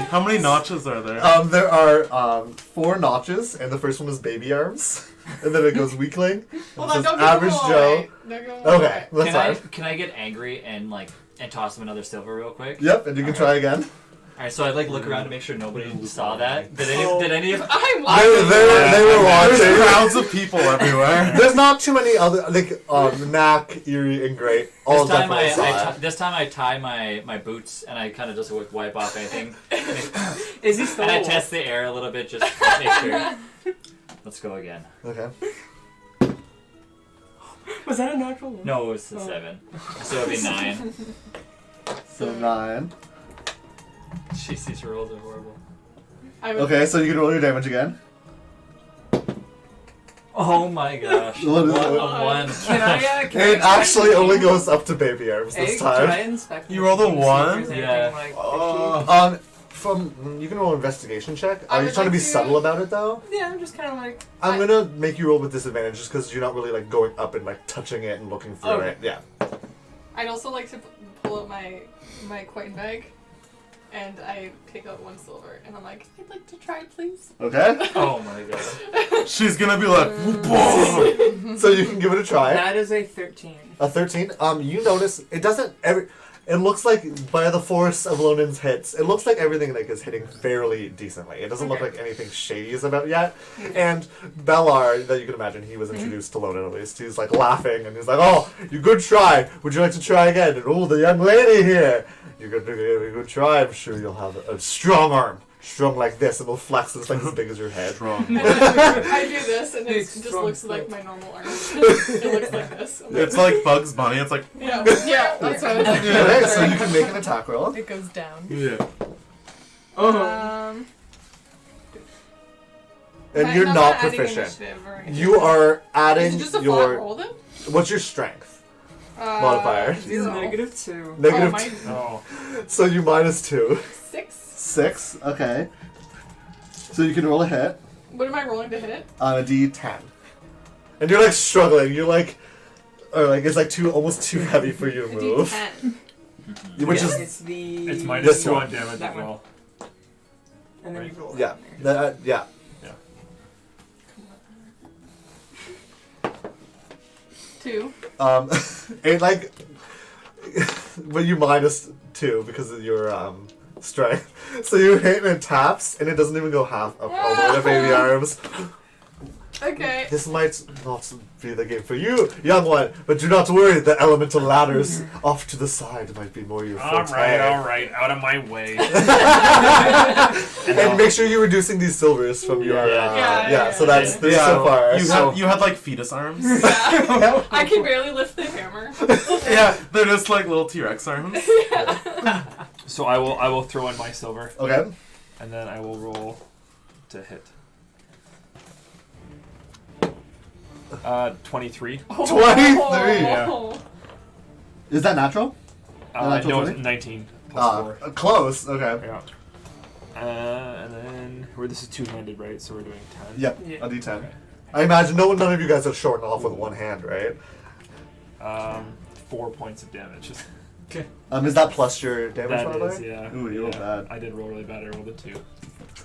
How many notches are there? There are 4 notches, and the first one is baby arms, and then it goes weakling. Hold It on, says don't average give them Joe. away. Don't give them away. Okay, that's fine. Can I get angry and toss him another silver real quick? Yep, and you can try again. All right, so I look around to make sure nobody saw that. Did any of I'm They were There's watching. crowds of people everywhere. There's not too many other Knack, Eerie, and Great. All this time definitely saw it. this time I tie my boots and I kind of just wipe off anything. Is he still And I alive? test the air a little bit just to make sure. Let's go again. Okay. Was that a natural one? No, it was a Oh. 7. So it'd be 9. So 9. Jeez, these rolls are horrible. Okay, so you can roll your damage again. Oh my gosh. What is it? A 1. Can I? Can It I actually only goes up to baby arms Hey, this Can I time. inspect? You the rolled a machine to see if 1? there's anything, Yeah. like, Oh. You can roll an investigation check. I Are you would trying to like be to- subtle about it though? fishy? Yeah, I'm just kind of like. I'm gonna make you roll with disadvantage just because you're not really like going up and like touching it and looking through Okay. it. Yeah. I'd also like to pull out my coin bag, and I pick out 1 silver, and I'm like, I'd like to try, please. Okay. Oh my god. She's gonna be like, "Whoa." So you can give it a try. That is a 13. A 13. You notice it doesn't it looks like by the force of Lonin's hits, it looks like everything like is hitting fairly decently. It doesn't look Okay. like anything shady is about yet. And Bellar, that you can imagine, he was introduced to Lonin at least. He's like laughing and he's like, "Oh, you good try. Would you like to try again?" And oh, the young lady here. You good try. I'm sure you'll have a strong arm. Strong like this, and it'll flex. It's like as big as your head. Strong. I do this, and it Big, just strong looks like foot. my normal arm. It looks like this. I'm like, It's like Bugs Bunny. It's like, yeah, that's what I was like. Okay, so you can make an attack roll. It goes down. yeah. Um, And I'm you're not adding proficient. initiative or anything. You are Is adding it just a flat your. roll then? What's your strength? Modifier. 0. -2. Negative. Oh, two. Oh. So you -2. 6. 6. Okay. So you can roll a hit What am I rolling to hit it? on a D10. And you're like struggling. You're like, or like it's like almost too heavy for you to A move. D10. Which Yeah, is it's the. It's This -2 one. on damage That as one. well. And then Right. you roll. yeah, that yeah. Two. It like when you -2 because of your strength. So you hit and it taps and it doesn't even go half up all the way to baby arms. Okay. This might not be the game for you, young one, but do not worry, the elemental ladders off to the side might be more your forte. Alright, out of my way. And make sure you're reducing these silvers from your Yeah. so that's this Yeah. so far. You had like fetus arms. Yeah. I can barely lift the hammer. Yeah, they're just like little T-Rex arms. So I will throw in my silver, Okay. and then I will roll to hit. 23. 23. Yeah. Is that natural? Natural No, 20? it's 19 plus 4. Close. Okay. Yeah. And then this is two-handed, right? So we're doing 10. Yep. Yeah. A D10. I imagine none of you guys are shorting off with one hand, right? 4 points of damage. Is that plus your damage That modifier? is, yeah. Ooh, you rolled bad. I did roll really bad. I rolled a 2.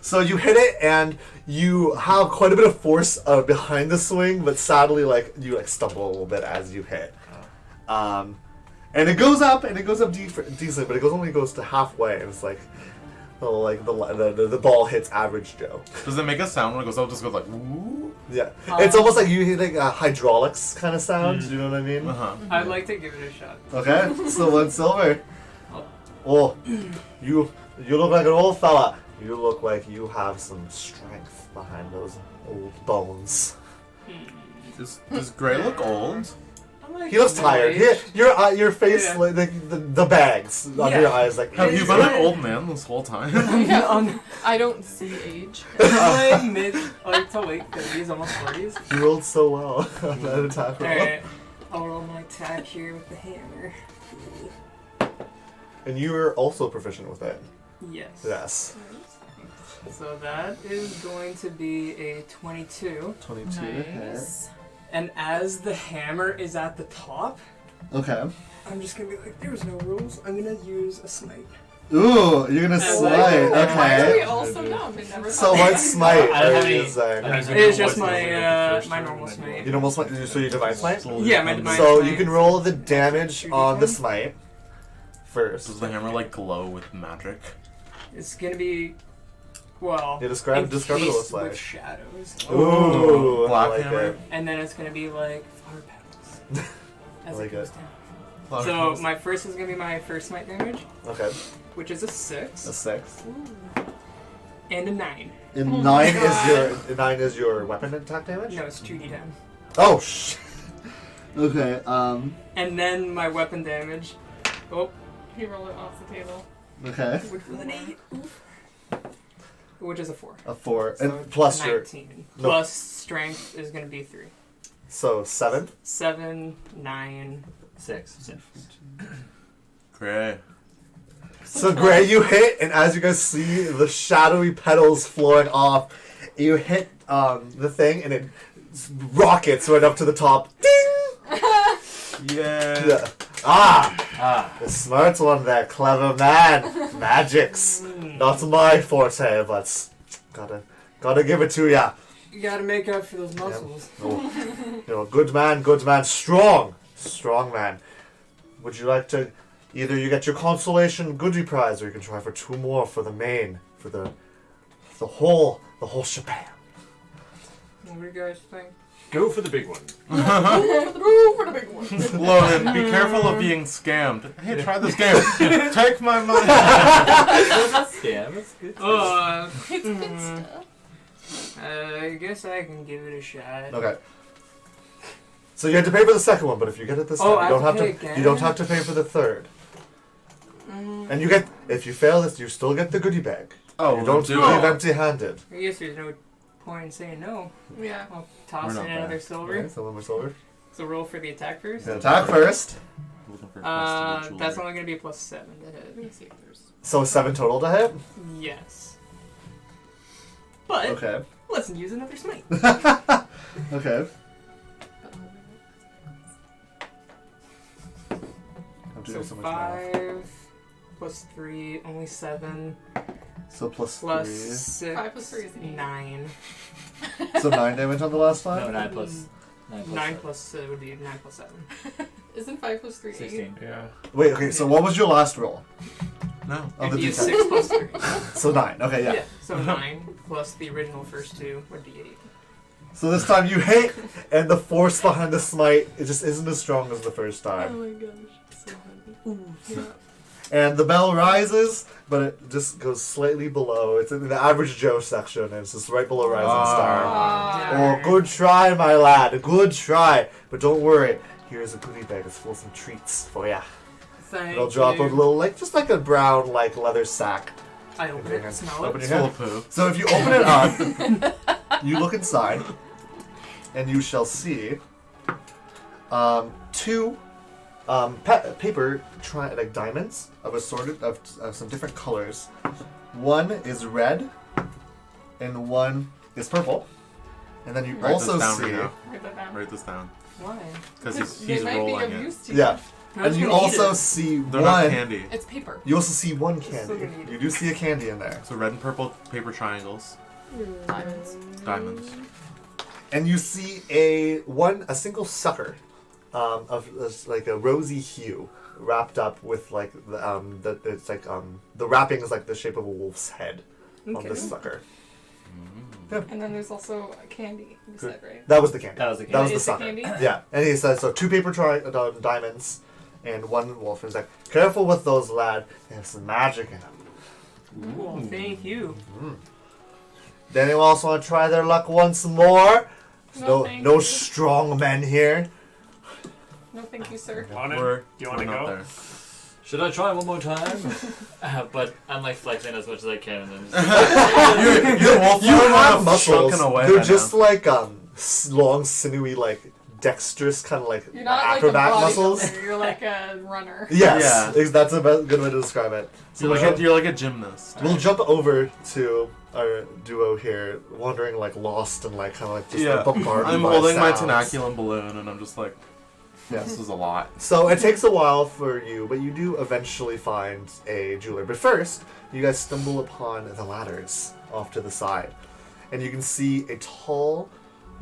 So you hit it, and you have quite a bit of force behind the swing, but sadly, like you like stumble a little bit as you hit. And it goes up, decent, but it only goes to halfway, and it's like, the ball hits average Joe. Does it make a sound when it goes up? It just goes like, ooh. Yeah, it's almost like you hitting a hydraulics kind of sound. You know what I mean? Uh-huh. I'd like to give it a shot. Okay, so 1 silver. Oh, you look like an old fella. You look like you have some strength behind those old bones. Does Gray look old? I'm like He looks tired. Your face, Yeah. like the bags under Yeah. your eyes, like. Have you It's been an fine. old man this whole time? I don't see age. I'm like mid, to late 30s, almost 40s. You rolled so well on that attack roll. Alright, I'll roll my attack here with the hammer. And you're also proficient with it. Yes. Yes. So that is going to be a 22. 22 to hit. Nice. And as the hammer is at the top, Okay. I'm just gonna be like, there's no rules. I'm gonna use a smite. Ooh, you're gonna Oh, smite. Why are we Okay. all so dumb? We never So thought what of that. smite I don't are have you any- using? I don't It's just What's my the first my one normal and then smite. You normal smite. So you divine smite. Yeah, my divine So smite. you can roll the damage 2d10. on the smite first. Does the hammer like glow with magic? It's gonna be, well, Yeah, describe what it encased looks with like. shadows. Ooh, Black I like hammer? it. And then it's gonna be like flower petals as I like it goes it. down. So my first is gonna be my first smite damage, Okay, which is a 6 a 6. and a 9. And Oh my 9 God. is your weapon attack damage. No, it's 2d10. Oh sh. Okay. And then my weapon damage. Oh, He rolled it off the table. Okay. which was an 8. Which is a 4. A 4 So and plus your 19. no. Plus strength is gonna be 3. so 7. 7, 9. 6. Great. So Gray, you hit, and as you guys see the shadowy petals flowing off, you hit the thing, and it rockets right up to the top. Ding! Yeah. Ah, the smart one there, clever man. Magics, not my forte, but gotta give it to ya. You gotta make up for those muscles. Oh, you know, good man, strong man. Would you like to? Either you get your consolation goodie prize, or you can try for 2 more for the main, for the whole shebang. What do you guys think? Go for the big one. Ooh, for the big one. Logan, be careful of being scammed. Hey, try this game. Take my money. Yeah, that's good. It's good stuff. I guess I can give it a shot. Okay. So you had to pay for the second one, but if you get it this Oh, time, I you don't have have to to. pay again? You don't have to pay for the third. And you get, if you fail this, you still get the goodie bag. Oh, You don't do leave it. empty-handed. I guess there's no point in saying no. Yeah. I'll toss We're in not another there. silver. Okay, so one more silver. So roll for the attack first. So attack first. Looking for festival That's jewelry. only gonna be a plus 7 to hit. Let me see if there's. So 7 total to hit. Yes. But Okay. let's use another smite. Okay. I'm So doing so much math. 5 plus 3, only 7. So plus Plus 3. 6. 5 plus 3 is 8. 9. So 9 damage on the last No, time? 9 plus. 9 plus would be 9 plus 7. Isn't 5 plus 3 8? 16. Yeah. Wait, okay, so what was your last roll? No. On It'd the be D10? 6 plus 3. So 9. Okay, yeah. So 9 plus the original first 2 would be 8. So this time you hit, and the force behind the smite, it just isn't as strong as the first Oh time. my gosh. So funny. Yeah. And the bell rises, but it just goes slightly below. It's in the average Joe section, and it's just right below Rising Star. Ah. Oh, good try, my lad. Good try. But don't worry. Here's a goodie bag. It's full of some treats for ya. Thank It'll drop you. a little, just like a brown, leather sack. I open it and smell Open it. your It's full hand. of poo. So if you open it up, you look inside, and you shall see 2 paper diamonds of assorted of some different colors. One is red, and one is purple. And then you Write also this down see, right now. Write that down. Write this down. Why? Because They he's might be rolling of it. use to yeah, I and was you gonna eat also it. see They're not one. candy. It's paper. You also see one Still candy. gonna eat it. You do see a candy in there, So red and purple paper triangles. Diamonds. Diamonds. and you see a single sucker, of like a rosy hue, wrapped up with the wrapping is like the shape of a wolf's head on Okay. this sucker. And then there's also a candy. You Good. said, right? That was the candy. That was the That was Is the the sucker. candy? Yeah, and he says so. 2 paper diamonds, and 1 wolf. And he's like, "Careful with those, lad. They have some magic in them." Cool. Thank you. Then they also want to try their luck once more. No, thank No you. strong men here. No, thank you, sir. On it? We're, Do you want we're to not go? there. Should I try one more time? But I'm like flexing as much as I can. And then Your wolf You arm have would muscles. shrunken away They're by just like long, sinewy, dexterous kind of like You're not like a acrobat muscles. bodybuilder, you're like a runner. Yes, Yeah. that's a good way to describe it. So You're like a gymnast. we'll jump over to our duo here, wandering like lost and like kind of like just like bombarded I'm by holding my sounds. tenaculum balloon, and I'm just like, Yes. this is a lot. So it takes a while for you, but you do eventually find a jeweler. But first, you guys stumble upon the ladders off to the side, and you can see a tall,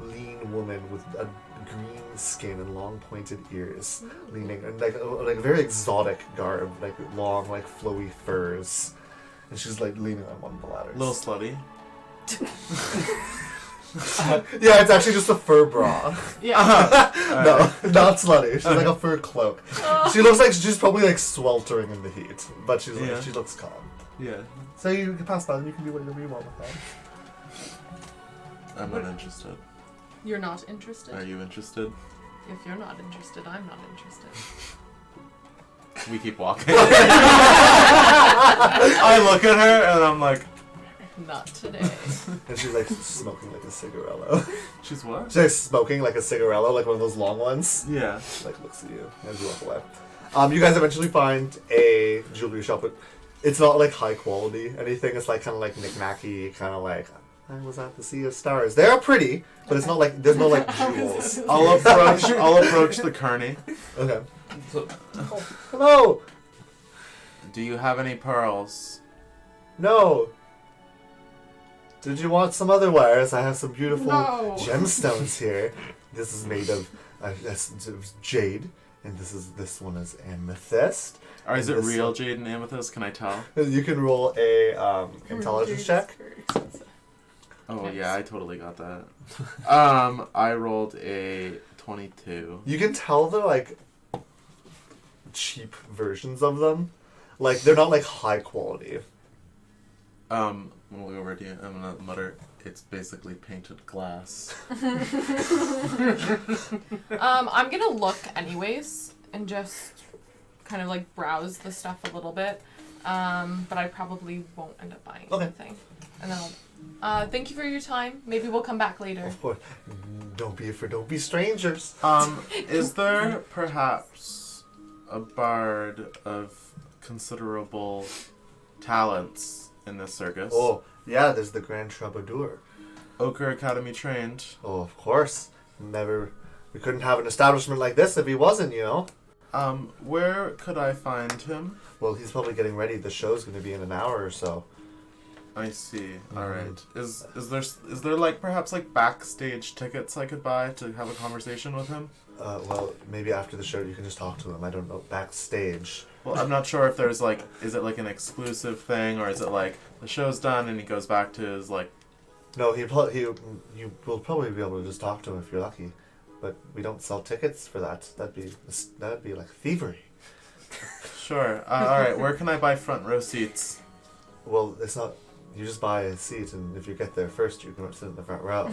lean woman with a green skin and long pointed ears, leaning and like a very exotic garb, like long, like flowy furs, and she's like leaning on one of the ladders. Little slutty. Yeah, it's actually just a fur bra. Yeah. No, not slutty. She's like a fur cloak. She looks like she's probably like sweltering in the heat, but she's like, Yeah. she looks calm. Yeah. So you can pass by and you can do whatever you want with that. I'm not interested. You're not interested? Are you interested? If you're not interested, I'm not interested. We keep walking. I look at her and I'm like, Not today. And she's like smoking like a cigarello. she's what? She's like smoking like a cigarello, like one of those long ones. Yeah. She like looks at you as you walk away. You guys eventually find a jewelry shop, but it's not like high quality anything. It's like kind of like knick-knacky, kind of like I was at the Sea of Stars. They are pretty, but it's not like there's no like jewels. I'll approach the Kearney. Okay. So, Hello. Do you have any pearls? No. Did you want some other wires? I have some beautiful No. gemstones here. This is made of jade, and this one is amethyst. Or is it This real one. jade and amethyst? Can I tell? You can roll a intelligence check. Oh Nice. yeah, I totally got that. I rolled a 22. You can tell they're like cheap versions of them. Like they're not like high quality. I'm gonna look over to you. I'm gonna mutter. It's basically painted glass. I'm gonna look anyways and just kind of like browse the stuff a little bit. But I probably won't end up buying Okay. anything. And then I'll thank you for your time. Maybe we'll come back later. Of course. Don't be strangers. Is there perhaps a bard of considerable talents in this circus? Oh, yeah, there's the Grand Troubadour. Ochre Academy trained. Oh, of course. We couldn't have an establishment like this if he wasn't, you know. Where could I find him? Well, he's probably getting ready. The show's going to be in an hour or so. I see. All right. Is there like perhaps like backstage tickets I could buy to have a conversation with him? Well, maybe after the show you can just talk to him. I don't know. Backstage. Well, I'm not sure if there's like, is it like an exclusive thing, or is it like the show's done and he goes back to his like? No, you will probably be able to just talk to him if you're lucky. But we don't sell tickets for that. That'd be like thievery. Sure. All right. Where can I buy front row seats? Well, it's not. You just buy a seat, and if you get there first, you can sit in the front row.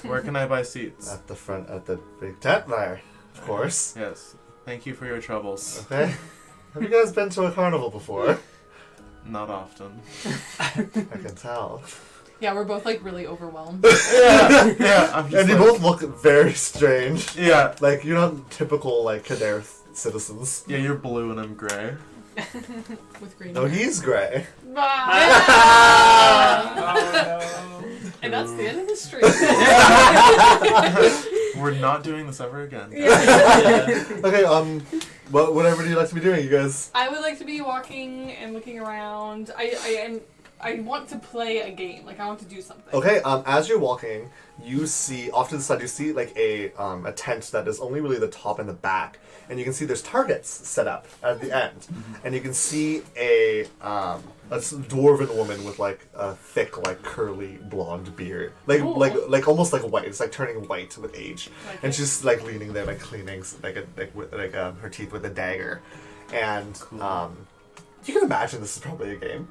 Where can I buy seats? At the front, at the big tent there, of course. Yes. Thank you for your troubles. Okay. Have you guys been to a carnival before? Not often. I can tell. Yeah, we're both like really overwhelmed. Yeah. I'm just And you like- both look very strange. Yeah. Like, you're not typical, like, Kadair citizens. Yeah. You're blue and I'm gray. With green No, hair. he's gray. And that's the end of the street. We're not doing this ever again. Okay, whatever do you like to be doing, you guys? I would like to be walking and looking around. I want to play a game. Like I want to do something. Okay, as you're walking, you see, off to the side, you see, like, a tent that is only really the top and the back. And you can see there's targets set up at the end. And you can see a dwarven woman with, like, a thick, like, curly blonde beard. Like, Ooh. like almost like white. It's, like, turning white with age. Like And it. she's, like, leaning there, like, cleaning, her teeth with a dagger. And, you can imagine this is probably a game.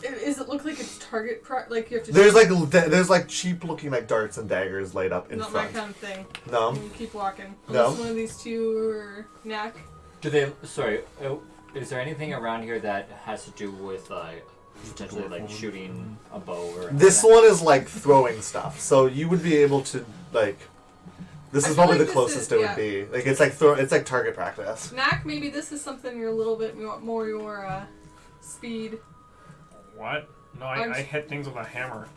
Does it look like it's target like you have to? There's like cheap looking like darts and daggers laid up in not front. my kind of thing. No. You keep walking. No. Unless one of these two are knack. do they? Sorry. Is there anything around here that has to do with potentially like shooting a bow or? This anything? one is like throwing stuff, so you would be able to like. This I is feel probably like the this closest is- it yeah. would be. Like it's like target practice. Knack, maybe this is something you're a little bit more your speed. What? No, I'm I s- hit things with a hammer.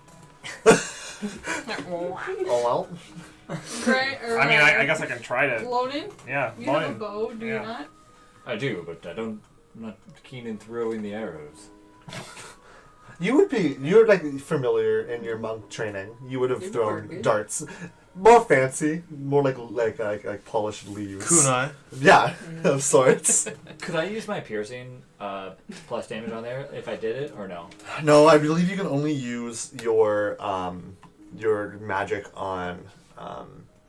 Oh well. Right? Or, I mean, I guess I can try to. Lonin? Yeah, You have a mine. bow, do you Yeah. not? I do, but I'm not keen in throwing the arrows. You're like familiar in your monk training. You would have You're thrown good. darts. More fancy, more like polished leaves. Kunai. Yeah, of sorts. Could I use my piercing plus damage on there if I did it, or no? No, I believe you can only use your magic on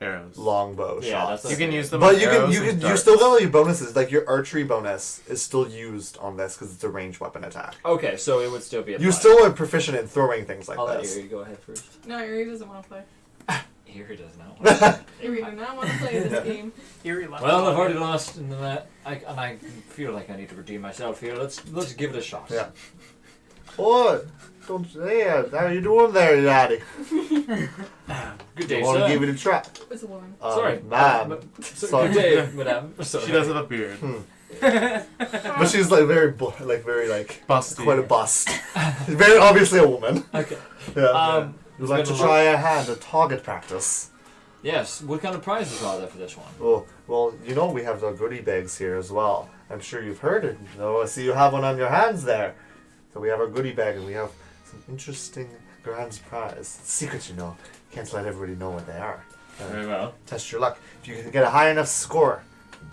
Arrows. longbow Yeah, shots. that's You can use them. But on you arrows can and you darts. still got all your bonuses. Like your archery bonus is still used on this because it's a ranged weapon attack. Okay, so it would still be a You five. still are proficient in throwing things like I'll let this. Erie go ahead first. No, Erie doesn't want to play. Erie does not want to. Erie do not want to play this game. Eerie left. Well, I've already lost in that, and I feel like I need to redeem myself here. Let's give it a shot. Yeah. Oh, don't yeah. How you doing there, laddie? Good day, You want sir. to give it a try? It's a woman. Sorry, ma'am. Sorry. Good day, madame. Sorry. She does have a beard. But she's like very Busty. quite a bust. Very obviously a woman. Okay. Yeah. Would it's like been to a try a hand at target practice. Yes. What kind of prizes are there for this one? Oh, well, you know we have the goodie bags here as well. I'm sure you've heard it. I see you have one on your hands there. So we have our goodie bag and we have some interesting grand prize. Secret, you know. Can't let everybody know what they are. Very well. Test your luck. If you can get a high enough score,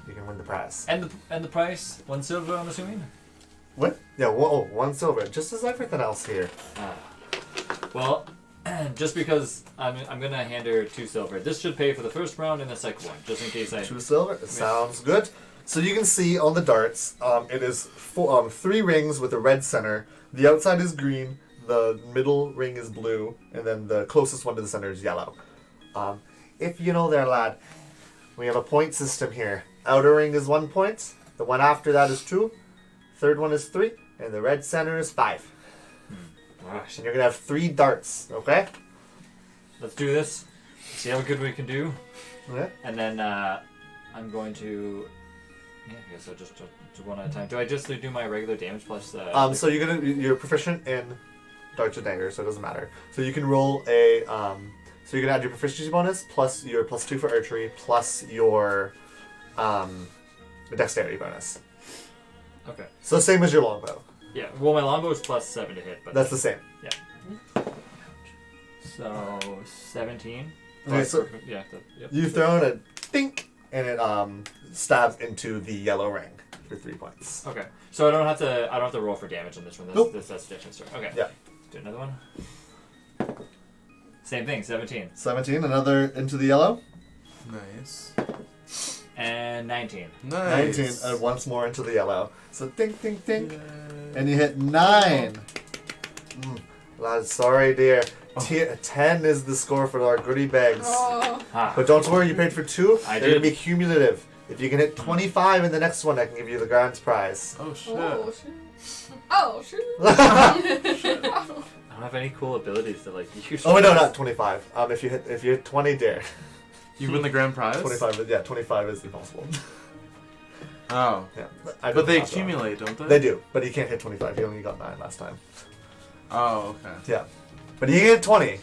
you can win the prize. And the price? 1 silver, I'm assuming. What? Yeah, whoa, 1 silver. Just as everything else here. Well, just because I'm gonna hand her 2 silver. This should pay for the first round and the second one, just in case I. 2 silver. Sounds good. So you can see on the darts, it is 3 rings with a red center. The outside is green, the middle ring is blue, and then the closest one to the center is yellow. If you know there, lad, we have a point system here. Outer ring is 1 point, the one after that is 2, third one is 3, and the red center is 5. Gosh. And you're going to have 3 darts, okay? Let's do this. See how good we can do. Okay. And then I'm going to. Yeah, I guess I'll just do one at a time. Do I just do my regular damage plus? So you're proficient in darts and daggers, so it doesn't matter. So you can roll a so you can add your proficiency bonus plus your +2 for archery plus your dexterity bonus. Okay. So same as your longbow. Yeah. Well, my longbow is +7 to hit, but That's the same. so 17. Okay, so Yeah. Yep. you've thrown a dink and it stabs into the yellow ring for 3 points. Okay. So I don't have to roll for damage on this one. That's Nope. that's different story. Okay. Yeah. Do another one. Same thing. 17 17, another into the yellow. Nice. and 19. Nice. 19, and once more into the yellow. So dink, dink, dink. And you hit 9. Lad, sorry, dear. 10 is the score for our goodie bags. Oh. Ha. But don't worry, you paid for 2. I They're going to did. be cumulative. If you can hit 25 in the next one, I can give you the grand prize. Oh shit. Oh, shit. Oh, shit. I don't have any cool abilities to like use. Oh, wait, no, not 25. If you hit 20, dare. You win the grand prize. 25, yeah, 25 is impossible. Oh. Yeah, But they accumulate, don't they? They do, but he can't hit 25. He only got 9 last time. Oh, okay. Yeah, but he can hit 20.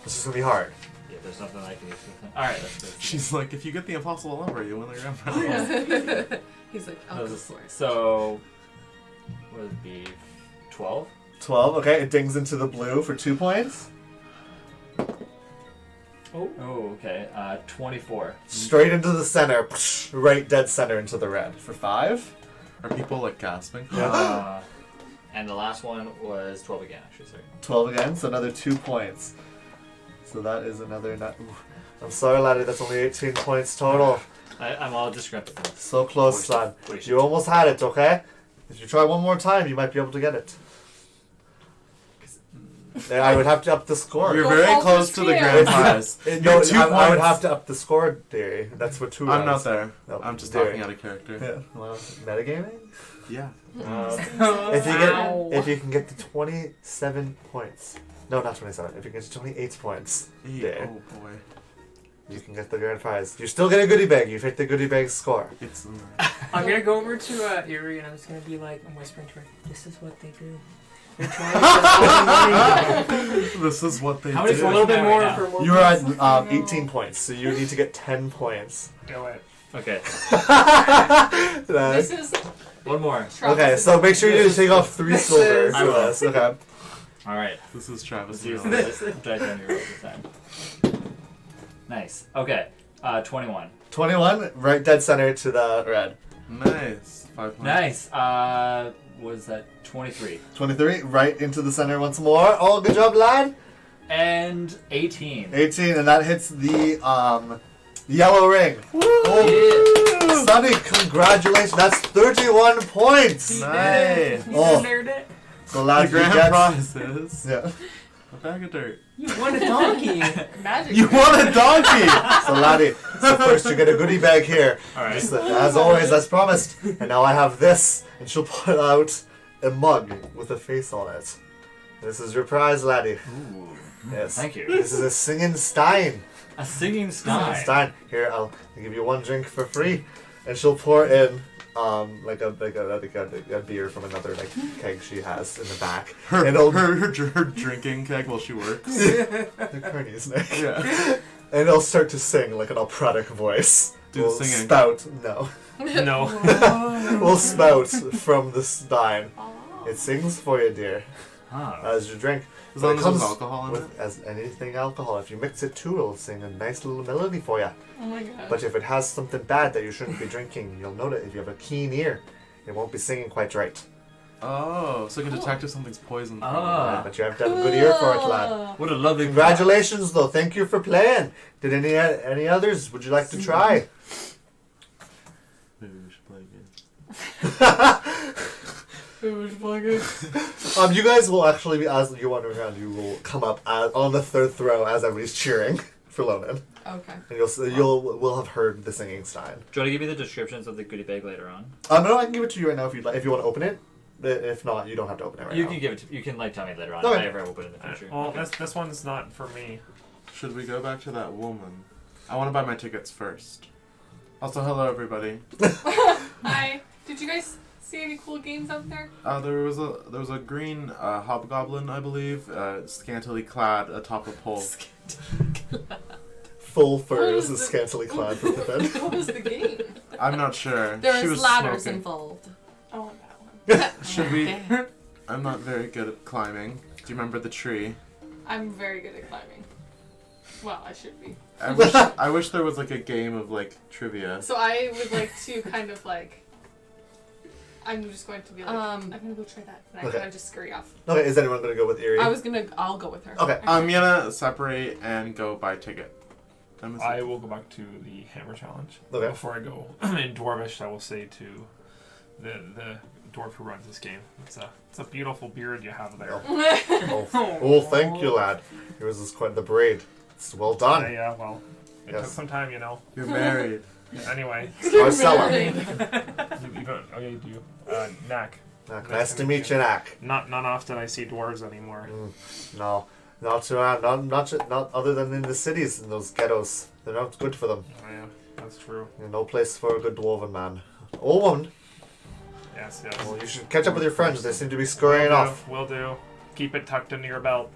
This is gonna be hard. Yeah, there's nothing I can use. All right, let's go. She's like, if you get the impossible number, you win the grand prize. He's like, I'll go for it. So, would it be 12? 12. Okay, it dings into the blue for 2 points. Oh, okay. 24. Straight into the center, right dead center into the red for 5. Are people like gasping? And the last one was 12 again, actually. Sorry. 12 again, so another 2 points. So that is another. I'm sorry, laddie. That's only 18 points total. I'm all disgruntled. So close, son. Wait. You almost had it. Okay. If you try one more time, you might be able to get it. I would have to up the score. You're Go very Paul close to the Castillo. grand prize. No, You're 2 I would points. have to up the score, dearie. That's what 2 I'm not rounds. there. No, I'm just dearie. talking out of character. Yeah. Well, metagaming. Yeah. If you can get to 27 points. No, not 27. If you can get to 28 points. Yeah. Yeah. Oh boy. you can get the grand prize. You still get a goodie bag. You take the goodie bag score. It's I'm gonna go over to Erie and I'm just gonna be like, I'm whispering to her, this is what they do. They're trying to get all the money. This is what they How many do. A little bit more Right now. for more. You're at points. 18 points, so you need to get 10 points. Do it. Okay. This is One more. Okay, so make sure you take off 3 silver. I will. for this. Okay. All right. This is Travis. Let's use Neal. this. Try to roll this time. Nice. Okay. 21. 21, right dead center to the red. Nice. 5 points. Nice. Was that 23? 23, right into the center once more. Oh, good job, lad. And 18. 18, and that hits the yellow ring. Yeah. Sunny, congratulations. That's 31 points. Nice. You Oh. nerd it. So The lad, you grand get prize is yeah. a bag of dirt. You won a donkey. magic. You won a donkey! So laddie, so first you get a goodie bag here. All right. Just as always, as promised. And now I have this, and she'll put out a mug with a face on it. This is your prize, laddie. Ooh. Yes. Thank you. This is a singing stein. A singing stein. Stein. Here, I'll give you 1 drink for free, and she'll pour in like a beer from another like keg she has in the back. Her, And it'll- her drinking keg while she works. The Carney's neck. Yeah. And it'll start to sing like an operatic voice. Do the Will singing. spout. No. No. Will spout from the stein. It sings for you, dear, Ah. as you drink. As long But as it there's comes alcohol in it. with as anything alcohol. If you mix it too, it'll sing a nice little melody for you. Oh my god. But if it has something bad that you shouldn't be drinking, you'll note it. If you have a keen ear, it won't be singing quite right. Oh, so you can detect if something's poisoned. Ah. But you have to have a good ear for it, lad. What a lovely. Congratulations, though. Thank you for playing. Did any others? Would you like to try? Maybe we should play a game. You guys will actually be, as you're wandering around, you will come up on the 3rd throw as everybody's cheering for Lonan, Okay. and we'll have heard the singing stein. Do you want to give me the descriptions of the goodie bag later on? No, I can give it to you right now if you'd like. If you want to open it, if not, you don't have to open it right You now. can give it. You can like tell me later on Okay. if I ever open it in the future. Well, this one's not for me. Should we go back to that woman? I want to buy my tickets first. Also, hello everybody. Hi. Did you guys see any cool games out there? There was a green hobgoblin, I believe, scantily clad atop a pole. Full furs What is is the- scantily clad from within. What was the game? I'm not sure. There she is was ladders smoking. involved. I want that one. Should we? Okay. I'm not very good at climbing. Do you remember the tree? I'm very good at climbing. Well, I should be. I wish there was like a game of like trivia. So I would like to kind of like. I'm just going to be like, Um, I'm gonna go try that, and I Okay. kind of just scurry off. Okay, is anyone going to go with Erie? I'll go with her. Okay. I'm gonna separate and go buy a ticket. I will go back to the hammer challenge. Okay. Before I go in Dwarvish, I will say to the dwarf who runs this game, it's a beautiful beard you have there. Oh, thank you, lad. Yours is quite the braid. It's well done. Yeah, well, it Yes. took some time, you know. You're married. Anyway, Marcella. you don't. Oh yeah, you do. Knack. Nice to meet you, Nak. Not often I see dwarves anymore. No, not other than in the cities, in those ghettos. They're not good for them. Oh, yeah, that's true. No place for a good dwarven man. Or woman. Yes. Well, you should catch up with your friends. They seem to be scurrying off. Will do. Keep it tucked into your belt.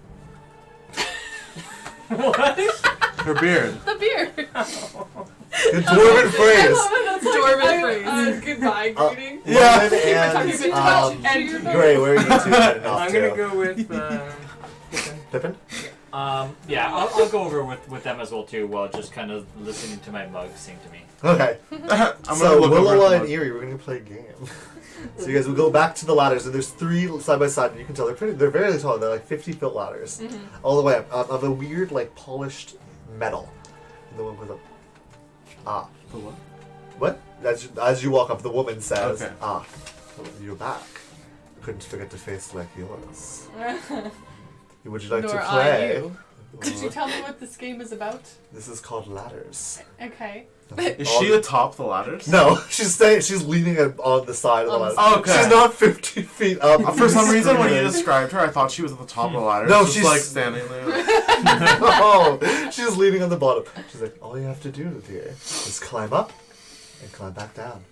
Her beard. The beard. Good dwarven phrase. Dwarven phrase. Goodbye greeting. Yeah. Keep it And tucked into your belt. Gray, where are you two heading off I'm to? gonna go with Pippin? Yeah, I'll go over with them as well too, while just kind of listening to my mug sing to me. Okay. I'm gonna So look over Willowa at and the Erie, we're gonna play a game. So you guys will go back to the ladders, and there's 3 side by side, and you can tell they're very tall. They're like 50-foot ladders, all the way up of a weird like polished metal. The one with a The what? what? As you walk up, the woman says, Okay. you're back. Couldn't forget a face like yours. Would you like Nor to I play? you. Could you tell me what this game is about? This is called ladders. Okay. Is she atop the ladders? No, she's leaning on the side of the ladder. Oh, okay. She's not 15 feet up. For some reason, when you described her, I thought she was at the top of the ladder. No, just she's- like standing there. No, she's leaning on the bottom. She's like, all you have to do, dear, is climb up and climb back down.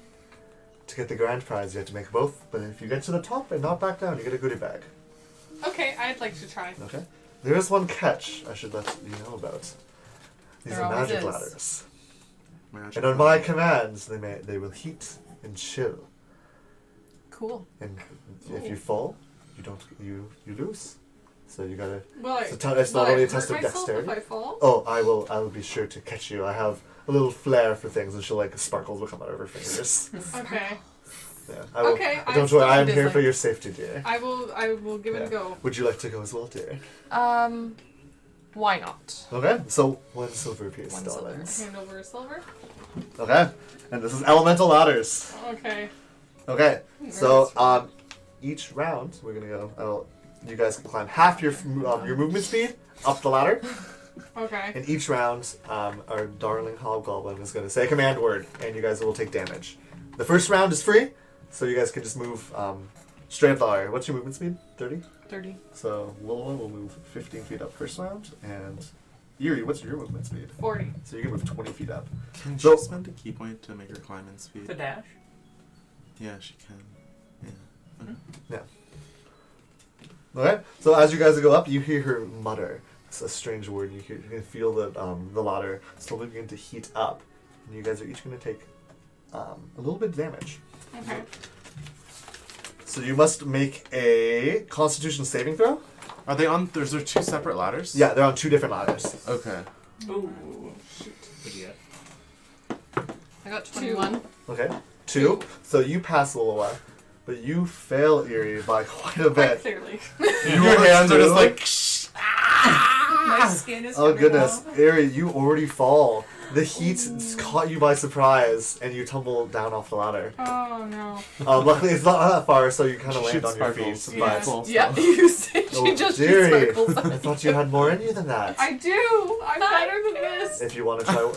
To get the grand prize, you have to make both. But if you get to the top and not back down, you get a goodie bag. Okay, I'd like to try. Okay. There is one catch I should let you know about. These There are always magic is. ladders. Magic And on my commands, they will heat and chill. Cool. And if you fall, you lose. So you gotta. Well, It's not only a test of myself dexterity. if I fall. Oh, I will be sure to catch you. I have a little flair for things, and she'll sparkles will come out of her fingers. Okay. Yeah, I will. Okay, Don't worry, I am here Disney. for your safety, dear. I will give it a Yeah. go. Would you like to go as well, dear? Why not? Okay, so 1 silver piece, One silver. darlings. Hand over a silver. Okay, and this is elemental ladders. Okay. Okay, so each round we're gonna go. You guys can climb half your movement speed up the ladder. Okay. In each round, our darling hobgoblin is going to say a command word, and you guys will take damage. The first round is free, so you guys can just move straight up the ladder. What's your movement speed? 30? 30. So Willow will move 15 feet up first round, and Yuri, what's your movement speed? 40. So you can move 20 feet up. Can So- she spend a key point to make her climb in speed? The dash. Yeah, she can. Yeah. Yeah. Okay, so as you guys go up, you hear her mutter. It's a strange word. You can feel the ladder slowly begin to heat up, and you guys are each going to take a little bit of damage. Okay. So you must make a Constitution saving throw. Are they on? There's there two separate ladders? Yeah, they're on 2 different ladders. Okay. Ooh, shoot. Idiot. I got 21. Okay, 2. So you pass Loloa, but you fail Erie by quite a Quite bit. clearly. Your hands are just two. like. My skin is Oh coming goodness, off. Erie, you already fall. The heat caught you by surprise, and you tumble down off the ladder. Oh no. Luckily, it's not that far, so you kind of land Shoots on your sparkles. feet. Yeah. But Yeah, you said oh, she just dearie, sparkles. I thought you had more in you than that. I do. I'm better than this. If you want to try,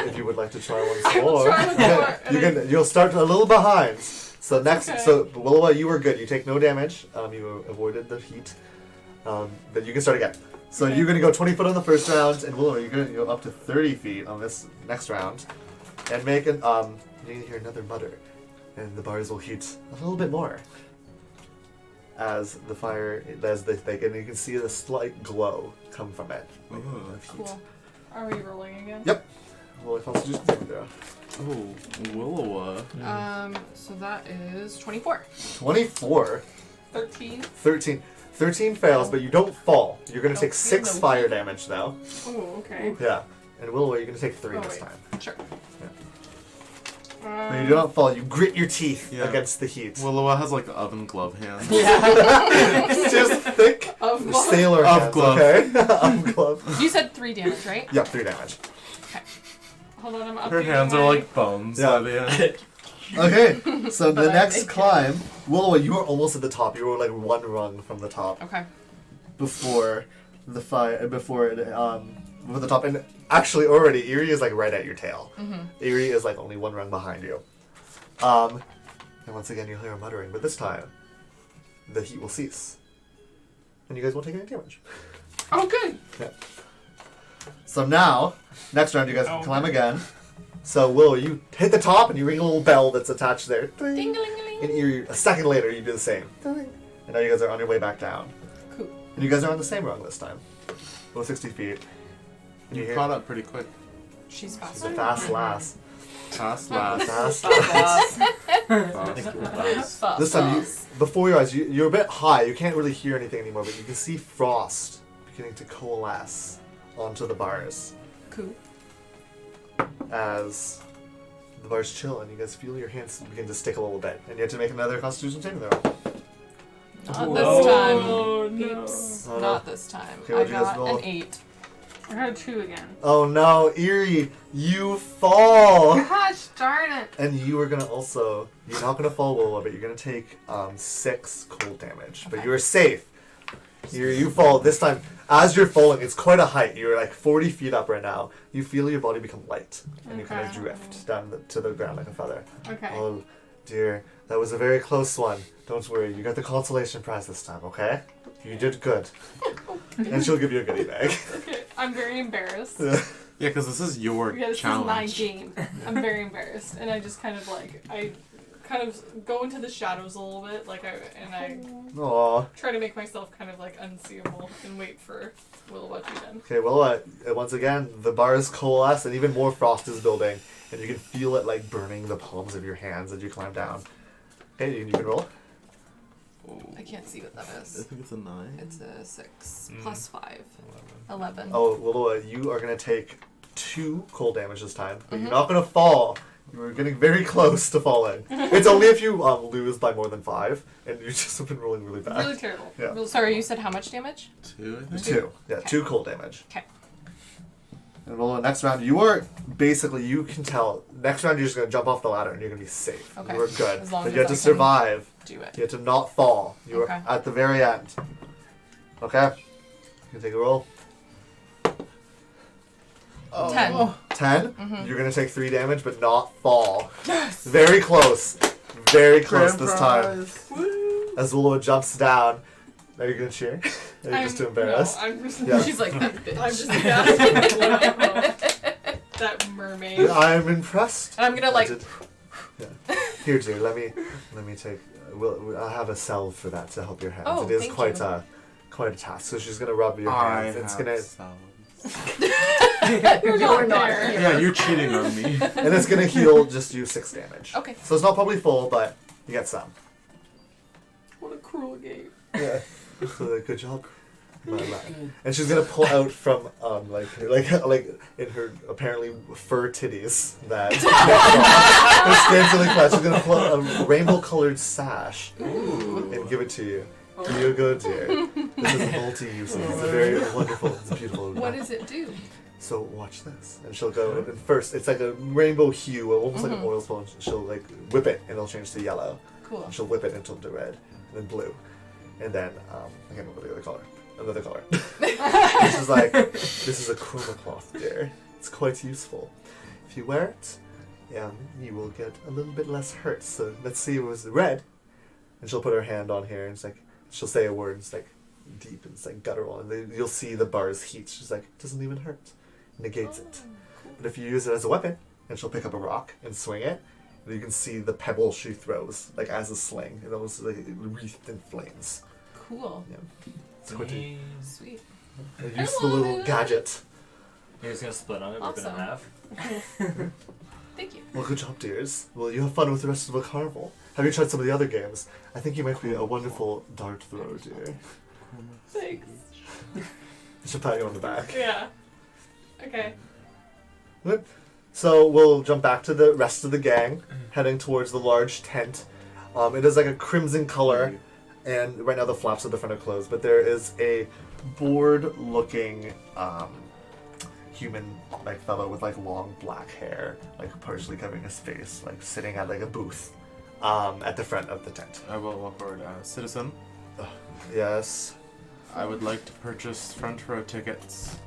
if you would like to try once I will more, try once more, and you can. You'll start a little behind. So next, Okay. so Willowa, you were good. You take no damage. You avoided the heat. But you can start again. So Okay. you're gonna go 20 foot on the first round, and Willowa, you're gonna go up to 30 feet on this next round, and make an you can hear another mutter, and the bars will heat a little bit more as the fire as they think, and you can see the slight glow come from it. Ooh. Of heat. Cool. Are we rolling again? Yep. Well, if Constitution saving throw. Oh, Willowa. So that is 24. 24, 13. 13. 13 fails, but you don't fall. You're gonna take Don't 6 feel fire damage though. Oh, okay. Yeah. And Willow, you're gonna take 3 Oh, this wait. time. Sure. But you do not fall. You grit your teeth Yeah. against the heat. Willowa has like oven glove hands. It's just thick Of what? sailor Of hands, glove. okay? Of glove. You said 3 damage, right? Yep, 3 damage. Hold on, I'm updating Her hands are my- like bones. Yeah. By the end. Okay, so the But I next think- climb, Willow, you were almost at the top. You were like 1 rung from the top Okay. before the fire, before the top. And actually, already, Erie is like right at your tail. Erie is like only 1 rung behind you. And once again, you'll hear a muttering, but this time, the heat will cease. And you guys won't take any damage. Oh, good. So now, next round, you guys can Oh. climb again. So, Willow, you hit the top and you ring a little bell that's attached there. Ding. Ding-a-ling-a-ling. And Erie, a second later, you do the same. Ding. And now you guys are on your way back down. Cool. And you guys are on the same rung this time. About 60 feet. And You hear- caught up pretty quick. She's She's fast. a fast lass. Fast last. Fast. Fast. This time, before your eyes, you're a bit high. You can't really hear anything anymore, but you can see frost beginning to coalesce onto the bars Cool. as the bars chill, and you guys feel your hands begin to stick a little bit, and you have to make another Constitution saving throw. Not this time. Oh, no. Peeps. Oh, no. Not this time. Okay, I what'd you guys got roll? an 8. I had 2 again. Oh no, Erie, you fall! Gosh darn it. And you are gonna also, you're not gonna fall, Willow, but you're gonna take 6 cold damage. But Okay. you are safe You fall this time. As you're falling, it's quite a height. You're like 40 feet up right now. You feel your body become light, and you kind of Okay. drift down to the ground like a feather. Okay. Oh, dear. That was a very close one. Don't worry. You got the consolation prize this time, okay? You did good. And she'll give you a goodie bag. Okay. I'm very embarrassed. Yeah, because this is your Yeah, this challenge. is my game. I'm very embarrassed, and I just kind of I kind of go into the shadows a little bit, I Aw. try to make myself kind of like unseeable and wait for Willow to be done. Okay, well, once again, the bars coalesce and even more frost is building, and you can feel it like burning the palms of your hands as you climb down. Okay, you can roll. I can't see what that I is. think it's a 9. It's a 6 plus 5. 11. Oh, Willow, you are going to take 2 cold damage this time, but Mm-hmm. you're not going to fall. You're getting very close to falling. It's only if you lose by more than 5, and you just have been rolling really bad. Really terrible. Yeah. Really Sorry, you terrible. said how much damage? 2, I think. 2. Yeah, Okay. 2 cold damage. Okay. And Willow, next round, you are basically, you can tell, next round you're just going to jump off the ladder and you're going to be safe. Okay. You are good. As long But as you have I to can survive. Do it. You have to not fall. You Okay. are at the very end. Okay? You can take a roll. 10. 10. Mhm. You're going to take 3 damage, but not fall. Yes! Very close. Very close this time. As Willow jumps down. Are you going to cheer? Are you just too embarrassed? No, I'm just. Yeah. She's like, that bitch. I'm just. Yeah. That mermaid. I'm impressed. And I'm gonna like. Yeah. Here, dear. Let me take. I'll have a salve for that to help your hands. Oh, it is thank quite you. a task. So she's gonna rub your I hands. It's have gonna cells. You're not not there. there. Yeah, you're cheating on me. and it's gonna heal just you 6 damage. Okay. So it's not probably full, but you get some. What a cruel game. Yeah. So good job. My lad. And she's gonna pull out from like in her apparently fur titties that her skin's really flat. She's gonna pull out a rainbow colored sash and give it to you. Here you go, dear. This is multi-use. It's a very wonderful, it's beautiful. What does it do? So watch this, and she'll go. And first, it's like a rainbow hue, almost like an oil sponge. She'll like whip it, and it'll change to yellow. Cool. And she'll whip it into red, and then blue, and then I can't remember the other color. Another color. This is a chroma cloth, dear. It's quite useful. If you wear it, you will get a little bit less hurt. So let's see, it was red, and she'll put her hand on here, and it's like she'll say a word, and it's like deep, and it's like guttural, and then you'll see the bars heat. She's like, it doesn't even hurt, negates it. But if you use it as a weapon, and she'll pick up a rock and swing it, and you can see the pebble she throws like as a sling, and almost like wreathed in flames. Cool. Yeah. It's quite a Sweet. useful little gadget. You're just gonna split on it, rip it in Awesome. half. Thank you. Well, good job, dears. Well, you have fun with the rest of the carnival. Have you tried some of the other games? I think you might be a wonderful dart thrower, dear. Thanks. I should pat you on the back. Yeah. Okay. Good. So we'll jump back to the rest of the gang, heading towards the large tent. It is like a crimson color, and right now the flaps at the front are closed, but there is a bored-looking human-like fellow with like long black hair, like partially covering his face, like sitting at like a booth at the front of the tent. I will walk forward. Citizen, Yes, I would like to purchase front row tickets.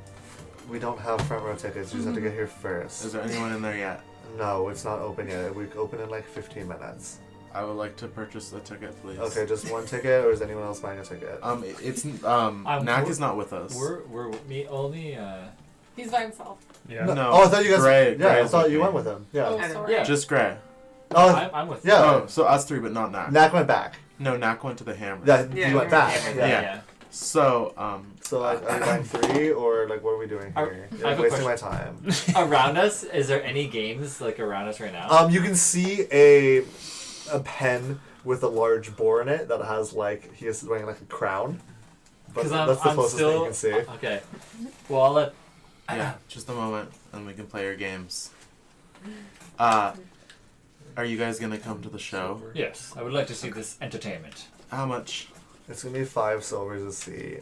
we don't have front row tickets. You just have to get here first. Is there anyone in there yet? No, it's not open yet. We open in like 15 minutes. I would like to purchase a ticket, please. Okay, just one ticket, or is anyone else buying a ticket? It's Knack is not with us. We're me only. He's by himself. Yeah. No. Oh, I thought you guys. Gray- yeah, I Gray's thought with you me. went with him. Yeah. Oh, Yeah. sorry. Yeah. Just Gray. Oh, I'm with. yeah. Oh, so us 3, but not Knack. Knack went back. No, Knack went to the hammer. Yeah, Yeah, you went back. yeah, Yeah. So, So like, are you buying 3, or like, what are we doing here? I You're have a wasting my time. Around us, is there any games like around us right now? You can see a pen with a large boar in it that has like he is wearing like a crown. But 'Cause that's the I'm closest thing you still- can see. Okay. Well, I'll let. yeah, just a moment, and we can play your games. Are you guys gonna come to the show? Yes, I would like to see this entertainment. How much? It's gonna be 5 silvers a seat.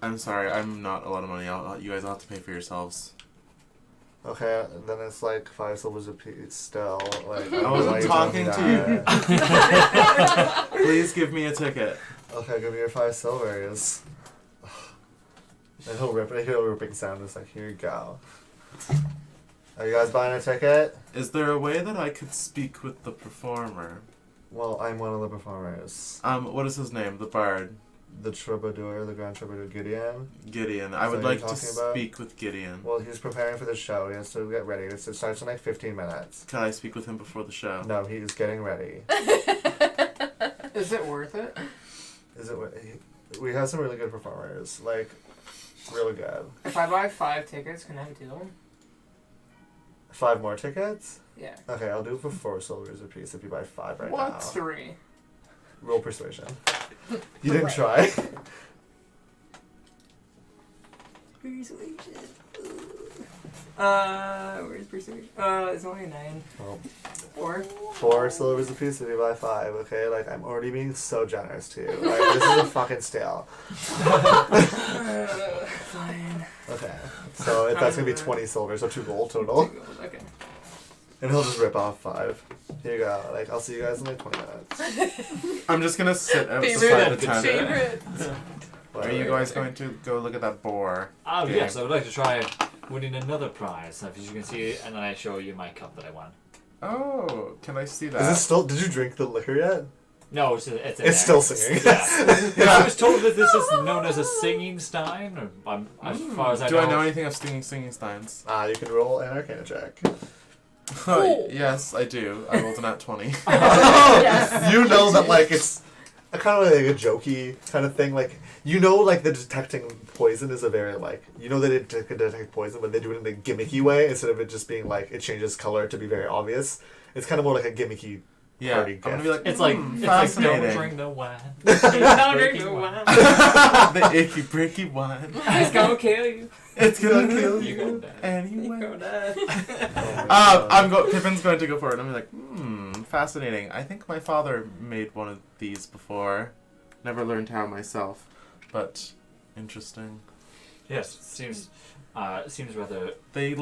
I'm sorry, I'm not a lot of money. You guys will have to pay for yourselves. Okay, then it's like 5 silvers a piece still. Like I why wasn't are you talking telling me to that? Please give me a ticket. Okay, give me your 5 silvers. And he'll hear a ripping sound. It's like, here you go. Are you guys buying a ticket? Is there a way that I could speak with the performer? Well, I'm one of the performers. What is his name? The bard. The troubadour, the grand troubadour, Gideon. Gideon. I Is would that what like you're to talking about? speak with Gideon. Well, he's preparing for the show. He has to get ready. It starts in like 15 minutes. Can I speak with him before the show? No, he is getting ready. Is it worth it? Is it? We have some really good performers. Like, really good. If I buy 5 tickets, can I have a deal? 5 more tickets? Yeah. Okay, I'll do it for 4 silvers a piece if you buy 5 right What? now. 3. Roll persuasion. You didn't try. Persuasion. Where's persuasion? It's only a 9. Well, 4. 4 silvers a piece if you buy 5, okay? Like, I'm already being so generous to you. Like, this is a fucking steal. Fine. Okay. So that's gonna be 20 silver, so 2 gold total. 2 gold, okay. And he'll just rip off 5. Here you go. Like, I'll see you guys in like 20 minutes. I'm just gonna sit outside Favorite. the tent. Favorite. Are you guys going to go look at that boar? Oh game? yes, I would like to try winning another prize. As you can see, and then I show you my cup that I won. Oh, can I see that? Is it still? Did you drink the liquor yet? No, it's in It's there. still singing. Yeah. I was told that this is known as a singing stein. Or, as far as I Do know. I know anything of singing steins? You can roll an Arcana check. Oh, yes, I do. I rolled an at 20. Yes. You know that like it's a kind of like a jokey kind of thing. Like you know, like the detecting poison is a very like you know that it can detect poison, but they do it in a gimmicky way instead of it just being like it changes color to be very obvious. It's kind of more like a gimmicky Yeah, party I'm gonna gift. be like, It's like fascinating. don't drink the wine. Don't drink the wine. The icky breaky wine. It's gonna kill you. It's gonna kill You you gonna die. anyway. You're gonna Pippin's going to go for it. I'm like, fascinating. I think my father made one of these before. Never learned how myself, but interesting. Yes, seems rather. They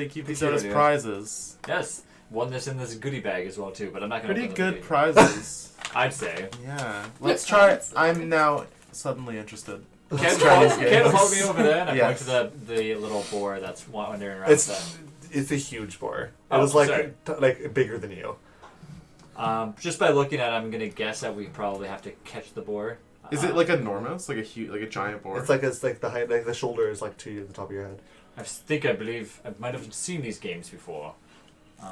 keep these out as Peculiar. prizes. Yes, one that's in this goodie bag as well too. But I'm not gonna. Pretty open good the goodie. prizes. I'd say. Yeah, let's try it. I'm now suddenly interested. Can't try these Can't games. follow me over there, and I Yes. point to the little boar that's wandering around. It's a huge boar. Oh, It was like sorry. like bigger than you. Just by looking at it, I'm gonna guess that we probably have to catch the boar. Is it like enormous, like a giant boar? It's like the height, like the shoulder is like to you at the top of your head. I believe I might have seen these games before.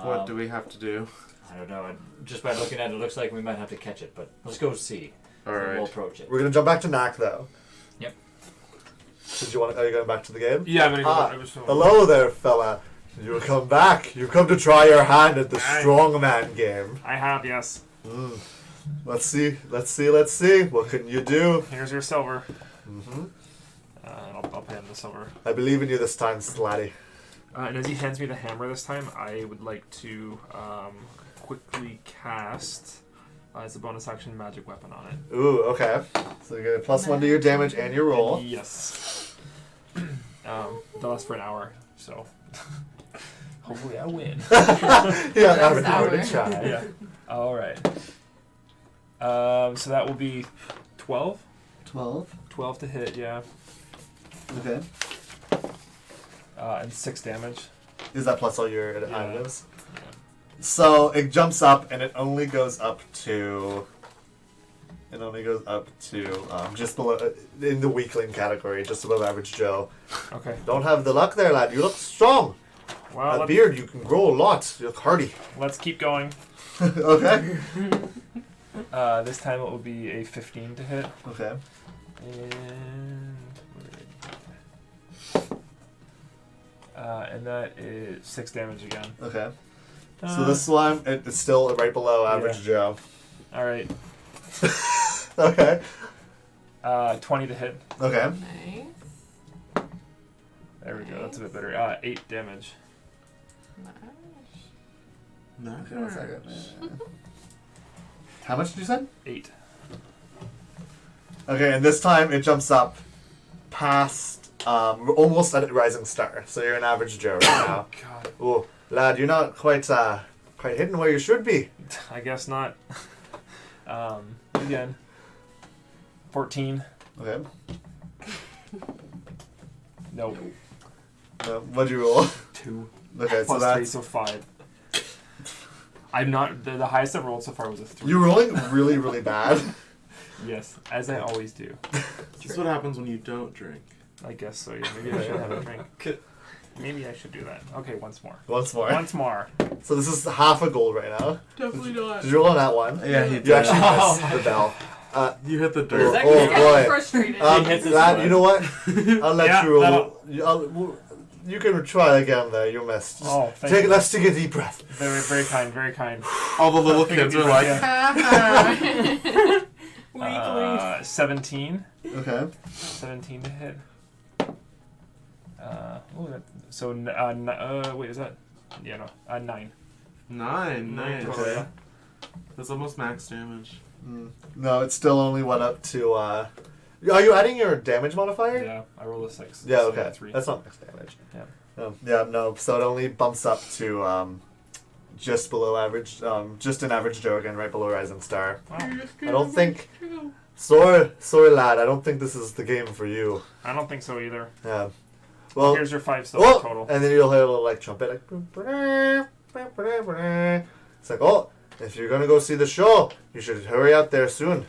What do we have to do? I don't know. Just by looking at it, it looks like we might have to catch it. But let's go see. All We'll right. approach it. We're gonna jump back to Knack though. Yep. Did you want? Are you going back to the game? Yeah, I'm gonna go. Ah, I was so- hello there, fella. You come back. You come to try your hand at the Aye. Strongman game. I have, yes. Let's see. What can you do? Here's your silver. Mm-hmm. And I'll pay him the silver. I believe in you this time, Slatty. And as he hands me the hammer this time, I would like to quickly cast, as a bonus action, magic weapon on it. Ooh, okay. So you get a +1 to your damage and your roll. Yes. That lasts for an hour, so hopefully I win. Yeah, I have an hour to hour. try. Yeah. All right. So that will be 12. 12. 12 to hit, yeah. Okay. And 6 damage. Is that plus all your items? Yeah. So it jumps up and it only goes up to. It only goes up to just below in the weakling category, just above average Joe. Okay. Don't have the luck there, lad. You look strong. Well, That beard, you can grow a lot. You look hardy. let's keep going. Okay. This time it will be a 15 to hit. Okay. And that is 6 damage again. Okay. So this one, it's still right below average Joe. All right. Okay. 20 to hit. Okay. Nice. There we go. That's a bit better. 8 damage. No. Okay, 1 second. How much did you say? 8. Okay, and this time it jumps up past almost at Rising Star. So you're an average Joe right now. God. Oh, lad, you're not quite hitting where you should be. I guess not. Again. 14. Okay. Nope. What'd you roll? 2. Okay, so Plus 3, that's so 5. I'm not. The highest I've rolled so far was a 3. you're rolling really, really bad. Yes, as I always do. This is what happens when you don't drink. I guess so, yeah. Maybe I should have a drink. Maybe I should do that. Okay, once more. Once more. Once more. So this is half a gold right now. Definitely not. Did you roll on that one? Yeah, he You did. actually missed the bell. You hit the Oh, dirt. that oh gonna get boy. Frustrated. He hits his That, foot. you know what? I'll let Yeah, you roll. that'll- You can try again there. You missed. Just Oh, thank you. let's take a deep breath. Very, very kind, very kind. All the little Take a kids deep are breath, like, yeah. 17. Okay. 17 to hit. Wait, is that? Yeah, no. 9. 9. Nice. Okay. That's almost max damage. No, it still only went up to. Are you adding your damage modifier? Yeah, I rolled a 6. Yeah, so okay. 3. That's not max damage. Yeah. Yeah, no. So it only bumps up to just below average, just an average Joe again, right below Rising Star. Wow. I don't think. Sorry, lad. I don't think this is the game for you. I don't think so either. Yeah. Well, Here's your 5 silver oh, total. and then you'll hear a little like trumpet, like. It's like, oh, if you're gonna go see the show, you should hurry out there soon.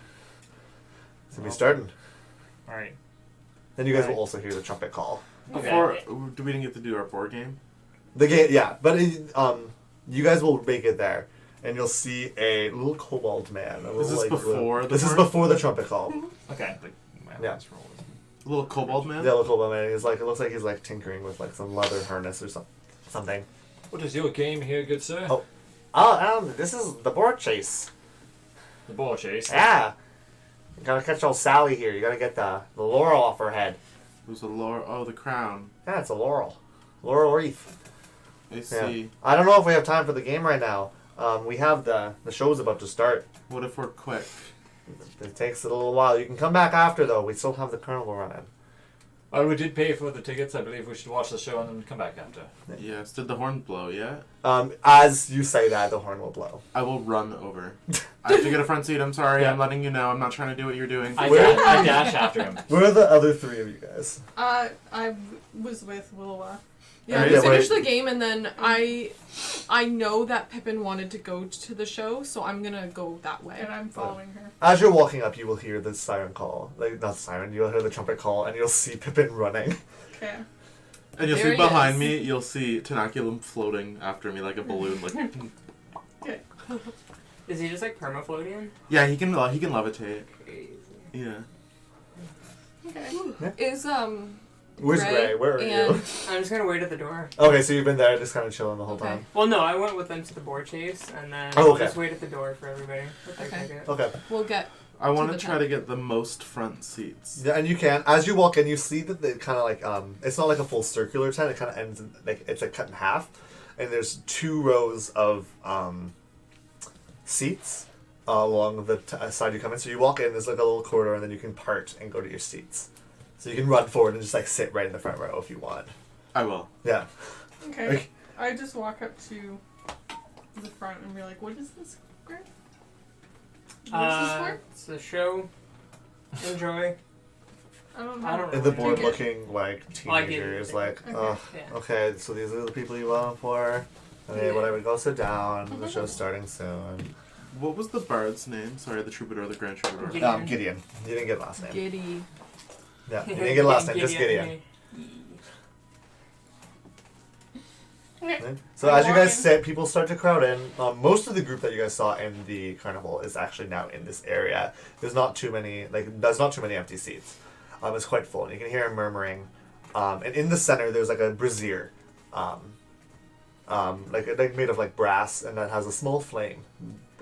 It's gonna be starting. Alright. Then you guys Right. will also hear the trumpet call. Before, we didn't get to do our board game. The game, yeah, but you guys will make it there, and you'll see a little kobold man. Is this before the This is horn? before the trumpet call. Okay. My Yeah. last roll is- A little kobold man? Yeah, little kobold man. He's like, it looks like he's like tinkering with like some leather harness or something. What is your game here, good sir? Oh, this is the board chase. The ball chase. Yeah, you gotta catch old Sally here. You gotta get the laurel off her head. There's a laurel. Oh, the crown. Yeah, it's a laurel wreath. I see. I don't know if we have time for the game right now. We have the show's about to start. What if we're quick? It takes a little while. You can come back after though. We still have the carnival running. Well, we did pay for the tickets. I believe we should watch the show and then come back after. Yes. Did the horn blow yet? As you say that, the horn will blow. I will run over. I have to get a front seat. I'm sorry. Yeah. I'm letting you know. I'm not trying to do what you're doing. I Where- dash after him. Where are the other three of you guys? I was with Willowa. Yeah, Yeah, we finished wait. the game, and then I know that Pippin wanted to go to the show, so I'm gonna go that way. And I'm following her. As you're walking up, you will hear the siren call. Like, not siren, you'll hear the trumpet call, and you'll see Pippin running. Okay. And you'll There see he behind is. me, you'll see Tenaculum floating after me like a balloon. Like, Is he just like perma-floating? yeah, he can levitate. Crazy. Yeah. Okay. Is Where's Gray Gray? Where are and you? I'm just gonna wait at the door. Okay, so you've been there just kind of chilling the whole Okay. time. Well, no, I went with them to the board chase, and then Oh, I'll okay. just wait at the door for everybody. Let their Okay. ticket. Okay. We'll get. I want the to try top. to get the most front seats. Yeah, and you can. As you walk in, you see that they kind of like it's not like a full circular tent. It kind of ends in, like it's like cut in half, and there's 2 rows of seats along the side you come in. So you walk in, there's like a little corridor, and then you can part and go to your seats. So you can run forward and just like sit right in the front row if you want. I will. Yeah. Okay. Like- I just walk up to the front and be like, "What is this, Gray? What is this for?" It's a show. Enjoy. I don't know. I don't And the know. board Ticket. looking like Oh, I get it. teenagers, like, Okay. oh, Yeah. okay, so these are the people you voted for. Okay, Yeah. whatever, go sit down. The show's starting soon. What was the bard's name? Sorry, the troubadour, the grand troubadour. Gideon. Gideon. You didn't get last name. Giddy. Yeah, you didn't get last name, just Gideon. Okay. Right? So I as you walk guys in. sit, people start to crowd in. Most of the group that you guys saw in the carnival is actually now in this area. There's not too many empty seats. It's quite full, and you can hear murmuring. And in the center, there's like a brazier, like made of like brass, and that has a small flame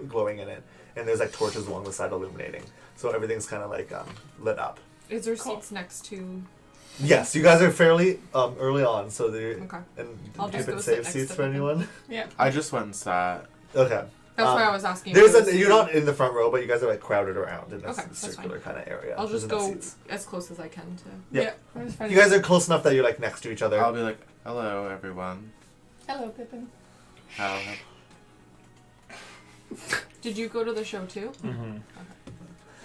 glowing in it. And there's like torches along the side illuminating. So everything's kind of like lit up. Is there Cool. seats next to? Yes, you guys are fairly early on, so they're Okay. and I'll just Pippin go sit save next seats to for Pippin. anyone. Yeah. I just went and sat. Okay. That's why I was asking. There's if there was you're not in the front row, but you guys are like crowded around in this Okay, that's circular kind of area. I'll There's just enough go seats. as close as I can to. Yeah. I'm just fine. You guys are close enough that you're like next to each other. I'll be like, hello, everyone. Hello, Pippin. How? Did you go to the show too? Mm-hmm.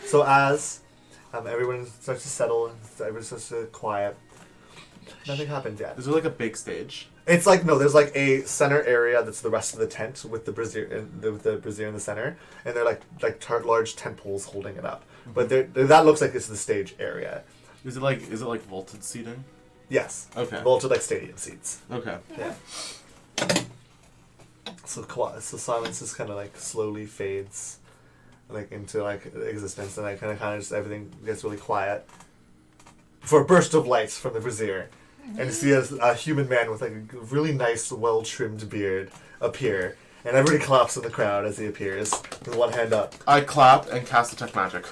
So as everyone starts to settle and everyone starts to quiet, Nothing happened yet. Is there like a big stage? It's like no, there's like a center area that's the rest of the tent with the brazier in the center, and they're like large tent poles holding it up. But that looks like it's the stage area. Is it like vaulted seating? Yes. Okay. Vaulted like stadium seats. Okay. Yeah. So silence just kind of like slowly fades, like into like existence, and like kind of just everything gets really quiet. For a burst of light from the brazier, and you see a human man with like a really nice, well trimmed beard appear, and everybody claps in the crowd as he appears with one hand up. I clap and cast detect magic.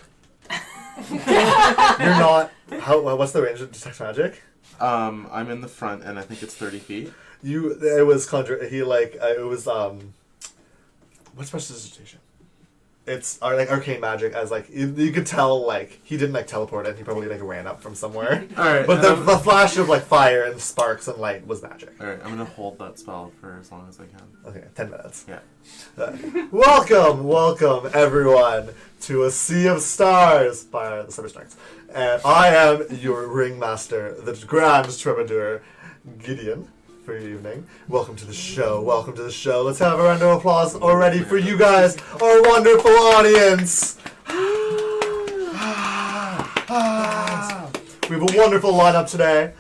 You're not. What's the range of detect magic? I'm in the front, and I think it's 30 feet. It was conjure. He like it was what's prestidigitation? It's like arcane magic, as like you could tell like he didn't like teleport and he probably like ran up from somewhere. All right. But the flash of like fire and sparks and light was magic. All right. I'm gonna hold that spell for as long as I can. Okay, 10 minutes. Yeah. Welcome everyone to A Sea of Stars by the Silver Snarks. And I am your ringmaster, the Grand Troubadour, Gideon, for your evening. Welcome to the show. Welcome to the show. Let's have a round of applause already for you guys, our wonderful audience. We have a wonderful lineup today.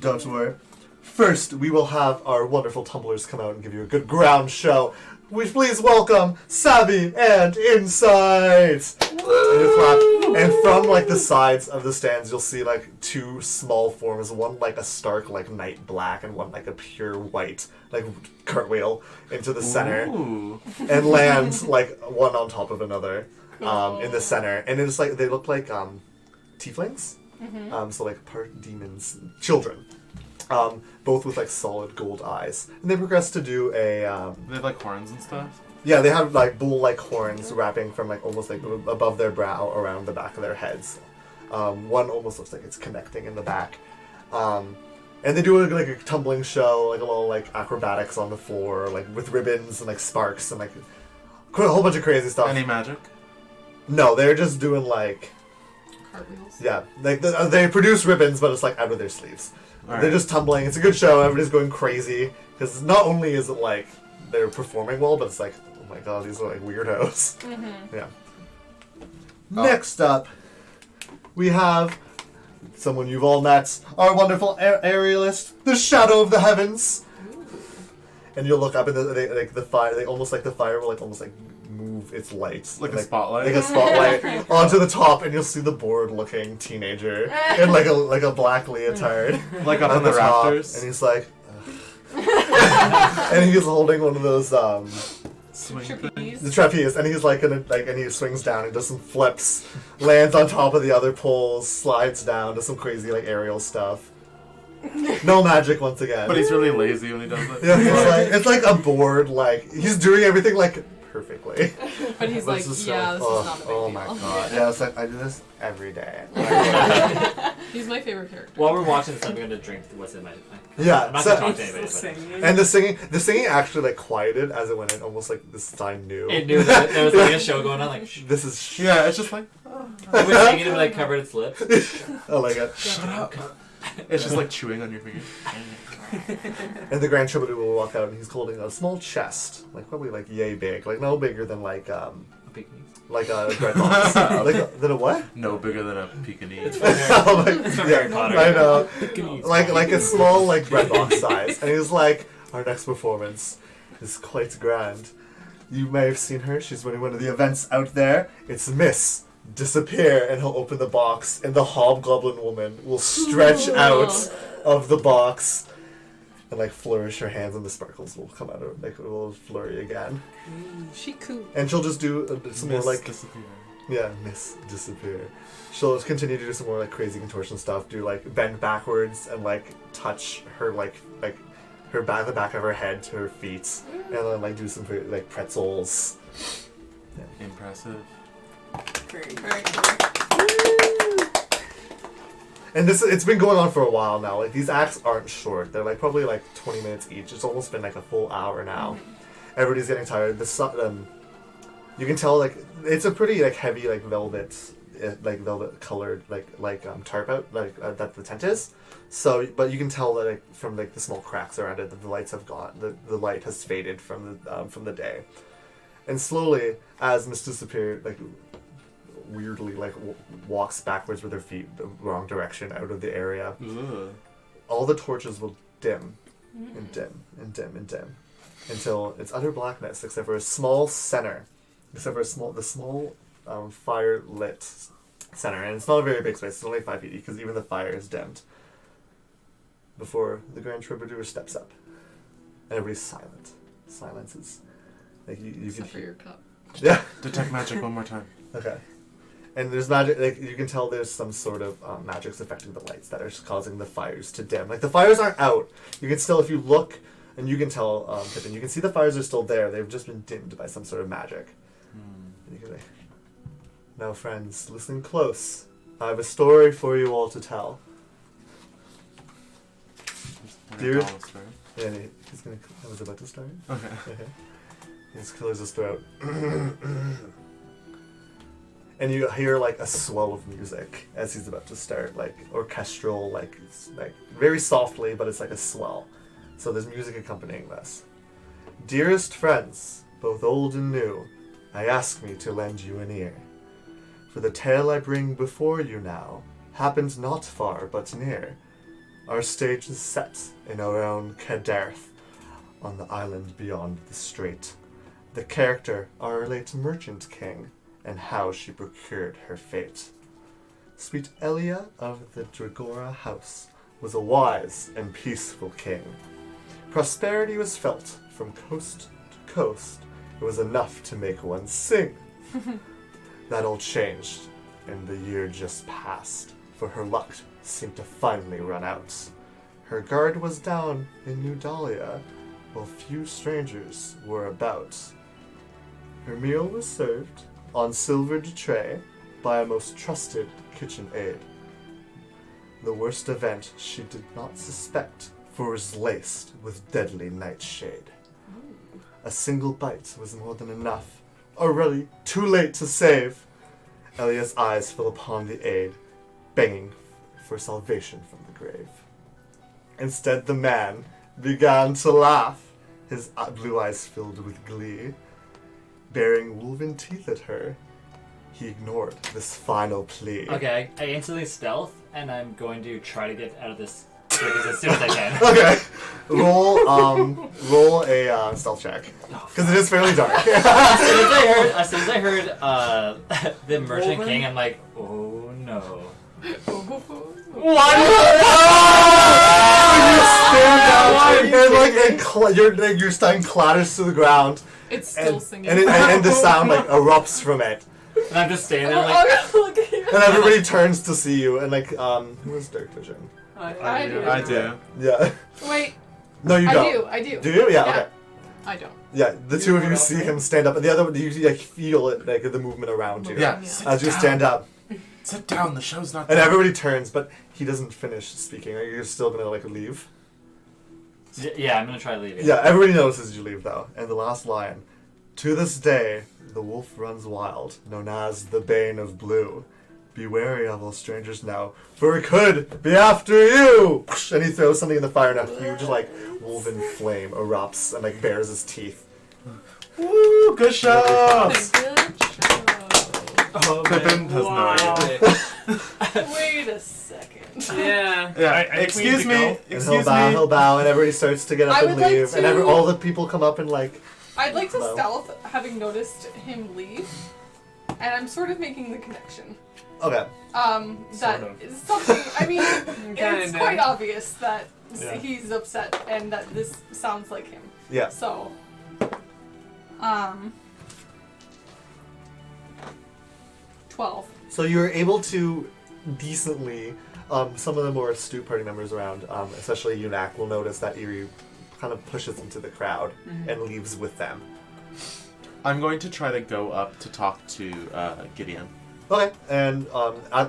Don't worry. First, we will have our wonderful tumblers come out and give you a good ground show. Which please welcome Savvy and Insight. And you clap. And from like the sides of the stands, you'll see like two small forms. One like a stark like night black, and one like a pure white like cartwheel into the center, Ooh. and land like one on top of another in the center. And it's like they look like tieflings, so like part demons, children. Both with like solid gold eyes, and they progress to do a. They have like horns and stuff. Yeah, they have like bull-like horns wrapping from like almost like above their brow around the back of their heads. One almost looks like it's connecting in the back, and they do like a tumbling show, like a little like acrobatics on the floor, like with ribbons and like sparks and like a whole bunch of crazy stuff. Any magic? No, they're just doing like Cartwheels. yeah, like they produce ribbons, but it's like out of their sleeves. All They're right. just tumbling. It's a good show. Everybody's going crazy because not only is it like they're performing well, but it's like, oh my god, these are like weirdos. Yeah. Next up, we have someone you've all met, our wonderful aerialist, the Shadow of the Heavens. And you'll look up and the fire. They almost like the fire will like almost like move its lights Like a spotlight? like a spotlight onto the top, and you'll see the bored-looking teenager in like a black leotard. Like up at on the top, rafters? and he's like, and he's holding one of those Swing Trapeze. the trapeze, and he's like and he swings down and does some flips, lands on top of the other poles, slides down, does some crazy like aerial stuff. No magic once again. But he's really lazy when he does it. Yeah, it's like a board, like he's doing everything like perfectly. But he's But like, it's just yeah, like, this is not a big oh deal. my god. Yeah, it's like I do this every day. He's my favorite character. While we're watching this, I'm going to drink what's in my thing. Yeah, I'm not so- going to talk to anybody. But Singing. And the singing actually like quieted as it went in, almost like this sign knew. it knew that there was like a show going on. Like, shh. This is Yeah, it's just like, It was singing and like covered its lips. I like it. shut up. It's just like chewing on your fingers. And the Grand Troubadour will walk out, and he's holding a small chest, like probably like yay big, like no bigger than like a bread box. Than a what? No bigger than a Pekingese. Oh my- It's from yeah, Harry Potter. I know. Like a small like bread box size, and he's like, our next performance is quite grand. You may have seen her. She's running one of the events out there. It's Miss Disappear, and he'll open the box, and the Hobgoblin woman will stretch out of the box and like flourish her hands, and the sparkles will come out of like it will flurry again. She cool. And she'll just do some more like disappear. yeah, Miss Disappear. She'll just continue to do some more like crazy contortion stuff. Do like bend backwards and like touch her like her back, the back of her head to her feet, and then like do some like pretzels. Impressive. Very Very cool. And it's been going on for a while now. Like these acts aren't short. They're like probably like 20 minutes each. It's almost been like a full hour now. Everybody's getting tired. You can tell like it's a pretty like heavy like velvet like velvet colored tarp out that the tent is. So, but you can tell that like from like the small cracks around it that the lights have gone. The light has faded from the day, and slowly as Mr. Superior like weirdly like walks backwards with her feet the wrong direction out of the area, all the torches will dim and dim and dim and dim until it's utter blackness except for a small center, the small fire lit center, and it's not a very big space. It's only 5 feet because even the fire is dimmed. Before the Grand Troubadour steps up, and everybody's silent. Silence is like you can Except for hear. your cup. Yeah. Detect magic one more time. Okay. And there's magic. Like you can tell there's some sort of magic's affecting the lights that are causing the fires to dim. Like the fires aren't out. You can still, if you look, and you can tell, Pippin, you can see the fires are still there. They've just been dimmed by some sort of magic. And you can say, "Now, friends, listen close. I have a story for you all to tell." Dear- Yeah, and he's gonna. I was about to start. Okay. Okay. He just clears his throat. And you hear like a swell of music as he's about to start, like orchestral, like it's like very softly, but it's like a swell. So there's music accompanying this. Dearest friends, both old and new, I ask me to lend you an ear. For the tale I bring before you now happened not far but near. Our stage is set in our own Kadarth, on the island beyond the strait. The character, our late merchant king, and how she procured her fate. Sweet Elia of the Dragora house was a wise and peaceful king. Prosperity was felt from coast to coast. It was enough to make one sing. That all changed, and the year just passed, for her luck seemed to finally run out. Her guard was down in New Dahlia, while few strangers were about. Her meal was served on silvered tray by a most trusted kitchen aid. The worst event she did not suspect, for it was laced with deadly nightshade. A single bite was more than enough, already too late to save. Elia's eyes fell upon the aid, begging for salvation from the grave. Instead, the man began to laugh, his blue eyes filled with glee. Bearing wolven teeth at her, he ignored this final plea. Okay, I instantly stealth, and I'm going to try to get out of this circus as soon as I can. Okay, roll a stealth check because it is fairly dark. As soon as I heard the merchant king, I'm like, oh no. You stand out and like your stun clatters to the ground. It's still And, singing. and the sound like erupts from it, And I'm just standing there like, Look at you. and everybody turns to see you. And like, who has dark vision? I do. I do. Yeah. Wait, No, you don't. I do. Do you? Yeah. Yeah. Okay. I don't. Yeah. The two of you see him stand up, and the other one you like feel it like the movement around you. Yeah. Yeah. Sit As you down. stand up, Sit down. The show's not and done. everybody turns, but he doesn't finish speaking. Are you still gonna like leave? yeah, I'm gonna try leaving. Yeah. Everybody notices you leave though. And the last line: "To this day, the wolf runs wild, known as the Bane of Blue. Be wary of all strangers now, for it could be after you!" And he throws something in the fire, and a huge, like, woven flame erupts and, like, bares his teeth. Woo! Good job. Good job. Oh, Pippin has no idea. Wait a second. Yeah. Yeah. I think we Excuse need to me. go. And Excuse he'll me. bow, and everybody starts to get up I and would like leave. And to- all the people come up and, like, I'd like to Hello. stealth, having noticed him leave, and I'm sort of making the connection. okay. That Sort of. is something. I mean, it's Kinda. quite obvious that Yeah. he's upset and that this sounds like him. Yeah. So, 12. So you're able to decently, some of the more astute party members around, especially Unak, will notice that Eerie kind of pushes into the crowd and leaves with them. I'm going to try to go up to talk to Gideon. Okay, and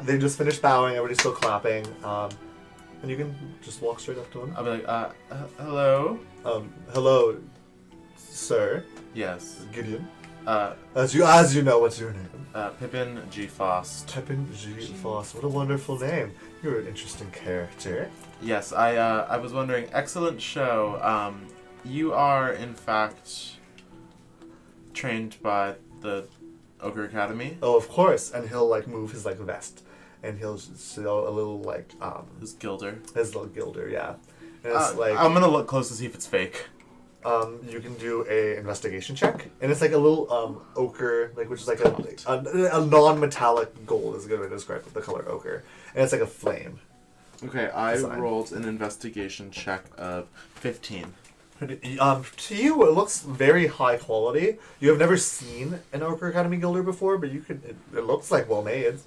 they just finished bowing, everybody's still clapping, and you can just walk straight up to him. I'll be like, hello? Hello, sir, Yes. Gideon. As you know, what's your name? Pippin G. Fost. Pippin G. Foss. What a wonderful name. You're an interesting character. Yes, I was wondering, excellent show. You are, in fact, trained by the Ogre Academy? Oh, of course. And he'll like move his like vest, and he'll show a little like His gilder. his little gilder, yeah. And it's like I'm gonna look close to see if it's fake. you can do a investigation check, and it's like a little ochre, like which is like a non-metallic gold is a good way to describe the color ochre, and it's like a flame. Okay, I Design. rolled an investigation check of 15. To you, it looks very high quality. You have never seen an Ochre Academy Gilder before, but you could. It looks like well made.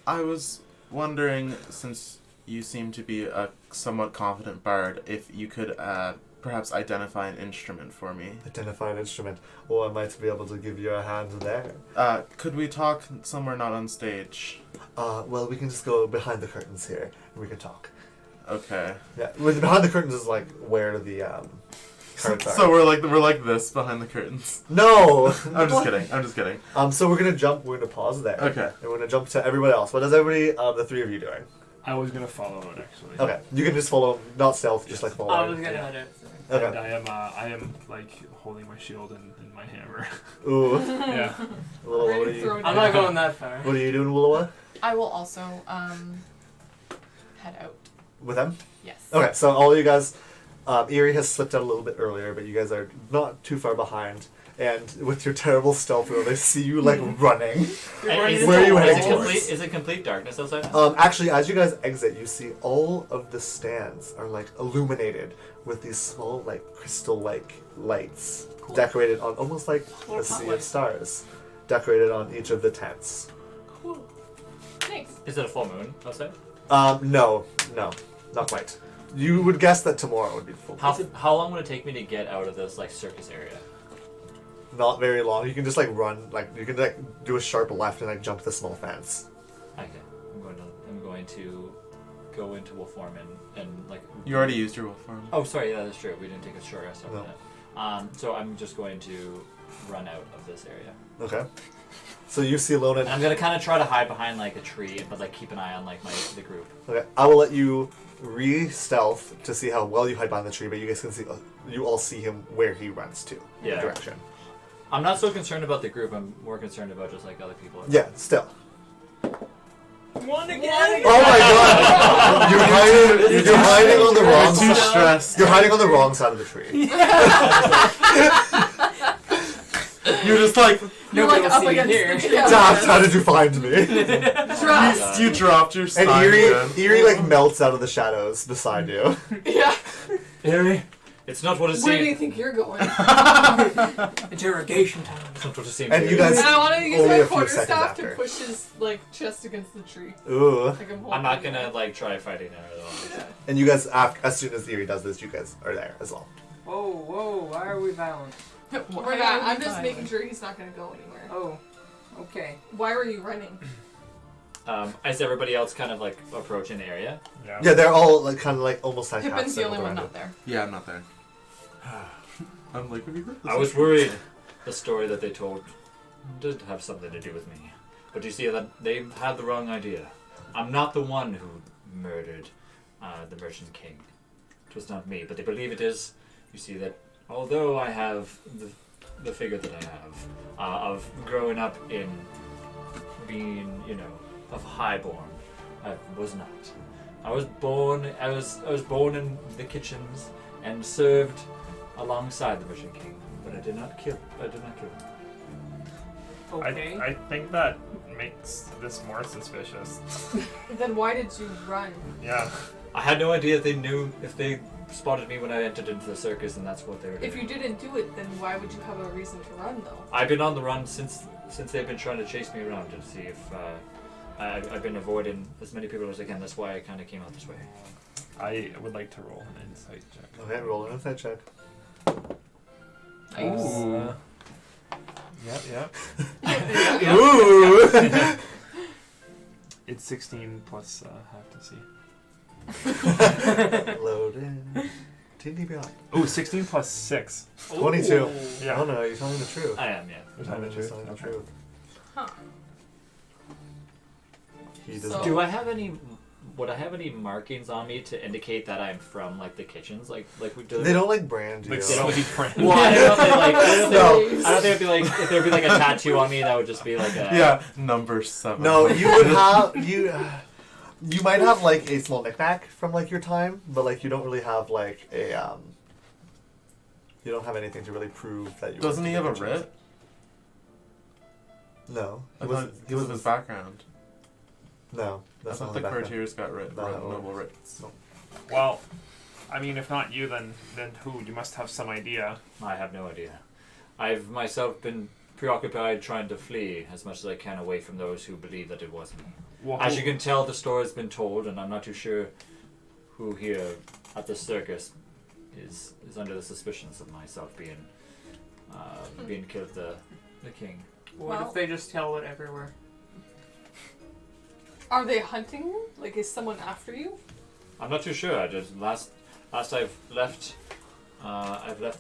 I was wondering, since you seem to be a somewhat confident bard, if you could perhaps identify an instrument for me. Identify an instrument. Oh, I might be able to give you a hand there. Could we talk somewhere not on stage? Well, we can just go behind the curtains here, and we can talk. Okay. Yeah, behind the curtains is like where the cards are. So we're like this behind the curtains. No. I'm just kidding. I'm just kidding. So we're gonna jump. We're gonna pause there. Okay. And we're gonna jump to everybody else. What is everybody? The three of you doing? I was gonna follow it actually. Okay. You can just follow, not stealth, just like follow. I was gonna head out. Okay. And I am like holding my shield and my hammer. Ooh. Yeah. Willow, what are Ready to throw you? it I'm down. not going that far. What are you doing, Willowa? I will also head out. With them? Yes. Okay, so all you guys, Eerie has slipped out a little bit earlier, but you guys are not too far behind. And with your terrible stealth roll, they see you like running. Where are you heading towards? Is it complete darkness outside? Actually, as you guys exit, you see all of the stands are like illuminated with these small like crystal like lights decorated on almost like a sea of stars, decorated on each of the tents. Cool. Thanks. Is it a full moon outside? No, not quite. You would guess that tomorrow would be the full. How long would it take me to get out of this like circus area? Not very long. You can just like run, like you can like do a sharp left and like jump the small fence. Okay, I'm going to go into wolf form and like. You already used your wolf form. Oh, sorry. Yeah, that's true. We didn't take a short rest over No. that. So I'm just going to run out of this area. Okay. So you see Lona. And I'm gonna kind of try to hide behind like a tree, but like keep an eye on like the group. Okay, I will let you re-stealth to see how well you hide behind the tree, but you guys can see, you all see him where he runs to. Yeah. Direction. I'm not so concerned about the group. I'm more concerned about just like other people. Yeah, still. One again. Oh my god! You're hiding on the wrong I'm too side. stressed. You're hiding on the wrong side of the tree. You're just like, You're Nobody like will up see against here. the tree. Daft, how did you find me? Trust. you dropped your And sign again. Eerie like melts out of the shadows beside you. Yeah. Harry, it's not what it Where do you seems. think you're going? Interrogation time. It's not what it seems. And you Harry. guys- And I want to use Only my a few quarterstaff seconds to after. push his like chest against the tree. Ooh. Like I'm not gonna like try fighting her at all. Yeah. And you guys, as soon as Eerie does this, you guys are there as well. Whoa, why are we violent? We're not. I'm just making sure he's not going to go anywhere. Oh, okay. Why were you running? Is everybody else kind of like approaching the area? Yeah, they're all like kind of like almost like half Pippin's the only circled one around not there. Yeah, I'm not there. I'm like, have you heard this? I was worried. The story that they told did have something to do with me. But you see that they had the wrong idea. I'm not the one who murdered the Merchant King. It was not me, but they believe it is. You see that although I have the figure that I have of growing up in being, of highborn, I was not. I was born in the kitchens and served alongside the Merchant King, but I did not kill him. Okay. I think that makes this more suspicious. Then why did you run? Yeah. I had no idea if they spotted me when I entered into the circus, and that's what they were doing. If you didn't do it, then why would you have a reason to run though? I've been on the run since they've been trying to chase me around to see if I've been avoiding as many people as I can. That's why I kind of came out this way. I would like to roll an insight check. Okay, roll an insight check. Ooh. Yep. Ooh! It's 16 plus half to see. Load in. D&D Beyond. Ooh, 16 plus 6. 22. Ooh. Yeah. Oh no, you're telling the truth. I am, yeah. You're telling the You're truth. telling the Okay. truth. Huh. He does So- not. Do I have any? Would I have any markings on me to indicate that I'm from like the kitchens? Like we do. They don't like brand you. Like sleep print. Well, I don't know if they like. I don't No. think it'd be like if there'd be like a tattoo on me that would just be like a. Yeah, number 7. No, you would have you. You might have like a small knickknack from like your time, but like you don't really have like a You don't have anything to really prove that you. Doesn't went he to have a the kitchens. writ? No, I thought because of his background. No, I that's thought not the the background. courtiers got writ, No. noble writs. No. Well, I mean, if not you, then who? You must have some idea. I have no idea. I've myself been preoccupied trying to flee as much as I can away from those who believe that it was me. Well, As who- you can tell, the story has been told, and I'm not too sure who here at the circus is under the suspicions of myself being killed the king. What Well- if they just tell it everywhere? Are they hunting you? Like, is someone after you? I'm not too sure. I just last I've left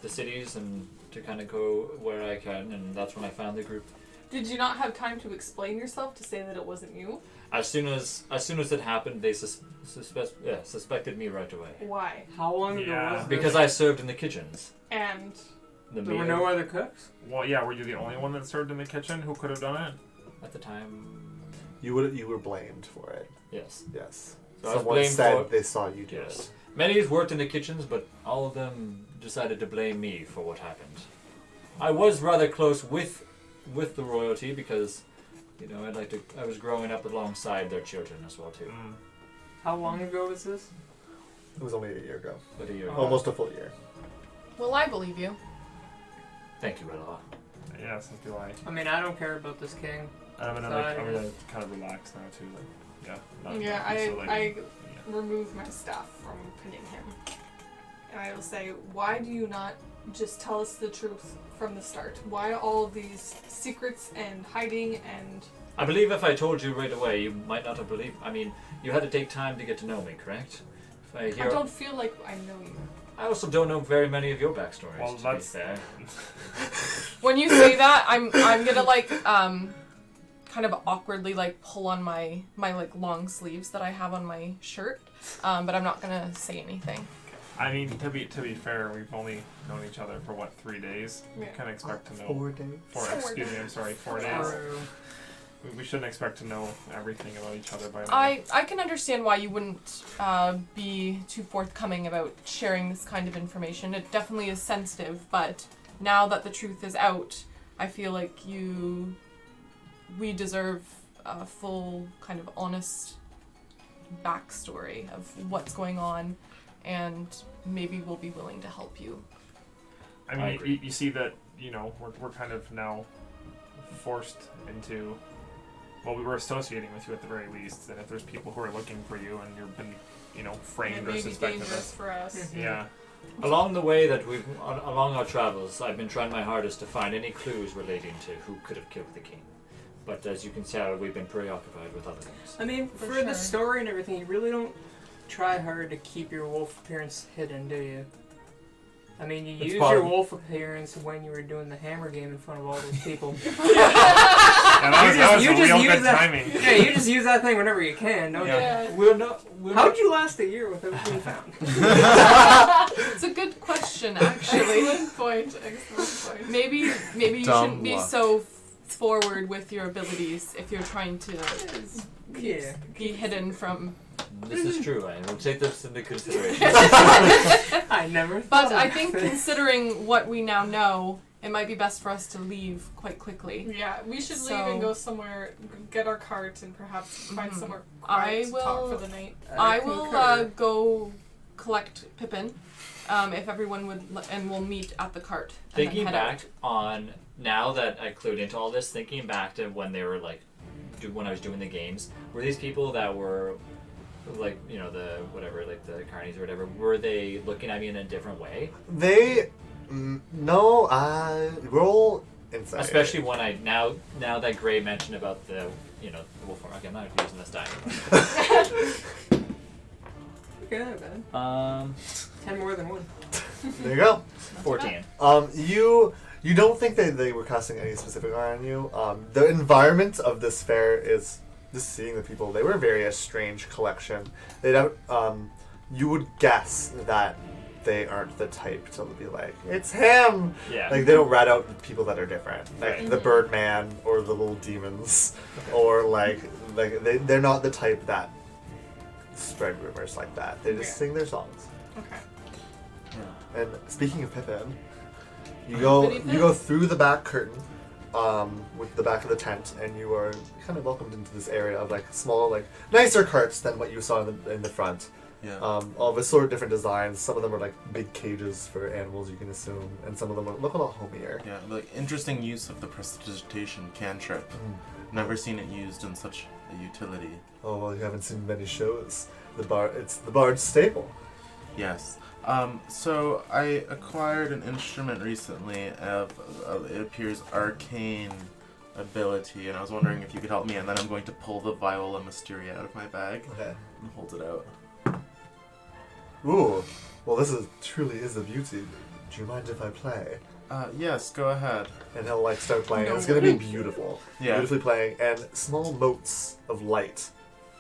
the cities and to kind of go where I can, and that's when I found the group. Did you not have time to explain yourself to say that it wasn't you? As soon as it happened, they suspected me right away Why? How long ago Yeah. was this? because I served in the kitchens. And The There were meal- no other cooks? Well, yeah. Were you the only one that served in the kitchen? Who could have done it? at the time. You were blamed for it. Yes. Yes. So I was Someone blamed said for- they saw you do Yes. it. Many worked in the kitchens, but all of them decided to blame me for what happened. I was rather close with the royalty because, you know, I was growing up alongside their children as well too. Mm. How long ago was this? It was only a year ago. But a year ago. Almost a full year. Well, I believe you. Thank you, Ella. Yeah, so do I. I mean, I don't care about this king. I'm gonna Sorry. I'm gonna kind of relax now too. Like, yeah. Not, yeah, so, like, I yeah. remove my staff from pinning him. And I will say, why do you not just tell us the truth from the start? Why all these secrets and hiding and... I believe if I told you right away, you might not have believed. I mean, you had to take time to get to know me, correct? If I hear, I don't feel like I know you. I also don't know very many of your backstories. Well, to that's- be fair. When you say that, I'm gonna like kind of awkwardly like pull on my like long sleeves that I have on my shirt, but I'm not gonna say anything. I mean, to be fair, we've only known each other for what 3 days. Yeah. We can't expect to know. 4 days. Excuse me, I'm sorry, 4 days. True. We shouldn't expect to know everything about each other by now. I can understand why you wouldn't be too forthcoming about sharing this kind of information. It definitely is sensitive, but now that the truth is out, I feel like we deserve a full kind of honest backstory of what's going on, and maybe we'll be willing to help you. I I mean, agree. you see that, you know, we're kind of now forced into. Well, we were associating with you at the very least, and if there's people who are looking for you and you've been, you know, It framed or may be suspected dangerous of. for us. Yeah. Along the way that along our travels, I've been trying my hardest to find any clues relating to who could have killed the king. But as you can tell, we've been preoccupied with other things. I mean, For for sure. the story and everything, you really don't try hard to keep your wolf appearance hidden, do you? I mean, you It's use part your of- wolf appearance when you were doing the hammer game in front of all those people. Yeah, that was you a just real use good that- timing. Yeah, you just use that thing whenever you can, don't Yeah. We're not. you? How'd you last a year without being found? It's a good question, actually. Excellent point. Excellent point. Maybe you Dumb shouldn't be luck. so forward with your abilities if you're trying to Yeah. be hidden from. This is true. I will take this into consideration. I never thought But I of think that. considering what we now know, it might be best for us to leave quite quickly. Yeah, we should leave So- and go somewhere, get our cart, and perhaps find Mhm. somewhere I quiet to talk will- for the night. I will concur. go collect Pippin, if everyone would, and we'll meet at the cart. And then Thinking head back out. on now that I clued into all this, thinking back to when they were like, when I was doing the games, were these people that were like, you know, the whatever, like the carnies or whatever, were they looking at me in a different way? They no. Roll insight. Especially when I now that Gray mentioned about the, you know, the wolf form. Okay, I'm not using this die. Okay, not bad. 10 10 more than 1. There you go. 14. You don't think that they were casting any specific eye on you. The environment of this fair is just seeing the people. They were a very strange collection. They don't. You would guess that they aren't the type to be like, it's him. Yeah. Like they don't rat out people that are different, like Right. the Birdman or the little demons, or like they're not the type that spread rumors like that. They just Yeah. sing their songs. Okay. And speaking of Pippin, you Bitty go through the back curtain, with the back of the tent, and you are kind of welcomed into this area of like small, like nicer carts than what you saw in the front. Yeah. All of a sort of different designs. Some of them are like big cages for animals, you can assume, and some of them look a lot homier. Yeah, like interesting use of the prestidigitation cantrip. Never seen it used in such a utility. Oh well, you haven't seen many shows. It's the Bard's staple. Yes. So I acquired an instrument recently of it appears arcane ability, and I was wondering if you could help me. And then I'm going to pull the Viola Mysteria out of my bag Okay. and hold it out. Ooh. Well, this truly is a beauty. Do you mind if I play? Yes, go ahead. And he'll like start playing. No It's gonna be way. beautiful. Yeah. Beautifully playing, and small motes of light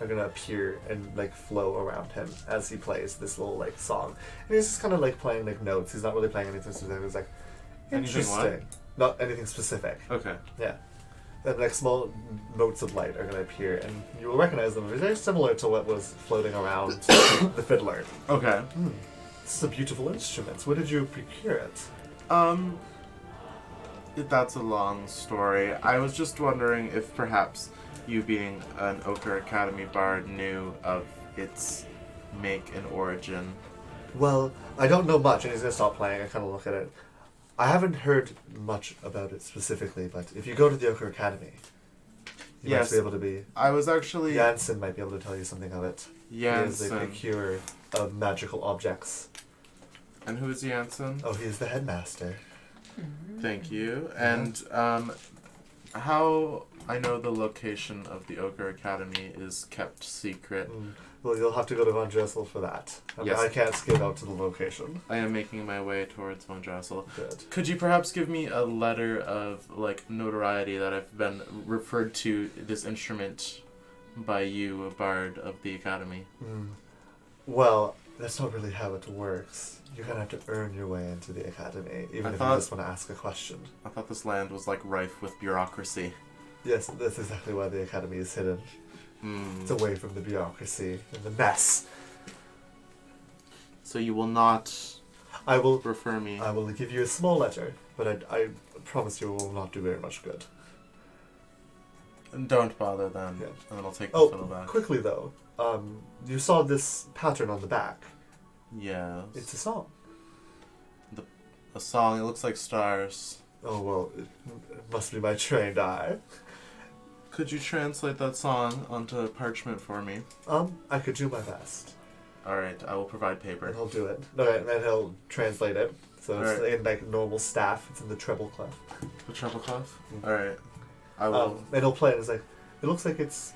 are gonna appear and like flow around him as he plays this little like song. And he's just kind of like playing like notes. He's not really playing anything specific. He's like Anything what? interesting. Not anything specific. Okay. Yeah. And like small motes of light are gonna appear, and you will recognize them. They're very similar to what was floating around the fiddler. Okay. This is a beautiful instrument. Where did you procure it? That's a long story. I was just wondering if perhaps you, being an Ochre Academy bard, knew of its make and origin. Well, I don't know much, and he's gonna stop playing. I kind of look at it. I haven't heard much about it specifically, but if you go to the Ochre Academy, you Yes. might be able to be. I was actually Jansen might be able to tell you something of it. He is a Jansen. procurer of magical objects. And who is Jansen? Oh, he is the headmaster. Thank you. And how I know the location of the Ochre Academy is kept secret. Well, you'll have to go to Von Dressel for that. Yes. I can't skip out to the location. I am making my way towards Von Drassel. Good. Could you perhaps give me a letter of like notoriety that I've been referred to this instrument by you, a bard of the academy? Well, that's not really how it works. You're gonna have to earn your way into the academy, even I if you thought- just want to ask a question. I thought this land was like rife with bureaucracy. Yes, that's exactly why the academy is hidden. It's Mm. away from the bureaucracy and the mess. So you will not I will refer me. give you a small letter, but I promise you it will not do very much good. Don't bother then. Yeah. And then I'll take the Oh, fiddle back. quickly though, you saw this pattern on the back. Yes. It's a song. A song. It looks like stars. Oh well, it must be my trained eye. Could you translate that song onto parchment for me? I could do my best. All right, I will provide paper. And he'll do it. Okay, and then he'll translate it. So it's Alright. in like normal staff. It's in the treble clef. The treble cloth. All right, I will. And he'll play it. It's like it looks like it's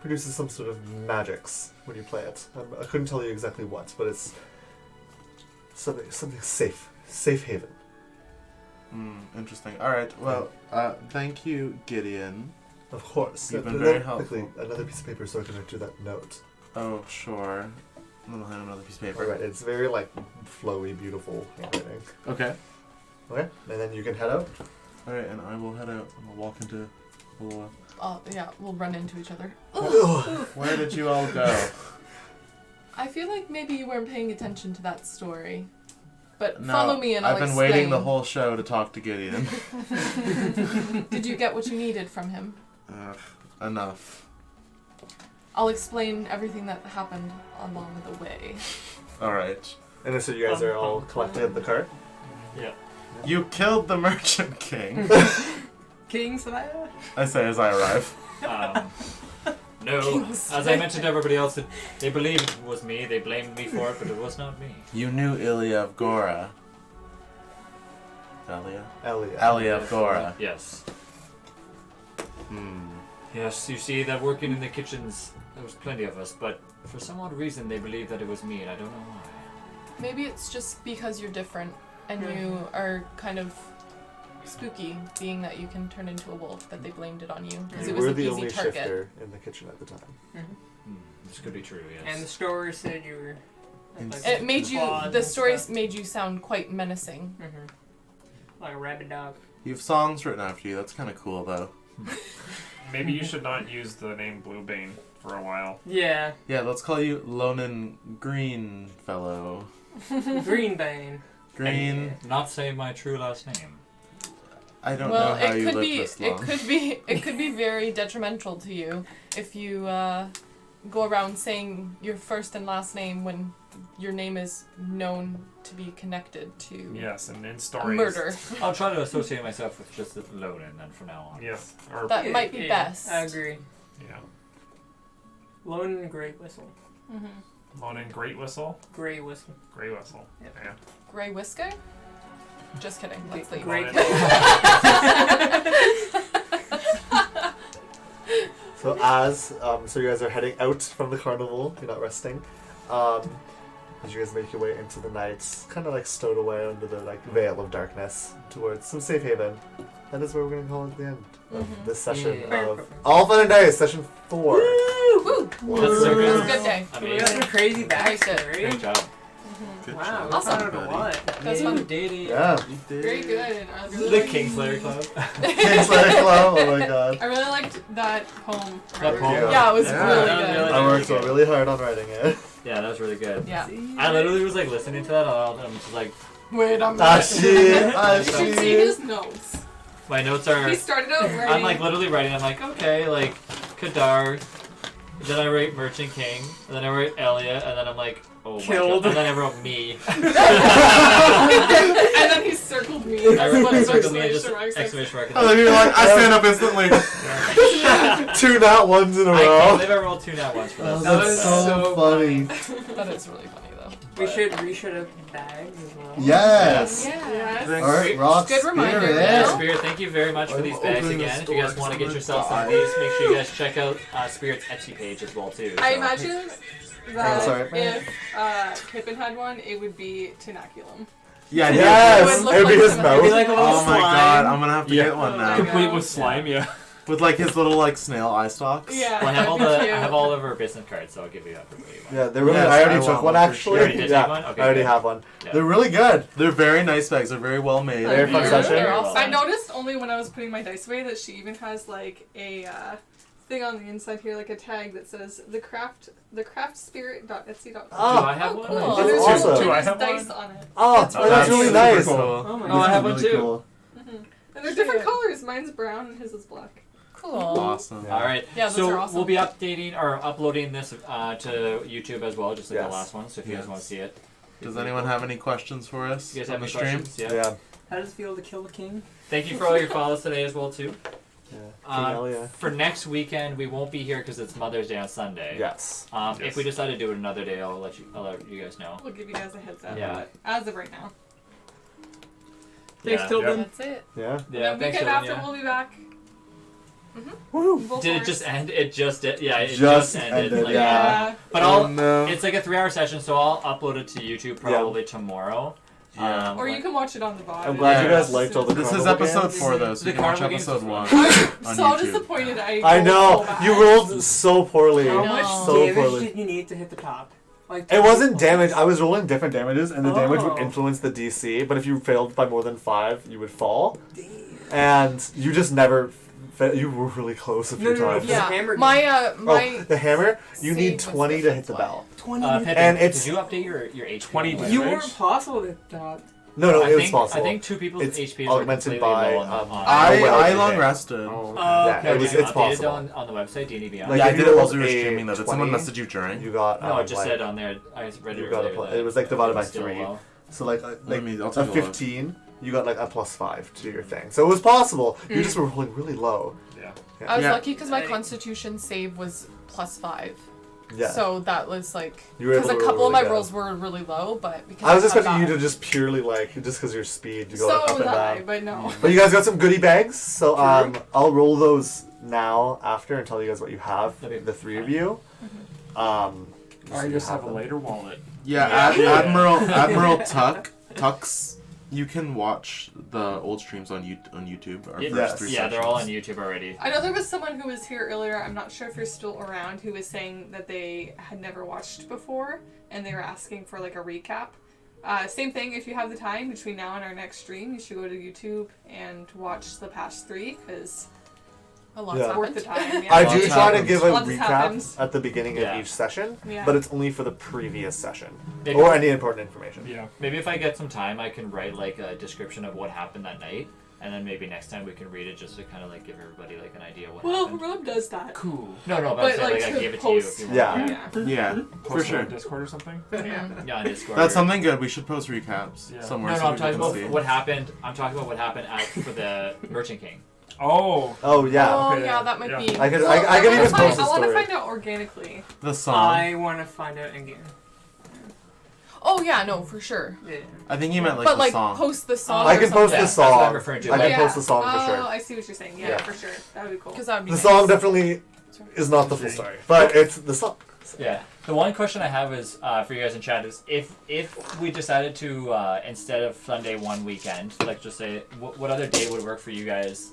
produces some sort of magics when you play it. I couldn't tell you exactly what, but it's something safe haven. Interesting. All right. Well, thank you, Gideon. Of course. You've been And very then quickly, helpful. another piece of paper so I can do that note. Oh, sure. I'm gonna hand another piece of paper. Alright, it's very like flowy, beautiful handwriting. Okay. Okay, and then you can head out. All right, and I will head out and we'll walk into. Yeah, we'll run into each other. Where did you all go? I feel like maybe you weren't paying attention to that story. But No, follow me and I'll I've been explain. waiting the whole show to talk to Gideon. Did you get what you needed from him? Enough. I'll explain everything that happened along the way. All right. And then so you guys are all collected at the cart. Yeah. You killed the Merchant King. King Savaya? I say as I arrive. No, as I mentioned to everybody else, they believed it was me, they blamed me for it, but it was not me. You knew Ilya of Gora. Elia? Elliot. Elia of Gora. Yes. Hmm. Yes, you see that working in the kitchens, there was plenty of us, but for some odd reason they believed that it was me, and I don't know why. Maybe it's just because you're different and you are kind of spooky, being that you can turn into a wolf, that they blamed it on you because You it was were an the easy only target. shifter in the kitchen at the time. This could be true, yes. And the store said you were. Like, It made you. claws The and stories stuff. made you sound quite menacing. Like a rabid dog. You have songs written after you. That's kind of cool, though. Maybe you should not use the name Bluebane for a while. Yeah. Yeah, let's call you Lonan Greenfellow. Greenbane. Green. Not say my true last name. I don't Well, know how it you could lived be. this It long. could be very detrimental to you if you go around saying your first and last name when your name is known to be connected to Yes, and in a stories. murder. I'll try to associate myself with just Lonan then from now on. Yes, or That might be best. I agree. yeah, Lone and Great Whistle. Lonan Great Whistle, Grey Whistle. Grey Whistle. Yep. Yeah. Gray whisker? Just kidding. Let's leave. Great. So so you guys are heading out from the carnival. You're not resting. As you guys make your way into the night, kind of like stowed away under the like veil of darkness towards some safe haven. That is where we're gonna call it the end of this session Yeah. of AllFunNDice, session 4. Woo! Wow. It was a good day. We got Amazing. some crazy Liked it. backstory. Great job. Good Wow, job. we Awesome. found out a lot. That was fun. Yeah. You did. Very good. I really The liked- Kingslayer Club. Kingslayer Club, oh my god. I really liked that poem. That poem? Yeah, it was Yeah. really That was good. really I worked really hard on writing it. Yeah, that was really good. Yeah. I literally was like listening to that and I'm just like, Wait, I'm Ah, not. shit. Ah, You should see shit. his notes. my notes are. He started out writing. I'm like literally writing. I'm like, okay, like Kadar. Then I write Merchant King, and then I write Elia, and then I'm like, oh Killed. my god. And then I wrote me. and then he circled me. I That's wrote what his circle me and just exclamation mark says. exclamation mark. And then you're like, I stand up instantly. 2 nat ones in a I can't row. believe I rolled 2 nat ones for Oh, this. That that's was so so funny. That is really funny though. We should have bags as well. Yes. Yes. Alright, rock Good reminder, spirit. yeah. Spirit, thank you very much for these I'm bags opening the again. If you guys store want to because get I'm yourself some of gonna these, make sure you guys check out Spirit's Etsy page as well too. I so. imagine Oh, that sorry. if Pippin had one, it would be Tenaculum. Yeah, I Yes, It would look it'd be like his some- mouth. It'd be like a little Oh my slime. god, I'm gonna have to Yeah. get one Oh now. my Complete God. with slime, yeah. With like his little like snail eye stalks. Yeah. Well, I have all That'd be the I cute. have all of our business cards, so I'll give you that for free. Yeah, they're really. Yes, I already I took want one one for actually. sure. You already did yeah, take one? Okay, I already good. have one. Yeah. They're really good. They're very nice bags. They're very well made. Very fun Yeah, session. they're awesome. I noticed only when I was putting my dice away that she even has like a thing on the inside here, like a tag that says thecraftspirit.etsy.com. Oh, Do I have oh, one? cool. And That's there's awesome. just Do I have dice one? on it. Oh, that's really super nice. cool. Oh my Oh, I god. have one Really too. cool. And they're different colors. Mine's brown and his is black. Cool. Awesome. Yeah. All right. Yeah, those so are awesome. we'll be updating or uploading this to YouTube as well, just like Yes. the last one. So if you guys Yes. want to see it, Does anyone have any questions for us You guys on have the any stream? questions? Yeah. Yeah. How does it feel to kill the king? Thank you for all your follows today as well too. Yeah. Um, King Elia. For next weekend, we won't be here because it's Mother's Day on Sunday. Yes. If Yes. we decide to do it another day, I'll let you guys know. We'll give you guys a heads up. Yeah. But as of right now. Thanks, Yeah. Tilden. That's it. Yeah. Yeah. And the Thanks, weekend Dylan, after yeah. we'll be back. Woo. Full Did it force. just end? It just did. Yeah, it Just just ended. ended, Like, yeah. But Oh, I'll. no. It's like a 3-hour session, so I'll upload it to YouTube probably tomorrow. Yeah. Or you can watch it on the VOD. I'm glad you Yeah. guys liked all the This is carnival episode games. 4 though, so The you can watch carnival games episode was 1 I'm on so YouTube. disappointed I rolled know. so bad. You rolled so poorly. How I much know. So damage poorly. did you need to hit the top? Like It wasn't damage. I was rolling different damages, and the damage would Oh. influence the DC. But if you failed by more than 5, you would fall. Damn. And you just never. You were really close a few No, no, no, times. The Yeah. hammer My my Oh, the hammer. You save need was 20 to hit the different. bell. 20 Pepe, And it's- did you update your HP? 20 on the You website? damage? weren't possible to top. No, no, I it was think, possible. I think 2 people's It's HPs augmented are completely by, low on the, on I well, I okay. long rested. Oh, yeah, okay, it was, okay. it's updated possible. on the website, D&D Beyond. Like, yeah, I if did you it while rolled we were a streaming though. Did someone 20, message you during? You got. No, it just like, said on there. I read it you got a earlier pl- that it was, like, divided by was still 3. low. So like I'll a take a look. 15, you got like a +5 to your thing. So it was possible. You just were rolling really low. Yeah. I was Yeah. lucky because my I- Constitution save was +5. Yeah. So that was like You were because able a to couple roll of my really good. rolls were really low, but because I was had expecting you that- to just purely like just because your speed, you go So like, up was and I, down. but no. But you guys got some goodie bags, so I'll roll those now after and tell you guys what you have, That'd be the 3 of fine. you. Or so I you just have a them. later wallet. Yeah, Admiral Tux. You can watch the old streams on YouTube. Our Yeah, first 3 yeah, they're all on sessions. YouTube already. I know there was someone who was here earlier, I'm not sure if you're still around, who was saying that they had never watched before and they were asking for like a recap. Same thing, if you have the time between now and our next stream, you should go to YouTube and watch the past 3 because A lot's Yeah. it's worth the happened. time. Yeah. I Lots do try to happens. give a Lots has happened. recap at the beginning Yeah. of each session, Yeah. but it's only for the previous session Maybe, or any important information. Yeah. maybe if I get some time, I can write like a description of what happened that night, and then maybe next time we can read it just to kind of like give everybody like an idea what Well, happened. Rob does that. Cool. No, but I'm But, saying like, like I to gave it to you if post- you want. Yeah. Yeah. Yeah, for Post it sure. on Discord or something. Yeah. Yeah, on Discord. That's or- something good. We should post recaps Yeah. somewhere. No, so I'm people talking can about see. what happened. I'm talking about what happened for the Merchant King. Oh. Oh yeah, Oh Okay, yeah, that might yeah. be. I could Well, I could wanna even find- post the I want to story. find out organically. The song. I want to find out again. Oh yeah, no, for sure. Yeah. I think you meant like but the like song. post the song. I or can post something. the That's what I'm song. referring to. I can Yeah. post the song Oh, for sure. I see what you're saying. Yeah, Yeah. for sure. That would be cool. Because that would be The nice. song definitely is not the full story, but it's the song. Yeah. The one question I have is for you guys in chat is if we decided to instead of Sunday one weekend, like just say what other day would work for you guys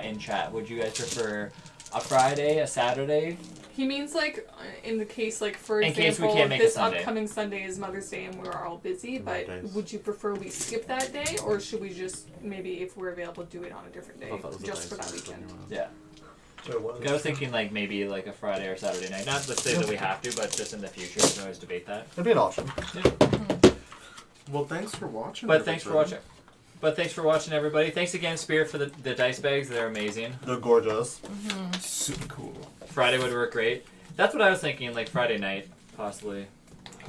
in chat? Would you guys prefer a Friday, a Saturday? He means like in the case like for In case we example, can't make a this Sunday. upcoming Sunday is Mother's Day and we're all busy. But Mondays. would you prefer we skip that day, or should we just maybe if we're available do it on a different day I thought that was a just for nice that system. weekend? Yeah. Sure, what I was thinking like maybe like a Friday or Saturday night. Not to say that we have to, but just in the future we can always debate that. It'd be an option. Well, thanks for watching. But thanks for watching. But thanks for watching, everybody. Thanks again, Spirit, for the dice bags. They're amazing. They're gorgeous. Super cool. Friday would work great. That's what I was thinking, like Friday night, possibly.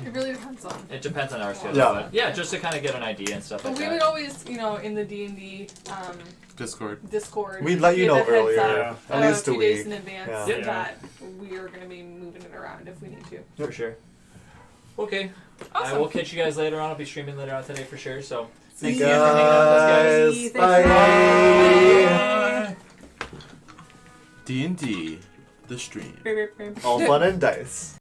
It really depends on. It depends on our schedule. Yeah. But yeah, just to kind of get an idea and stuff But like we that. would always, in the D&D Discord. Discord, We'd let you give know a heads earlier, up, Yeah. at least a a few days week. in advance Yeah. Yeah. that we are going to be moving it around if we need to. For sure. Okay. I Awesome. will catch you guys later on. I'll be streaming later on today for sure. So thanks See again for hanging out with us, guys. guys. Bye. D&D, the stream. All fun and dice.